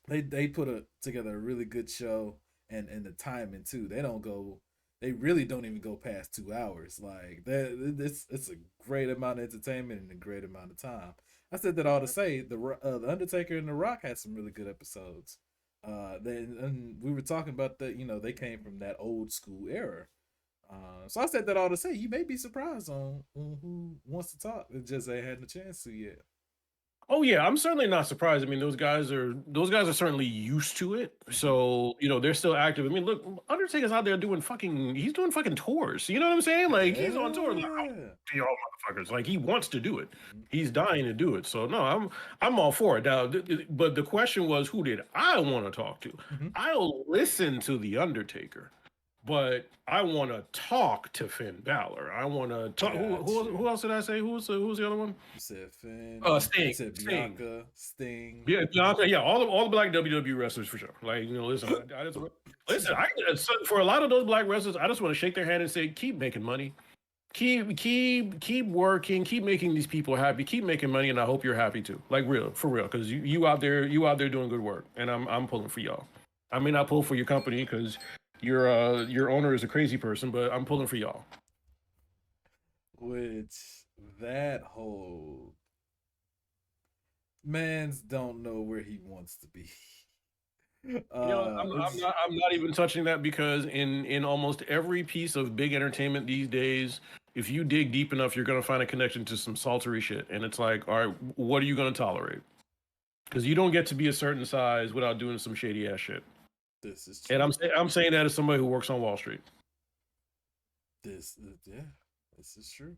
Speaker 2: they put together a really good show and the timing too. They really don't even go past 2 hours. Like that, it's a great amount of entertainment and a great amount of time. I said that all to say the Undertaker and The Rock had some really good episodes. And we were talking about that. They came from that old school era. So I said that all to say you may be surprised on who wants to talk. It just ain't had the chance to yet.
Speaker 4: Oh yeah, I'm certainly not surprised. I mean, those guys are certainly used to it. So, they're still active. I mean, look, Undertaker's out there he's doing fucking tours. You know what I'm saying? Like he's on tour. Like,
Speaker 2: Yeah.
Speaker 4: y'all motherfuckers. Like he wants to do it. He's dying to do it. So no, I'm all for it. Now, but the question was, who did I want to talk to? I'll listen to the Undertaker. But I want to talk to Finn Balor. I want to talk. Who else did I say? Who's the other one?
Speaker 2: You said Finn.
Speaker 4: Sting.
Speaker 2: You said Bianca, Sting.
Speaker 4: Yeah, Bianca. Yeah, all the black WWE wrestlers for sure. Like listen, I just listen. For a lot of those black wrestlers, I just want to shake their hand and say, keep making money, keep working, keep making these people happy, keep making money, and I hope you're happy too. Like for real, because you out there doing good work, and I'm pulling for y'all. I may not pull for your company because your owner is a crazy person, but I'm pulling for y'all.
Speaker 2: Which that whole man's don't know where he wants to be.
Speaker 4: I'm not even touching that because in almost every piece of big entertainment these days, if you dig deep enough, you're gonna find a connection to some saltery shit, and it's like, all right, what are you gonna tolerate? Because you don't get to be a certain size without doing some shady ass shit.
Speaker 2: This is true.
Speaker 4: And I'm saying that as somebody who works on Wall Street.
Speaker 2: This is true.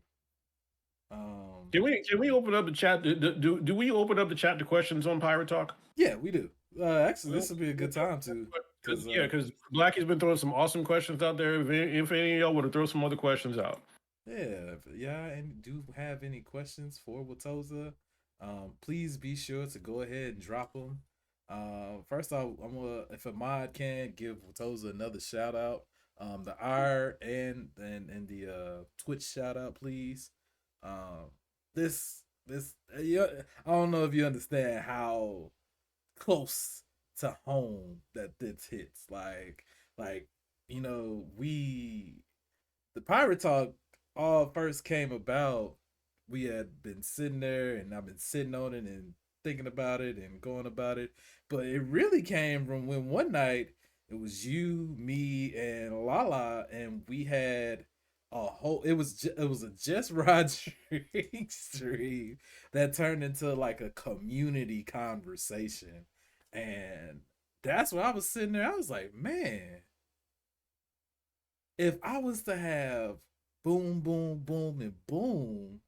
Speaker 4: Can we open up the chat? Do we open up the chat to questions on Pirate Talk?
Speaker 2: Yeah, we do. Actually, this would be a good time to.
Speaker 4: Because Blackie's been throwing some awesome questions out there. If any of y'all want to throw some other questions out.
Speaker 2: Yeah, and do have any questions for Watoza, please be sure to go ahead and drop them. First off, I'm gonna, if a mod can, give Watoza another shout out. The R and the Twitch shout out, please. This yeah, I don't know if you understand how close to home that this hits. Like the Pirate Talk all first came about. We had been sitting there, and I've been sitting on it and thinking about it and going about it. But it really came from when one night it was you, me, and Lala, and we had a whole. It was a Just Rodriguez stream that turned into like a community conversation, and that's where I was sitting there. I was like, man, if I was to have boom, boom, boom, and boom,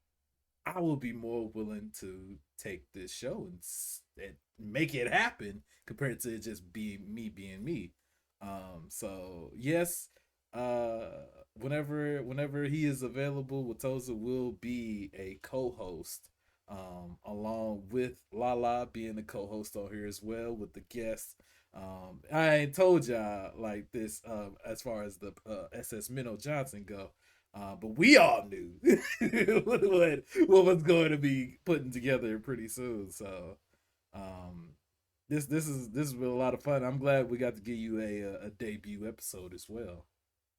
Speaker 2: I would be more willing to take this show and make it happen compared to it just being me. So yes, whenever he is available, Watoza will be a co-host, along with Lala being a co-host on here as well with the guests. I ain't told y'all like this as far as the SS Minnow Johnson go. But we all knew what was going to be putting together pretty soon. So this has been a lot of fun. I'm glad we got to give you a debut episode as well.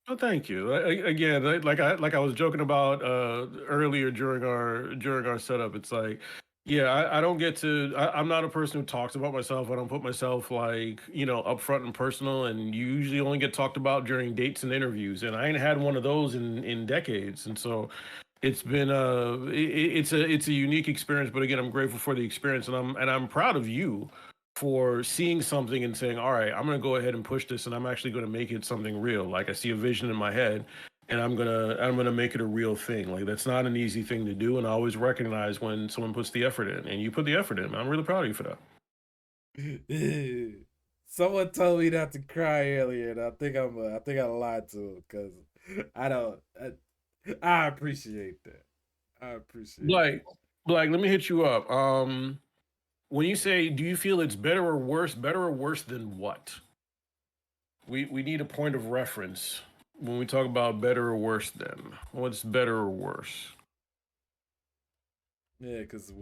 Speaker 4: Oh, thank you. Again, like I was joking about earlier during our setup. It's like, yeah, I don't get to. I'm not a person who talks about myself. I don't put myself like up front and personal. And you usually only get talked about during dates and interviews. And I ain't had one of those in decades. And so it's been it's a unique experience. But again, I'm grateful for the experience, and I'm proud of you for seeing something and saying, all right, I'm going to go ahead and push this, and I'm actually going to make it something real. Like I see a vision in my head, and I'm going to make it a real thing. Like that's not an easy thing to do. And I always recognize when someone puts the effort in, and you put the effort in. I'm really proud of you for
Speaker 2: that. Someone told me not to cry earlier, and I think I lied to him because I appreciate that. I appreciate
Speaker 4: like, let me hit you up. When you say, do you feel it's better or worse than what? We need a point of reference when we talk about better or worse than. What's better or worse?
Speaker 2: Yeah, because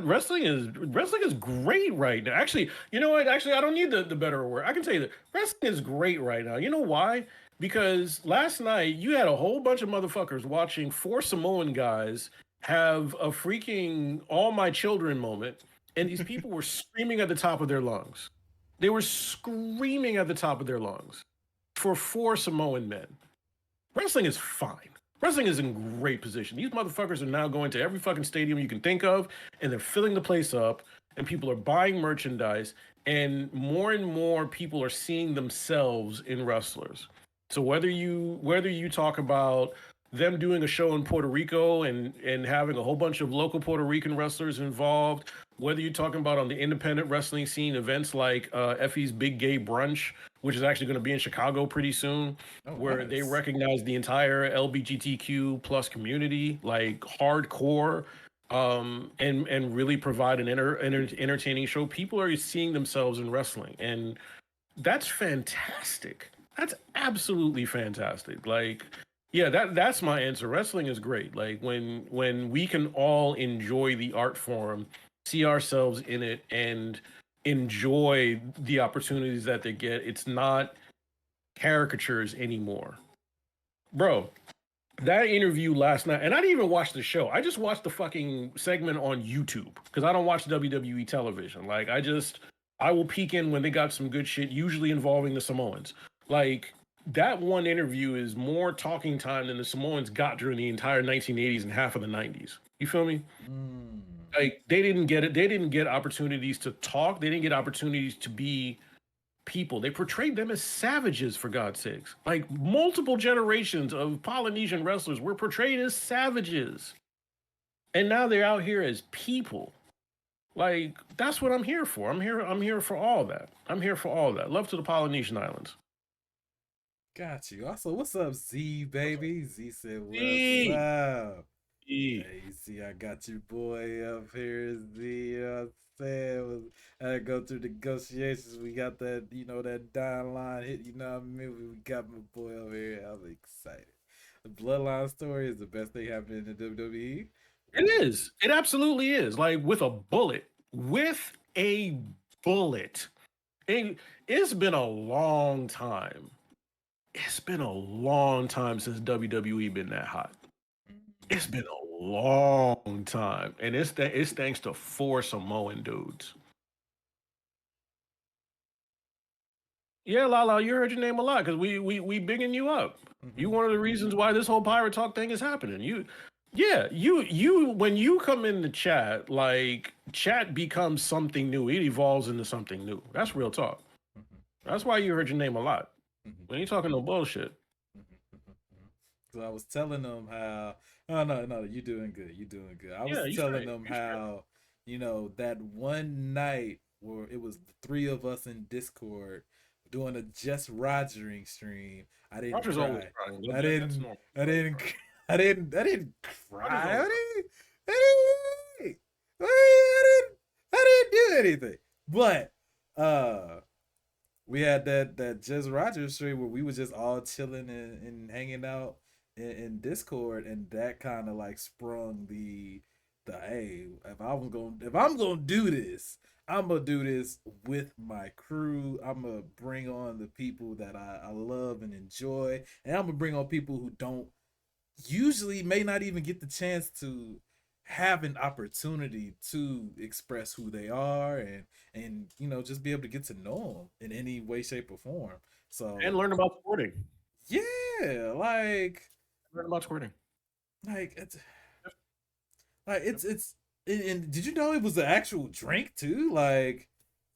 Speaker 4: wrestling is great right now. Actually, you know what? Actually, I don't need the better or worse. I can tell you that wrestling is great right now. You know why? Because last night you had a whole bunch of motherfuckers watching 4 Samoan guys have a freaking all my children moment, and these people were screaming at the top of their lungs. They were screaming at the top of their lungs for 4 Samoan men, wrestling is fine. Wrestling is in great position. These motherfuckers are now going to every fucking stadium you can think of, and they're filling the place up, and people are buying merchandise, and more people are seeing themselves in wrestlers. So whether you talk about them doing a show in Puerto Rico and having a whole bunch of local Puerto Rican wrestlers involved, whether you're talking about on the independent wrestling scene, events like Effie's Big Gay Brunch, which is actually going to be in Chicago pretty soon, where they recognize the entire LGBTQ plus community, like hardcore, and really provide an entertaining show. People are seeing themselves in wrestling, and that's fantastic. That's absolutely fantastic. Like, yeah, that's my answer. Wrestling is great. Like when we can all enjoy the art form, see ourselves in it, and enjoy the opportunities that they get. It's not caricatures anymore. Bro, that interview last night, and I didn't even watch the show. I just watched the fucking segment on YouTube because I don't watch WWE television. Like, I will peek in when they got some good shit, usually involving the Samoans. Like, that one interview is more talking time than the Samoans got during the entire 1980s and half of the 90s. You feel me? Like, they didn't get it. They didn't get opportunities to talk. They didn't get opportunities to be people. They portrayed them as savages, for God's sakes. Like, multiple generations of Polynesian wrestlers were portrayed as savages. And now they're out here as people. Like, that's what I'm here for. I'm here for all that. I'm here for all that. Love to the Polynesian Islands.
Speaker 2: Got you. Also, what's up, Z baby? Z said, "What's
Speaker 4: Z.
Speaker 2: up?"
Speaker 4: Yeah.
Speaker 2: Hey, you see, I got your boy up here. Z, saying, I had to go through negotiations. We got that, that dying line hit. You know what I mean? We got my boy over here. I'm excited. The Bloodline story is the best thing happening in the WWE.
Speaker 4: It is. It absolutely is. Like, with a bullet. With a bullet. It's been a long time. It's been a long time since WWE been that hot. It's been a long time, and it's thanks to 4 Samoan dudes. Yeah, Lala, you heard your name a lot because we bigging you up. You one of the reasons why this whole pirate talk thing is happening. You when you come in the chat, like, chat becomes something new. It evolves into something new. That's real talk. That's why you heard your name a lot. When you talking no bullshit.
Speaker 2: So I was telling them how, no, you're doing good. You're doing good. I was telling them how, that one night where it was the 3 of us in Discord doing a just Rogering stream. I didn't
Speaker 4: Roger's
Speaker 2: cry.
Speaker 4: always crying.
Speaker 2: I didn't cry. I didn't do anything. But we had that Just Rogers stream where we was just all chilling and hanging out in Discord, and that kind of like sprung the hey, if I'm gonna do this, I'm gonna do this with my crew. I'm gonna bring on the people that I love and enjoy, and I'm gonna bring on people who don't usually may not even get the chance to have an opportunity to express who they are and just be able to get to know them in any way, shape, or form. So
Speaker 4: and learn about squirting.
Speaker 2: Yeah, like
Speaker 4: learn about squirting.
Speaker 2: Like it's and did you know it was an actual drink too? Like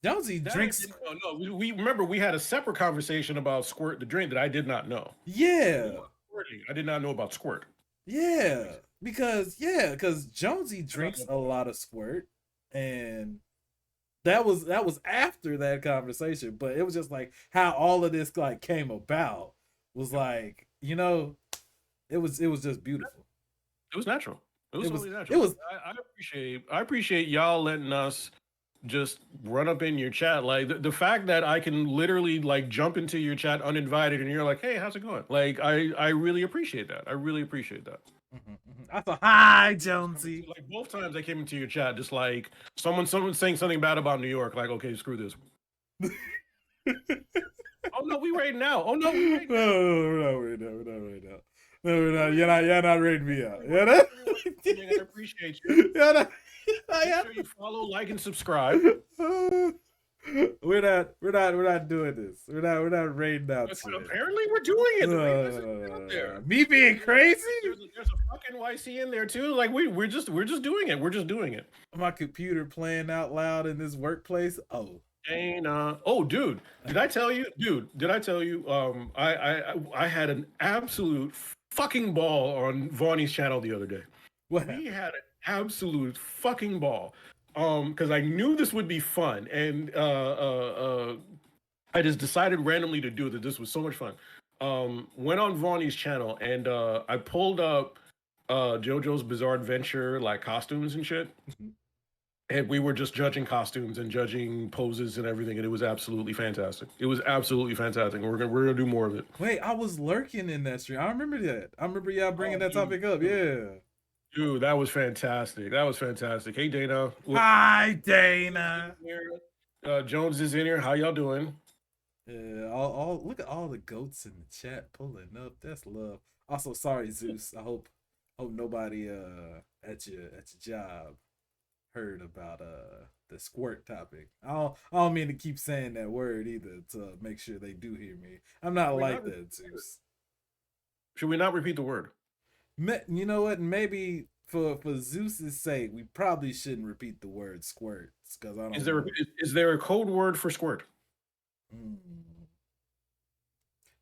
Speaker 2: Jonesy drinks.
Speaker 4: No, we remember we had a separate conversation about squirt the drink that I did not know.
Speaker 2: Yeah.
Speaker 4: I did not know about squirt.
Speaker 2: Yeah, because Jonesy drinks a lot of squirt, and that was after that conversation. But it was just like how all of this like came about was like it was just beautiful.
Speaker 4: It was natural. It was totally natural. It was. I appreciate y'all letting us just run up in your chat. Like the fact that I can literally like jump into your chat uninvited and you're like, hey, how's it going? Like I really appreciate that. I really appreciate that.
Speaker 2: I thought, hi, Jonesy.
Speaker 4: Like both times I came into your chat, just like someone saying something bad about New York. Like, okay, screw this. Oh no, we raiding now. Oh no, we raiding now.
Speaker 2: No, we're not. No, we're not. You're not raiding me out.
Speaker 4: I appreciate you. Make sure you follow, like, and subscribe.
Speaker 2: We're not doing this. We're not raiding out
Speaker 4: But
Speaker 2: shit.
Speaker 4: apparently we're doing it. Like, this is out there.
Speaker 2: Me being crazy?
Speaker 4: There's a fucking YC in there too. Like we're just doing it. We're just doing it.
Speaker 2: My computer playing out loud in this workplace. Oh,
Speaker 4: Dana. Oh, dude. Did I tell you? Dude, did I tell you? I had an absolute fucking ball on Vonnie's channel the other day.
Speaker 2: what?
Speaker 4: We had an absolute fucking ball. Because I knew this would be fun, and I just decided randomly to do it. This was so much fun. Went on Vonnie's channel, and I pulled up JoJo's Bizarre Adventure like costumes and shit. And we were just judging costumes and judging poses and everything, and it was absolutely fantastic. It was absolutely fantastic. We're gonna do more of it.
Speaker 2: Wait, I was lurking in that stream. I remember that. I rember y'all bringing that topic up. Yeah.
Speaker 4: Dude, that was fantastic. That was fantastic. Hey, Dana.
Speaker 2: Hi, Dana.
Speaker 4: Jones is in here. How y'all doing?
Speaker 2: Yeah, all look at all the goats in the chat pulling up. That's love. Also, sorry, Zeus. I hope nobody at your job heard about the squirt topic. I don't mean to keep saying that word either to make sure they do hear me. I'm not like that, Zeus.
Speaker 4: Should we not repeat the word?
Speaker 2: You know what? Maybe for Zeus's sake, we probably shouldn't repeat the word squirt because I don't.
Speaker 4: Is there a code word for squirt?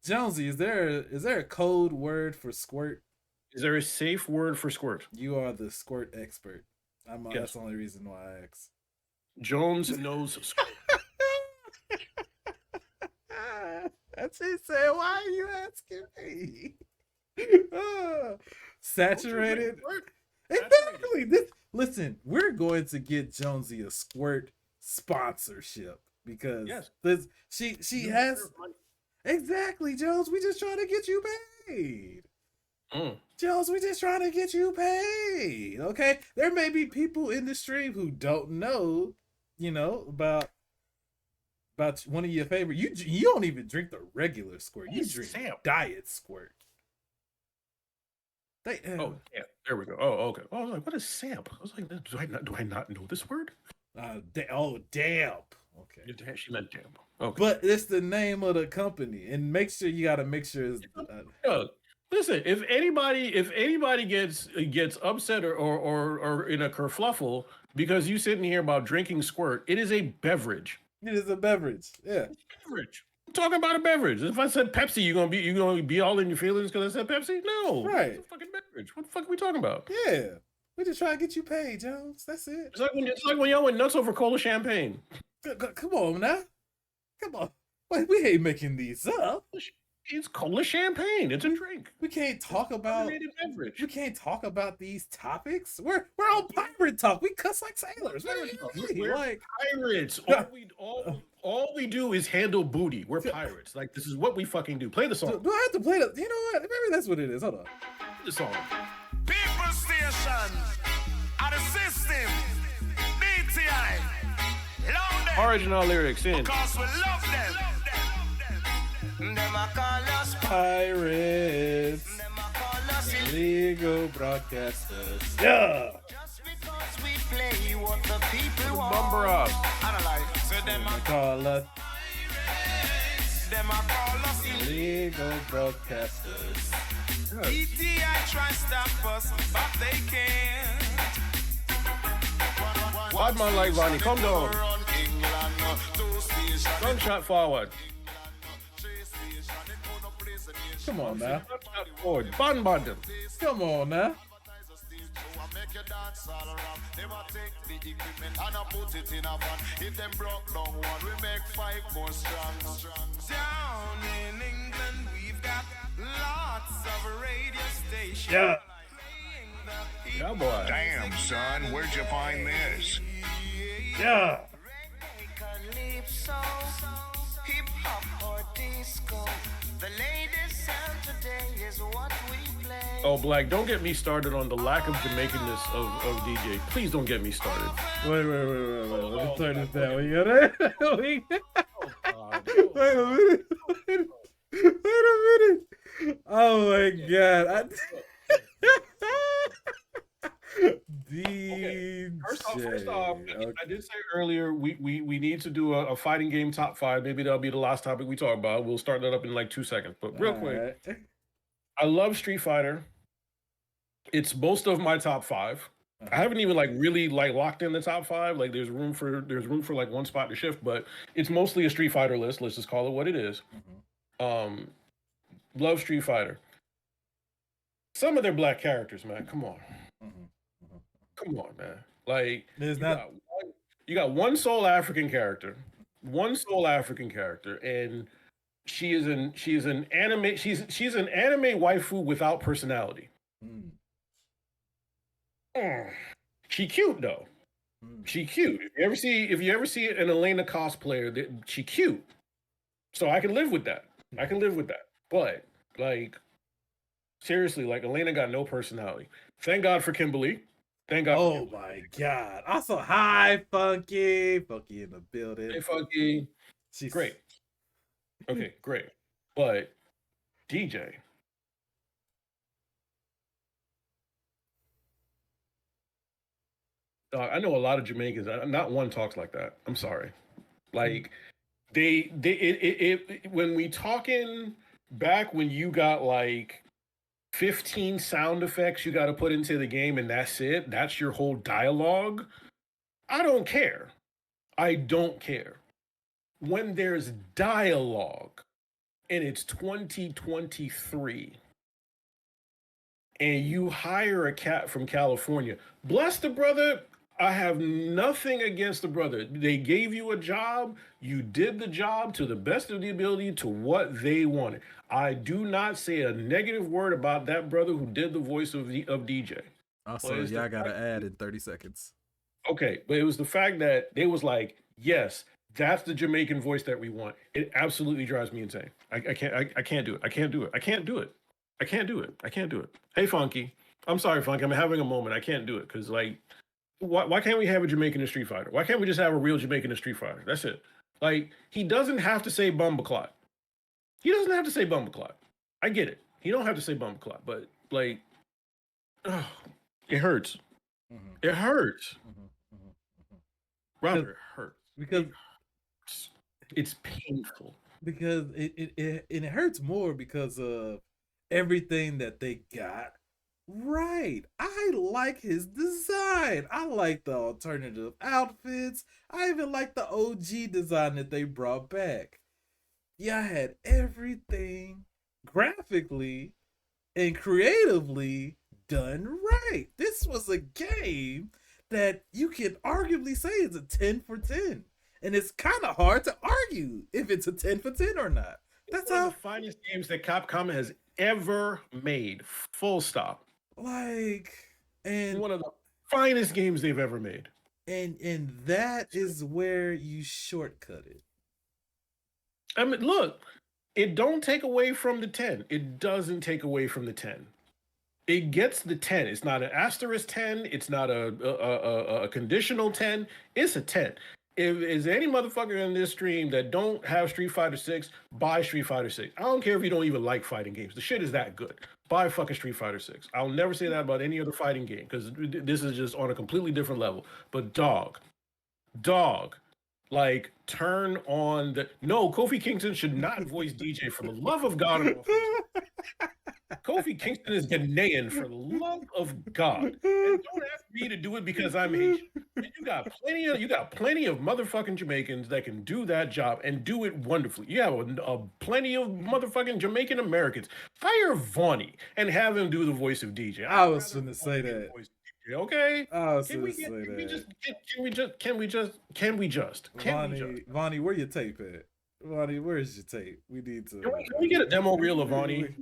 Speaker 2: Jonesy, is there a code word for squirt?
Speaker 4: Is there a safe word for squirt?
Speaker 2: You are the squirt expert.
Speaker 4: Yes.
Speaker 2: That's the only reason why I asked.
Speaker 4: Jones knows squirt.
Speaker 2: That's he said. Why are you asking me? Saturated. Exactly. Listen, we're going to get Jonesy a squirt sponsorship because she has exactly, Jones. We just trying to get you paid. Jones, we just trying to get you paid. Okay, there may be people in the stream who don't know, about one of your favorite. You don't even drink the regular squirt. You drink diet squirt.
Speaker 4: Yeah, there we go. Oh, okay. Oh, I was like, what is Samp? I was like, do I not know this word?
Speaker 2: Damp. Okay.
Speaker 4: She meant damp. Okay.
Speaker 2: But it's the name of the company, and make sure it's.
Speaker 4: Listen, if anybody gets upset or in a kerfluffle because you sitting here about drinking squirt, it is a beverage.
Speaker 2: It is a beverage. Yeah.
Speaker 4: It's a beverage. I'm talking about a beverage. If I said Pepsi, you gonna be all in your feelings because I said Pepsi? No.
Speaker 2: Right.
Speaker 4: It's a fucking beverage. What the fuck are we talking about?
Speaker 2: Yeah. We just trying to get you paid, Jones. That's it.
Speaker 4: It's like when y'all went nuts over cola champagne.
Speaker 2: Come on now. Come on. Wait, we ain't making these up.
Speaker 4: It's cola champagne. It's a drink.
Speaker 2: We can't talk about
Speaker 4: beverage.
Speaker 2: We can't talk about these topics. We're on pirate talk. We cuss like sailors.
Speaker 4: We're like pirates. All we do is handle booty. We're pirates. Like, this is what we fucking do. Play the song.
Speaker 2: Do I have to play the? You know what? Maybe that's what it is. Hold on.
Speaker 4: Play the song.
Speaker 3: People station. Out of system. DTI. London.
Speaker 4: Original lyrics in.
Speaker 3: Because we love them. Them a call us
Speaker 2: Pirates.
Speaker 3: Them a call us
Speaker 2: Illegal broadcasters. Yeah.
Speaker 3: Just because we play what the people want.
Speaker 4: Bumper up.
Speaker 3: I don't like. So them a
Speaker 2: Call us
Speaker 3: them a call us
Speaker 2: illegal broadcasters.
Speaker 3: DTI try stop us, but they can't.
Speaker 4: Bad man like Vonnie, come down.
Speaker 3: Run England, 2 stations.
Speaker 4: Gunshot forward.
Speaker 2: Come on now.
Speaker 4: Forward. Band bottom.
Speaker 2: Come on now.
Speaker 3: Make your dance all around. They might take the equipment and I put it in a van. If them broke down one, we make 5 more strong. Down in England, we've got lots of radio stations.
Speaker 2: Yeah.
Speaker 4: Yeah, boy.
Speaker 3: Damn, son, where'd you find this?
Speaker 2: Yeah.
Speaker 3: Calypso, hip hop or disco. The latest sound today is what we play.
Speaker 4: Oh, Black, don't get me started on the lack of Jamaicanness of DJ. Please don't get me started.
Speaker 2: Wait. Let me turn this down. We got it. Wait a minute. Wait a minute. Oh my God. DJ.
Speaker 4: First off,
Speaker 2: Okay.
Speaker 4: I did say earlier we need to do a fighting game top 5. Maybe that'll be the last topic we talk about. We'll start that up in like 2 seconds. But real quick,
Speaker 2: Alright.
Speaker 4: I love Street Fighter. It's most of my top 5. I
Speaker 2: Uh-huh.
Speaker 4: haven't even like really like locked in the top 5. Like there's room for like one spot to shift, but it's mostly a Street Fighter list. Let's just call it what it is.
Speaker 2: Mhm.
Speaker 4: Love Street Fighter. Some of their black characters, man. Come on.
Speaker 2: Mhm.
Speaker 4: Come on, man. Like
Speaker 2: There's
Speaker 4: you
Speaker 2: not.
Speaker 4: got you got one sole African character. One sole African character, and she's an anime waifu without personality.
Speaker 2: Mm,
Speaker 4: She cute though.
Speaker 2: mm.
Speaker 4: She cute. If you ever see an Elena cosplayer, she cute. So I can live with that. I can live with that. But like seriously, like Elena got no personality. Thank God for Kimberly. Thank God.
Speaker 2: Oh my god. Also, hi, Funky. Funky in the building.
Speaker 4: Hey, Funky.
Speaker 2: She's
Speaker 4: Great. Okay, great. But DJ. I know a lot of Jamaicans. Not one talks like that. I'm sorry. Like when we talking back when you got like 15 sound effects you got to put into the game and that's it. That's your whole dialogue. I don't care. I don't care. When there's dialogue and it's 2023 and you hire a cat from California, bless the brother. I have nothing against the brother. They gave you a job. You did the job to the best of the ability to what they wanted. I do not say a negative word about that brother who did the voice of DJ.
Speaker 2: also, y'all gotta add in 30 seconds.
Speaker 4: Okay, but it was the fact that they was like, yes, that's the Jamaican voice that we want. It absolutely drives me insane. I can't do it. I can't do it. I can't do it. I can't do it. I can't do it. Hey, Funky. I'm sorry, Funky. I'm having a moment. I can't do it because like, why can't we have a Jamaican in Street Fighter? Why can't we just have a real Jamaican in Street Fighter? That's it. Like, he doesn't have to say Bumbleclot. He doesn't have to say Bumbleclot. I get it. He don't have to say Bumbleclot, but like, it hurts.
Speaker 2: Mhm,
Speaker 4: It hurts.
Speaker 2: mhm, mhm, mhm.
Speaker 4: Rather, it hurts.
Speaker 2: Because
Speaker 4: It's painful.
Speaker 2: because it hurts more because of everything that they got right. I like his design. I like the alternative outfits. I even like the OG design that they brought back. Yeah, I had everything graphically and creatively done right. This was a game that you can arguably say is a 10 for 10. And it's kind of hard to argue if it's a 10 for 10 or not. That's
Speaker 4: one
Speaker 2: how,
Speaker 4: of the finest games that Capcom has ever made. Full stop.
Speaker 2: like, and
Speaker 4: One of the finest games they've ever made.
Speaker 2: and that is where you shortcut it.
Speaker 4: I mean, look, it don't take away from the 10. It doesn't take away from the 10. It gets the 10. It's not an asterisk 10. It's not a conditional 10. It's a 10. If is any motherfucker in this stream that don't have Street Fighter 6, buy Street Fighter 6. I don't care if you don't even like fighting games. The shit is that good. Buy fucking Street Fighter 6. I'll never say that about any other fighting game because this is just on a completely different level. But dog, like turn on the no. Kofi Kingston should not voice DJ for the love of God. And all things. Kofi Kingston is Ghanaian for the love of God. And don't ask me to do it because I'm Haitian. You got plenty of motherfucking Jamaicans that can do that job and do it wonderfully. You have a plenty of motherfucking Jamaican Americans. Hire Vonnie and have him do the voice of DJ.
Speaker 2: I was gonna say that.
Speaker 4: Okay.
Speaker 2: I was gonna say that.
Speaker 4: Can we just?
Speaker 2: Vonnie, where your tape at? Vonnie, where's your tape? We need to.
Speaker 4: Can we get a demo reel of Vonnie?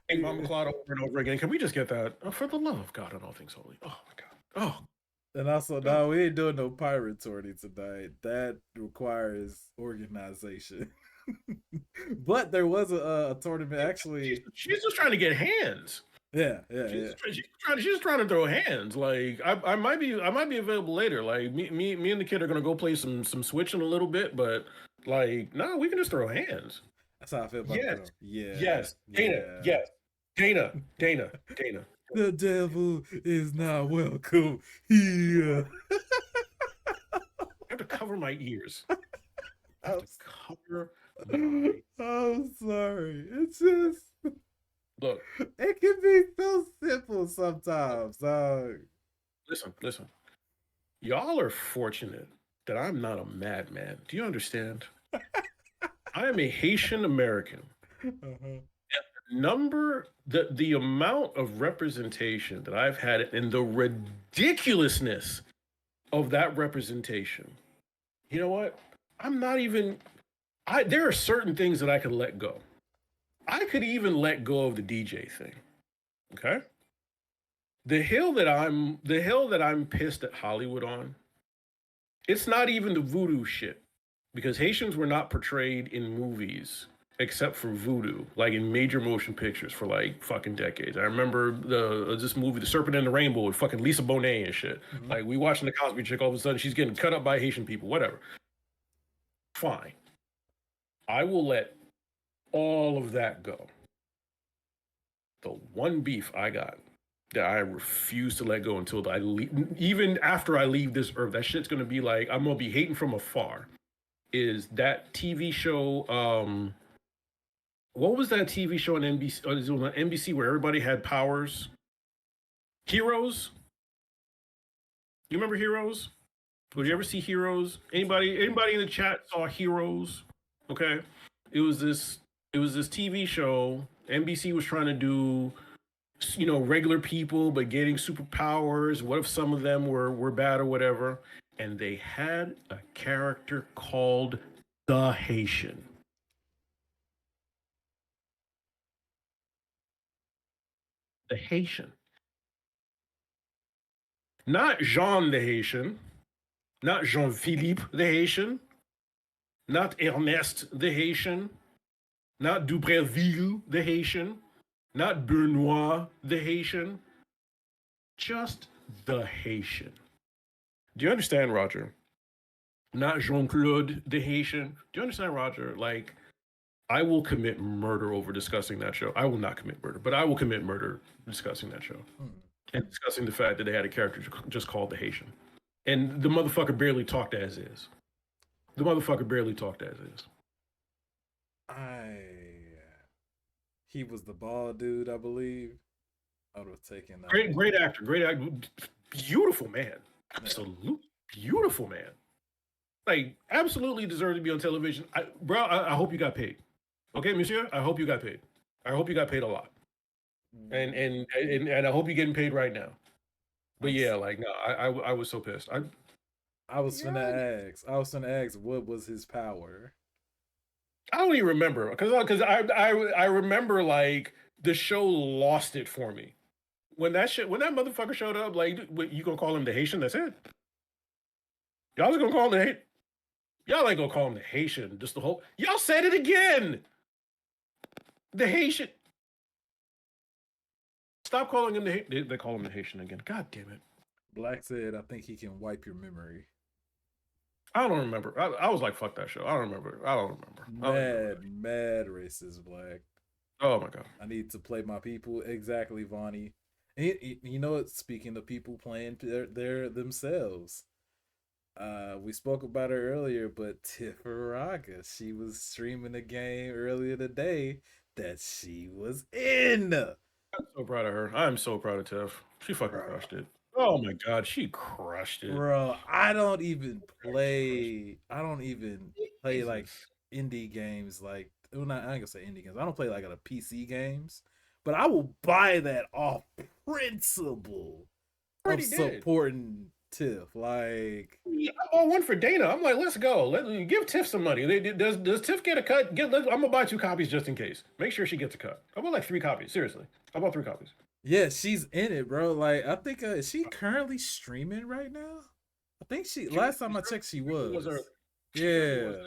Speaker 4: Hey, Mama Claude over and over again. Can we just get that? Oh, for the love of God and all things holy. Oh my God. Oh.
Speaker 2: And also, no, we ain't doing no pirate tourney tonight. That requires organization. But there was a tournament actually.
Speaker 4: She's just trying to get hands.
Speaker 2: Yeah.
Speaker 4: She's just trying to throw hands. Like I might be available later. Like me and the kid are gonna go play some Switch in a little bit, but like no, we can just throw hands.
Speaker 2: That's how I feel about
Speaker 4: Yes.
Speaker 2: them. Yeah.
Speaker 4: Yes. Dana.
Speaker 2: The devil is not welcome here.
Speaker 4: I have to cover my ears. I have
Speaker 2: I'm,
Speaker 4: to cover my.
Speaker 2: I'm sorry. It's just
Speaker 4: Look,
Speaker 2: it can be so simple sometimes.
Speaker 4: listen. Y'all are fortunate that I'm not a madman. Do you understand? I am a Haitian American.
Speaker 2: Uh-huh.
Speaker 4: The amount of representation that I've had and the ridiculousness of that representation. You know what? I'm not even there are certain things that I could let go. I could even let go of the DJ thing. Okay? The hill that I'm pissed at Hollywood on, it's not even the voodoo shit. Because Haitians were not portrayed in movies except for voodoo, like in major motion pictures for like fucking decades. I remember this movie, The Serpent and the Rainbow, with fucking Lisa Bonet and shit.
Speaker 2: Mhm.
Speaker 4: Like we watching the Cosby Chick, all of a sudden she's getting cut up by Haitian people, whatever. Fine. I will let all of that go. The one beef I got that I refuse to let go until I leave, even after I leave this earth, that shit's gonna be like, I'm gonna be hating from afar, is that TV show, what was that TV show on NBC? It was on NBC where everybody had powers. Heroes. You remember Heroes? Would you ever see Heroes? Anybody in the chat saw Heroes? Okay, it was this TV show. NBC was trying to do, regular people but getting superpowers. What if some of them were bad or whatever? And they had a character called the Haitian. The Haitian. Not Jean the Haitian, not Jean-Philippe the Haitian, not Ernest the Haitian, not Dubreville the Haitian, not Benoit the Haitian, just the Haitian. Do you understand, Roger? Not Jean-Claude the Haitian. Do you understand, Roger? Like, I will commit murder over discussing that show. I will not commit murder, but I will commit murder discussing that show. And discussing the fact that they had a character just called the Haitian. And the motherfucker barely talked as is. The motherfucker barely talked as is.
Speaker 2: He was the bald dude, I believe. I would have taken that.
Speaker 4: Great actor. Beautiful man. Absolute beautiful man. Like, absolutely deserved to be on television. I hope you got paid. Okay, monsieur? I hope you got paid. I hope you got paid a lot. And I hope you're getting paid right now. But yeah, like, no, I was so pissed.
Speaker 2: I was gonna ask what was his power.
Speaker 4: I don't even remember because I remember like the show lost it for me when that motherfucker showed up. Like, you gonna call him the Haitian? That's it. Y'all just gonna call him the Y'all ain't gonna call him the Haitian. Just the whole. Y'all said it again. The Haitian. Stop calling him they call him the Haitian again. God damn it.
Speaker 2: Black said, I think he can wipe your memory.
Speaker 4: I don't remember. I was like, fuck that show. I don't remember.
Speaker 2: Mad racist Black.
Speaker 4: Oh my God.
Speaker 2: I need to play my people. Exactly, Vonnie. You know what? Speaking of people playing their themselves. We spoke about her earlier, but Tifaraga, she was streaming a game earlier today that she was in.
Speaker 4: I'm so proud of her. I'm so proud of Tiff. She fucking crushed it. Oh my God, she crushed it.
Speaker 2: Bro, I don't even play like indie games. Like, I ain't gonna say indie games. I don't play like a PC games, but I will buy that off principle of supporting Tiff. Like,
Speaker 4: I bought one for Dana. I'm like, let's go. Give Tiff some money. Does Tiff get a cut? I'm gonna buy 2 copies just in case. Make sure she gets a cut. I bought like 3 copies. Seriously, I bought 3 copies.
Speaker 2: Yeah, she's in it, bro. Like, I think is she currently streaming right now? I think last time I checked, she was. Yeah.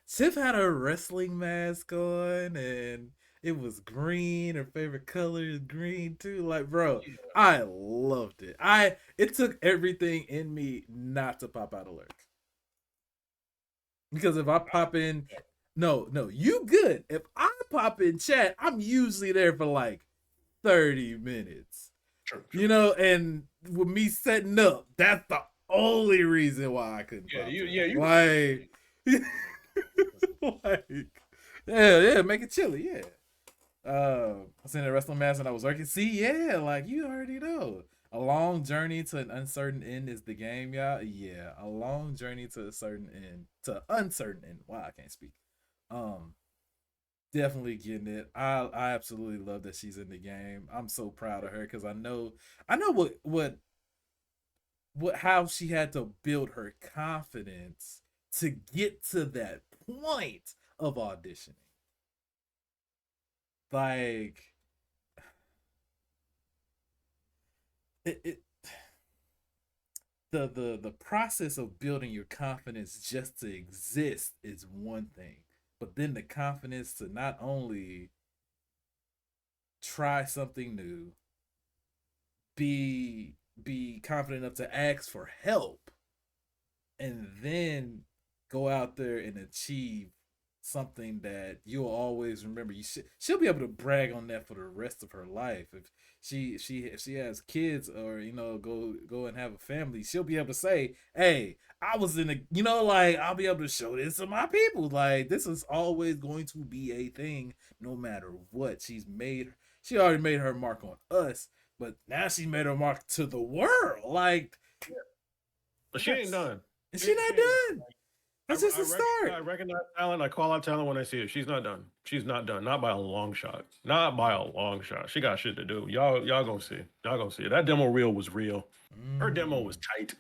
Speaker 2: Tiff had her wrestling mask on, and it was green. Her favorite color is green too. Like, bro, yeah. I loved it. It took everything in me not to pop out alert. Because if I pop in, no, you good. If I pop in chat, I'm usually there for like 30 minutes.
Speaker 4: True.
Speaker 2: You know, and with me setting up, that's the only reason why I couldn't pop it. Like, like, yeah, make it chilly, yeah. I was in a wrestling match and I was working. See, yeah, like you already know. A long journey to an uncertain end is the game, y'all. Yeah, a long journey to a certain end, to uncertain end. Wow, I can't speak. Um, Definitely getting it. I absolutely love that she's in the game. I'm so proud of her because I know what how she had to build her confidence to get to that point of auditioning. Like it the process of building your confidence just to exist is one thing, but then the confidence to not only try something new, be confident enough to ask for help, and then go out there and achieve something that you'll always remember. She'll be able to brag on that for the rest of her life. If she has kids, or go and have a family, she'll be able to say, "Hey, I was in a," like, I'll be able to show this to my people. Like, this is always going to be a thing, no matter what. She already made her mark on us, but now she made her mark to the world. Like,
Speaker 4: But she ain't done.
Speaker 2: and she not done. That's just a
Speaker 4: I
Speaker 2: start.
Speaker 4: recognize talent. I call out talent when I see it. She's not done. She's not done. Not by a long shot. Not by a long shot. She got shit to do. Y'all gonna see. Y'all gonna see. That demo reel was real. Her demo was tight.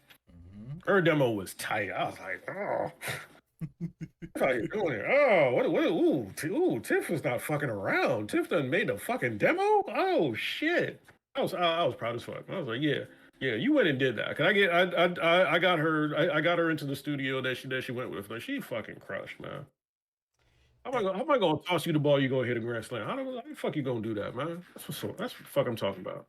Speaker 4: Her demo was tight. I was like, oh, how you doing here? Oh, ooh, Tiff was not fucking around. Tiff done made the fucking demo. Oh shit. I was proud as fuck. I was like, yeah. Yeah, you went and did that. Cause I got her into the studio that she went with. Like, she fucking crushed, man. How am I gonna toss you the ball? You gonna hit a grand slam? How the fuck you gonna do that, man? That's what the fuck I'm talking about.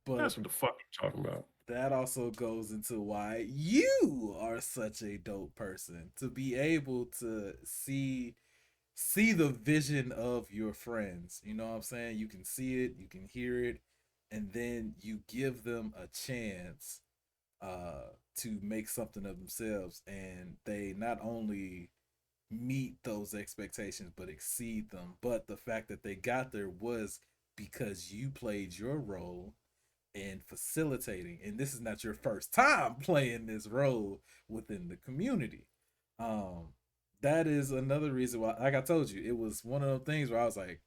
Speaker 2: But
Speaker 4: That's what the fuck I'm talking about.
Speaker 2: that also goes into why you are such a dope person, to be able to see the vision of your friends. You know what I'm saying? You can see it, you can hear it, and then you give them a chance to make something of themselves, and they not only meet those expectations but exceed them. But the fact that they got there was because you played your role in facilitating, and this is not your first time playing this role within the community. um that is another reason why, like I told you, it was one of those things where I was like,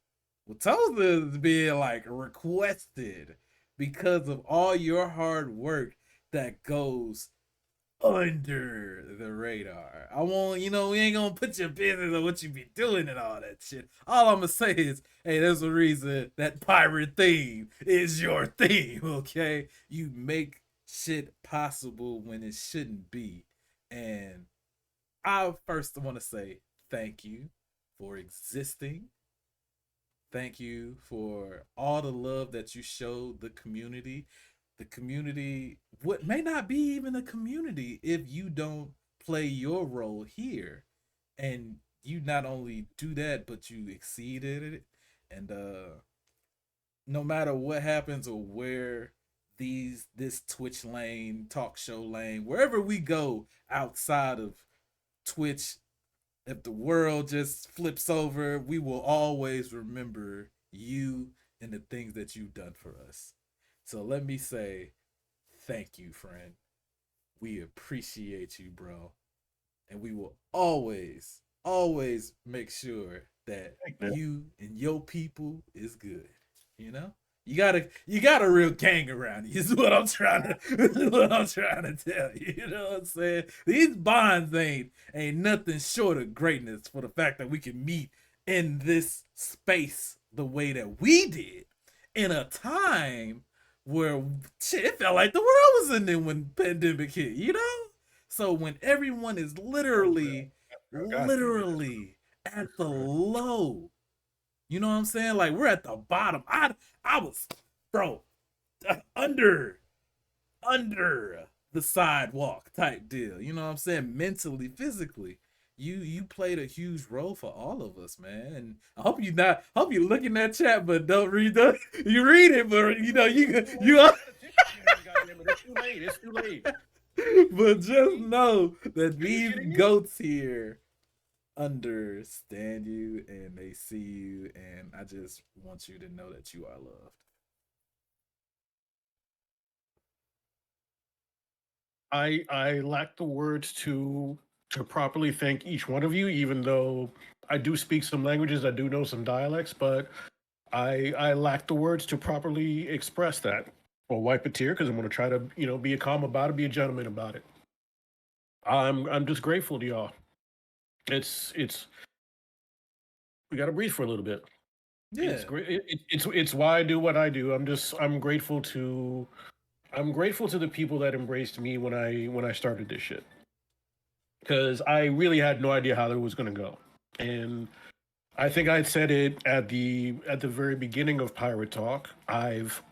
Speaker 2: Watoza is being like requested because of all your hard work that goes under the radar. I won't, we ain't gonna put your business on what you be doing and all that shit. All I'm gonna say is, hey, there's a reason that pirate theme is your theme, okay? You make shit possible when it shouldn't be. And I first want to say thank you for existing. Thank you for all the love that you showed the community. The community, what may not be even a community if you don't play your role here. And you not only do that, but you exceeded it. And no matter what happens, or where this Twitch lane, talk show lane, wherever we go outside of Twitch, if the world just flips over, we will always remember you and the things that you've done for us. So let me say thank you, friend. We appreciate you, bro. And we will always make sure that you and your people is good. You know? You got a real gang around you, is what I'm trying to tell you. You know what I'm saying? These bonds ain't nothing short of greatness, for the fact that we can meet in this space the way that we did, in a time where shit, it felt like the world was ending when pandemic hit, you know? So when everyone is literally at the low, you know what I'm saying? Like, we're at the bottom. I was, bro, under the sidewalk type deal. You know what I'm saying? Mentally, physically. You played a huge role for all of us, man. And I hope you look in that chat, but don't read you read it, but you
Speaker 4: damn it, it's too late. It's too late.
Speaker 2: But just know that these
Speaker 4: kidding me?
Speaker 2: goats here understand you and they see you, and I just want you to know that you are loved.
Speaker 4: I lack the words to properly thank each one of you, even though I do speak some languages, I do know some dialects, but I lack the words to properly express that. Or wipe a tear because I'm going to try to be a calm about it, be a gentleman about it. I'm just grateful to y'all. It's we got to breathe for a little bit.
Speaker 2: Yeah.
Speaker 4: It's great. It's why I do what I do. I'm grateful to the people that embraced me when I started this shit, because I really had no idea how it was going to go. And I think I said it at the very beginning of Pirate Talk. I've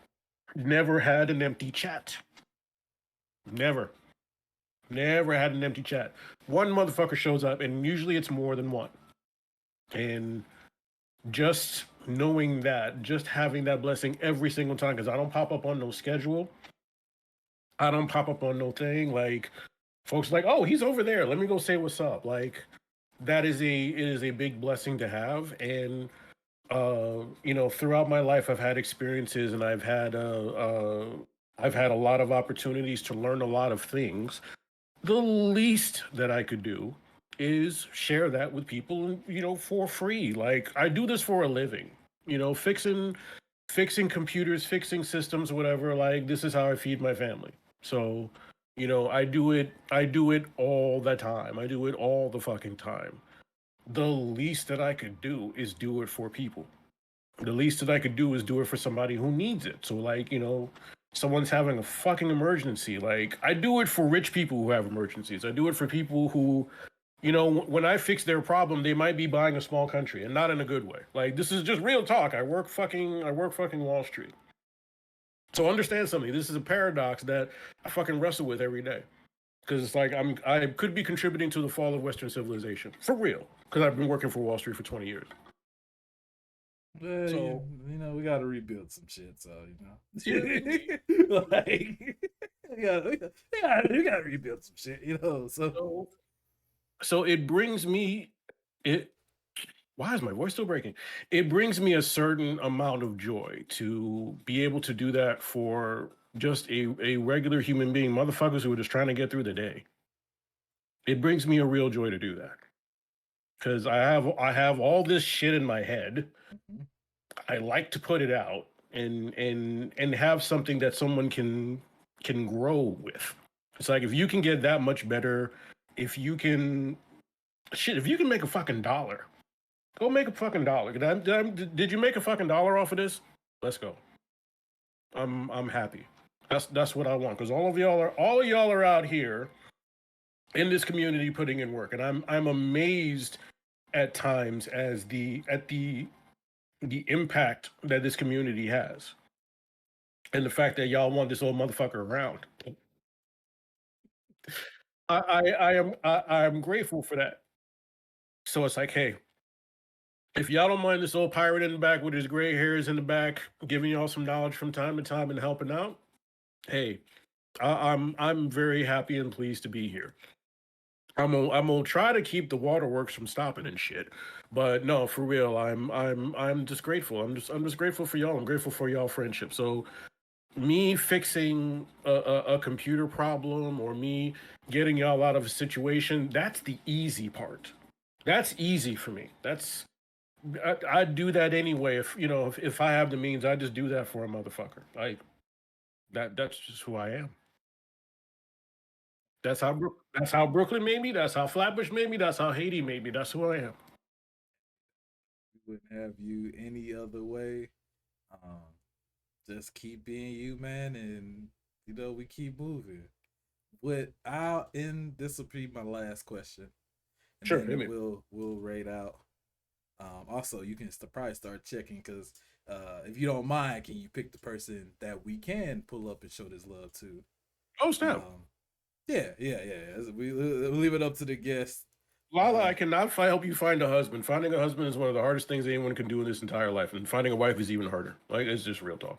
Speaker 4: never had an empty chat. Never. Never had an empty chat. One motherfucker shows up, and usually it's more than one. And just knowing that, just having that blessing every single time, because I don't pop up on no schedule. I don't pop up on no thing. Like, folks like, oh, he's over there. Let me go say what's up. Like, it is a big blessing to have. And throughout my life, I've had experiences, and I've had a lot of opportunities to learn a lot of things. The least that I could do is share that with people, for free. Like, I do this for a living, fixing computers, fixing systems, whatever. Like, this is how I feed my family. So, I do it all the time. I do it all the fucking time. The least that I could do is do it for people. The least that I could do is do it for somebody who needs it. So, like, someone's having a fucking emergency. Like, I do it for rich people who have emergencies. I do it for people who, when I fix their problem, they might be buying a small country, and not in a good way. Like, this is just real talk. I work fucking Wall Street. So understand something. This is a paradox that I fucking wrestle with every day. Because it's like I could be contributing to the fall of Western civilization. For real. Because I've been working for Wall Street for 20 years.
Speaker 2: Well,
Speaker 4: So-
Speaker 2: we got to rebuild some shit. So
Speaker 4: Yeah,
Speaker 2: like, we got to rebuild some shit.
Speaker 4: So it brings me it. Why is my voice still breaking? It brings me a certain amount of joy to be able to do that for just a regular human being, motherfuckers who are just trying to get through the day. It brings me a real joy to do that, because I have all this shit in my head.
Speaker 2: Mhm.
Speaker 4: I like to put it out and have something that someone can grow with. It's like, if you can get that much better, if you can make a fucking dollar, go make a fucking dollar. Did you make a fucking dollar off of this? Let's go. I'm happy. That's what I want, because all of y'all are out here in this community putting in work, and I'm amazed at times at the impact that this community has, and the fact that y'all want this old motherfucker around. I'm grateful for that. So it's like, hey, if y'all don't mind this old pirate in the back with his gray hairs in the back, giving y'all some knowledge from time to time and helping out, hey, I'm very happy and pleased to be here. I'm gonna try to keep the waterworks from stopping and shit, but no, for real, I'm just grateful. I'm just grateful for y'all. I'm grateful for y'all friendship. So me fixing a computer problem, or me getting y'all out of a situation, that's the easy part. That's easy for me. I'd do that anyway. If I have the means, I just do that for a motherfucker. Like, that's just who I am. That's how Brooklyn made me. That's how Flatbush made me. That's how Haiti made me. That's who I am.
Speaker 2: We wouldn't have you any other way. Um, just keep being you, man, and we keep moving. This will be my last question, and
Speaker 4: Sure,
Speaker 2: then
Speaker 4: hit me.
Speaker 2: we'll rate out. Also, you can probably start checking, because if you don't mind, can you pick the person that we can pull up and show this love to?
Speaker 4: Oh snap,
Speaker 2: Yeah. We'll leave it up to the guest.
Speaker 4: Lala! I cannot help you find a husband. Finding a husband is one of the hardest things anyone can do in this entire life, and finding a wife is even harder. Like, it's just real talk.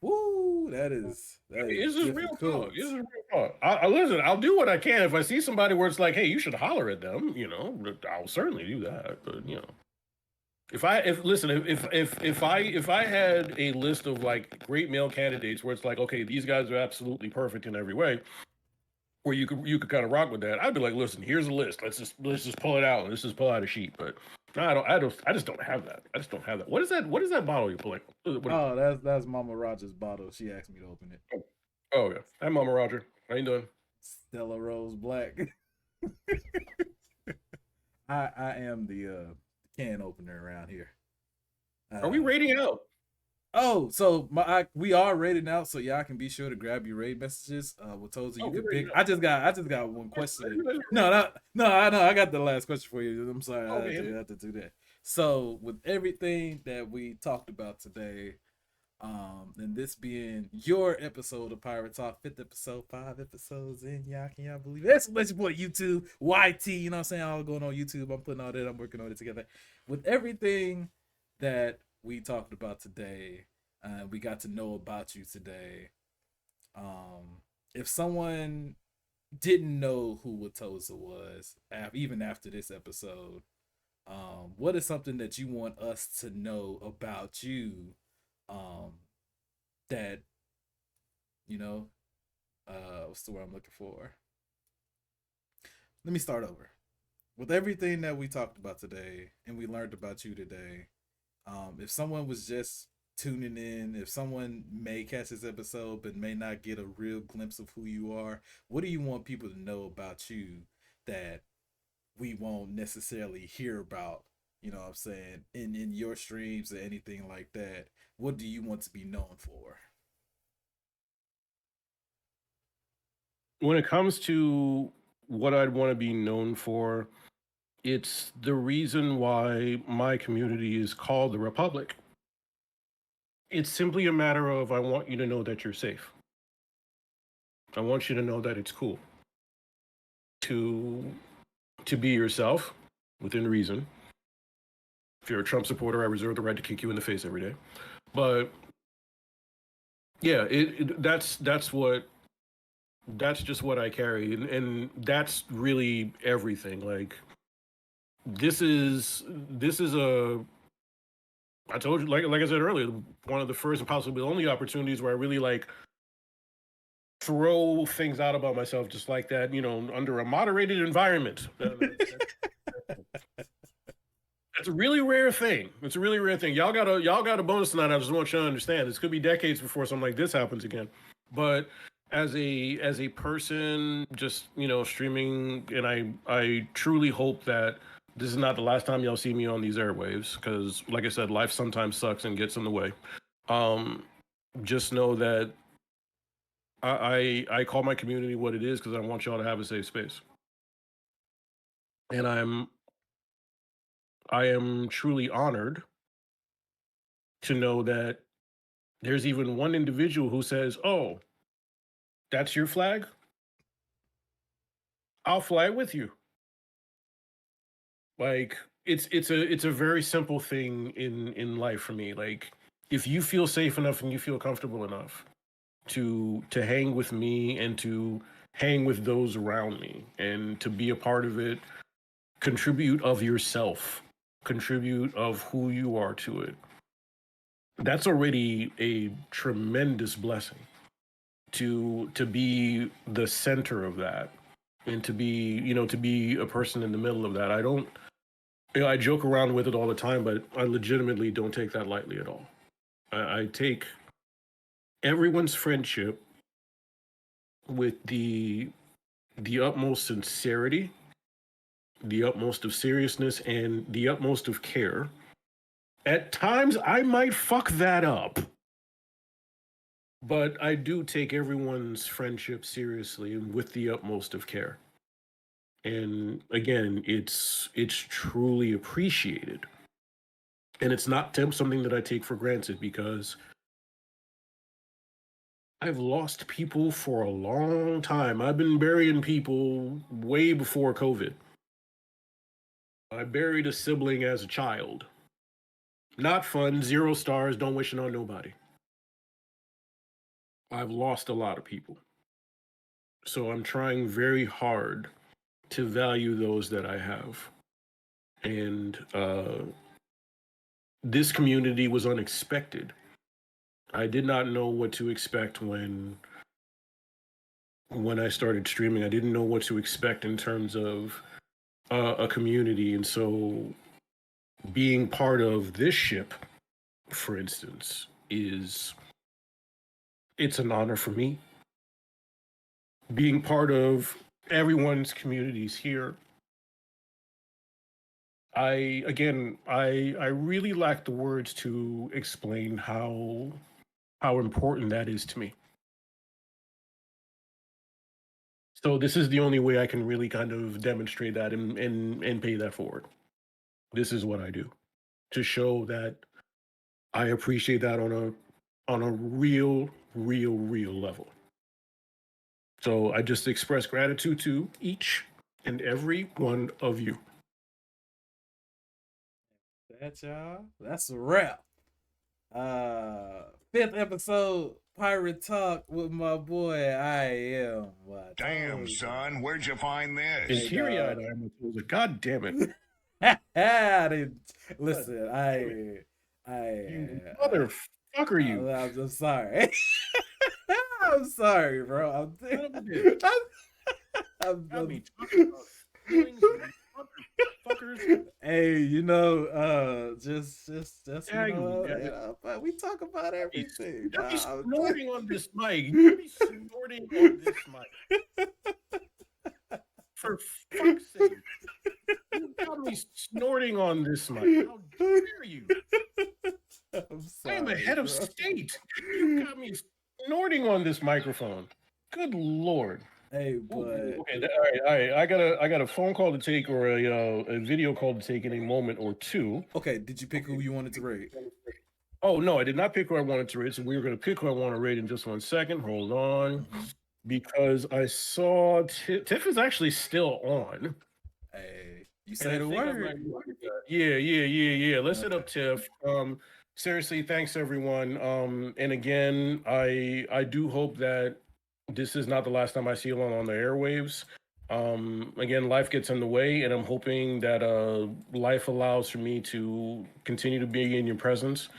Speaker 2: Woo! that is
Speaker 4: It's just real talk.
Speaker 2: difficult.
Speaker 4: It's just real talk. I listen. I'll do what I can if I see somebody where it's like, hey, you should holler at them. You know, I'll certainly do that. But you know, if I had a list of like great male candidates where it's like, okay, these guys are absolutely perfect in every way, where you could kind of rock with that, I'd be like, listen, here's a list. Let's just pull it out. Let's just pull out a sheet. But no, I just don't have that. I just don't have that. What is that? What is that bottle you're pulling?
Speaker 2: Oh, that's Mama Roger's bottle. She asked me to open it.
Speaker 4: Oh yeah. Hi, Mama Roger. How you doing?
Speaker 2: Stella Rose Black. I am the can opener around here.
Speaker 4: Are we rating out?
Speaker 2: Oh, so we are rating out, so y'all can be sure to grab your raid messages. Watoza, you can pick. I just got one question. No, I know. I got the last question for you. I'm sorry, I have to do that. So, with everything that we talked about today, and this being your episode of Pirate Talk, 5th episode, 5 episodes in, can y'all believe it? That's what you put YouTube, YT, you know what I'm saying? All going on YouTube. I'm putting all that. I'm working on it together. With everything that we talked about today, we got to know about you today. If someone didn't know who Watoza was, even after this episode, what is something that you want us to know about you? That what's the word I'm looking for? Let me start over. With everything that we talked about today and we learned about you today, if someone was just tuning in, if someone may catch this episode but may not get a real glimpse of who you are, what do you want people to know about you that we won't necessarily hear about, you know what I'm saying, in your streams or anything like that? What do you want to be known for?
Speaker 4: When it comes to what I'd want to be known for, it's the reason why my community is called the Republic. It's simply a matter of I want you to know that you're safe. I want you to know that it's cool to be yourself within reason. If you're a Trump supporter, I reserve the right to kick you in the face every day. But yeah, that's just what I carry, and that's really everything. Like this is a, I told you, like I said earlier, one of the first and possibly the only opportunities where I really like throw things out about myself just like that, under a moderated environment. It's a really rare thing. It's a really rare thing. Y'all got a bonus tonight. I just want you to understand. This could be decades before something like this happens again. But as a person, just streaming, and I truly hope that this is not the last time y'all see me on these airwaves, because, like I said, life sometimes sucks and gets in the way. Just know that I call my community what it is because I want y'all to have a safe space, and I am truly honored to know that there's even one individual who says, "Oh, that's your flag? I'll fly with you." Like it's a very simple thing in life for me. Like if you feel safe enough and you feel comfortable enough to hang with me and to hang with those around me and to be a part of it, contribute of yourself, contribute of who you are to it. That's already a tremendous blessing to be the center of that and to be a person in the middle of that. I joke around with it all the time, but I legitimately don't take that lightly at all. I take everyone's friendship with the utmost sincerity, the utmost of seriousness, and the utmost of care. At times, I might fuck that up, but I do take everyone's friendship seriously and with the utmost of care. And again, it's truly appreciated, and it's not something that I take for granted because I've lost people for a long time. I've been burying people way before COVID. I buried a sibling as a child. Not fun, 0 stars, don't wish it on nobody. I've lost a lot of people. So I'm trying very hard to value those that I have. And this community was unexpected. I did not know what to expect when I started streaming. I didn't know what to expect in terms of a community, and so being part of this ship, for instance, it's an honor for me. Being part of everyone's communities here, I really lack the words to explain how important that is to me. So this is the only way I can really kind of demonstrate that and pay that forward. This is what I do to show that I appreciate that on a real level. So I just express gratitude to each and every one of you.
Speaker 2: That y'all. That's a wrap. 5th episode, Pirate Talk with my boy IamWatoza.
Speaker 3: Damn, son, where'd you find
Speaker 4: And
Speaker 3: this?
Speaker 4: teary-eyed, God damn it.
Speaker 2: I didn't listen.
Speaker 4: You motherfucker, you.
Speaker 2: I'm sorry. I'm sorry, bro.
Speaker 4: Got me talking about feelings, you motherfuckers.
Speaker 2: Hey, just
Speaker 4: Yeah,
Speaker 2: but we talk about everything.
Speaker 4: Don't be snorting on this mic. You be snorting on this mic. For fuck's sake. You got me snorting on this mic. How dare you?
Speaker 2: I'm sorry,
Speaker 4: I am a head of
Speaker 2: bro.
Speaker 4: state. You got me snorting on this microphone. Good Lord.
Speaker 2: Hey, but
Speaker 4: Okay, all right. I got a phone call to take or a video call to take in a moment or two.
Speaker 2: okay, did you pick who you wanted to rate?
Speaker 4: Oh no, I did not pick who I wanted to rate. So we were going to pick who I want to rate in just 1 second. Hold on, because I saw Tiff is actually still on.
Speaker 2: Hey, you say the word.
Speaker 4: Yeah. Let's hit up Tiff. Seriously, thanks everyone. And again, I do hope that this is not the last time I see you on the airwaves. Again, life gets in the way, and I'm hoping that life allows for me to continue to be in your presence.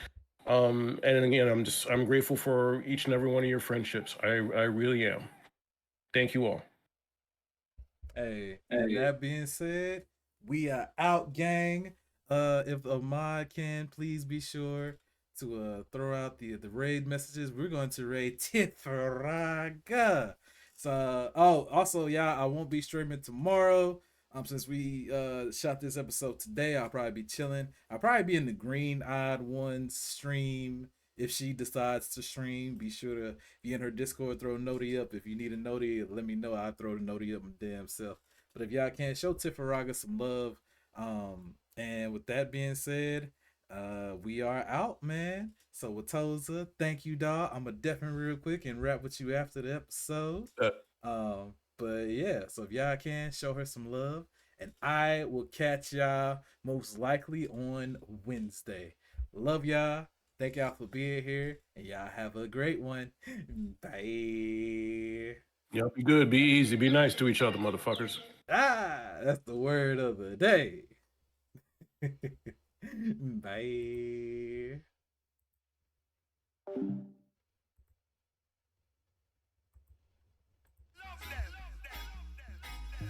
Speaker 4: And again, I'm grateful for each and every one of your friendships. I really am. Thank you all.
Speaker 2: Hey, and that being said, we are out, gang. If Ahmad can, please be sure to throw out the raid messages. We're going to raid Tifaraga. So, also, y'all, I won't be streaming tomorrow. Since we shot this episode today, I'll probably be chilling. I'll probably be in the Green Odd One stream. If she decides to stream, be sure to be in her Discord, throw a noti up. If you need a noti, let me know. I'll throw the noti up my damn self. But if y'all can, show Tifaraga some love. And with that being said, we are out, man. So Watoza, thank you, dog. I'm gonna definitely real quick and rap with you after the episode. But yeah, so if y'all can, show her some love. And I will catch y'all most likely on Wednesday. Love y'all. Thank y'all for being here. And y'all have a great one. Bye.
Speaker 4: Y'all be good, be easy, be nice to each other, motherfuckers.
Speaker 2: That's the word of the day. Bye.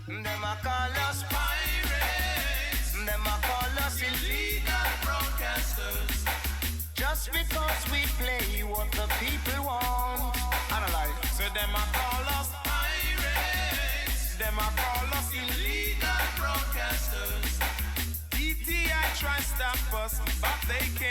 Speaker 3: Them a call us pirates. Them a call us illegal broadcasters. Just because we play what the people want. Analyze. So them a call us pirates. Them a call us illegal broadcasters. DTI try stop us, but they can't.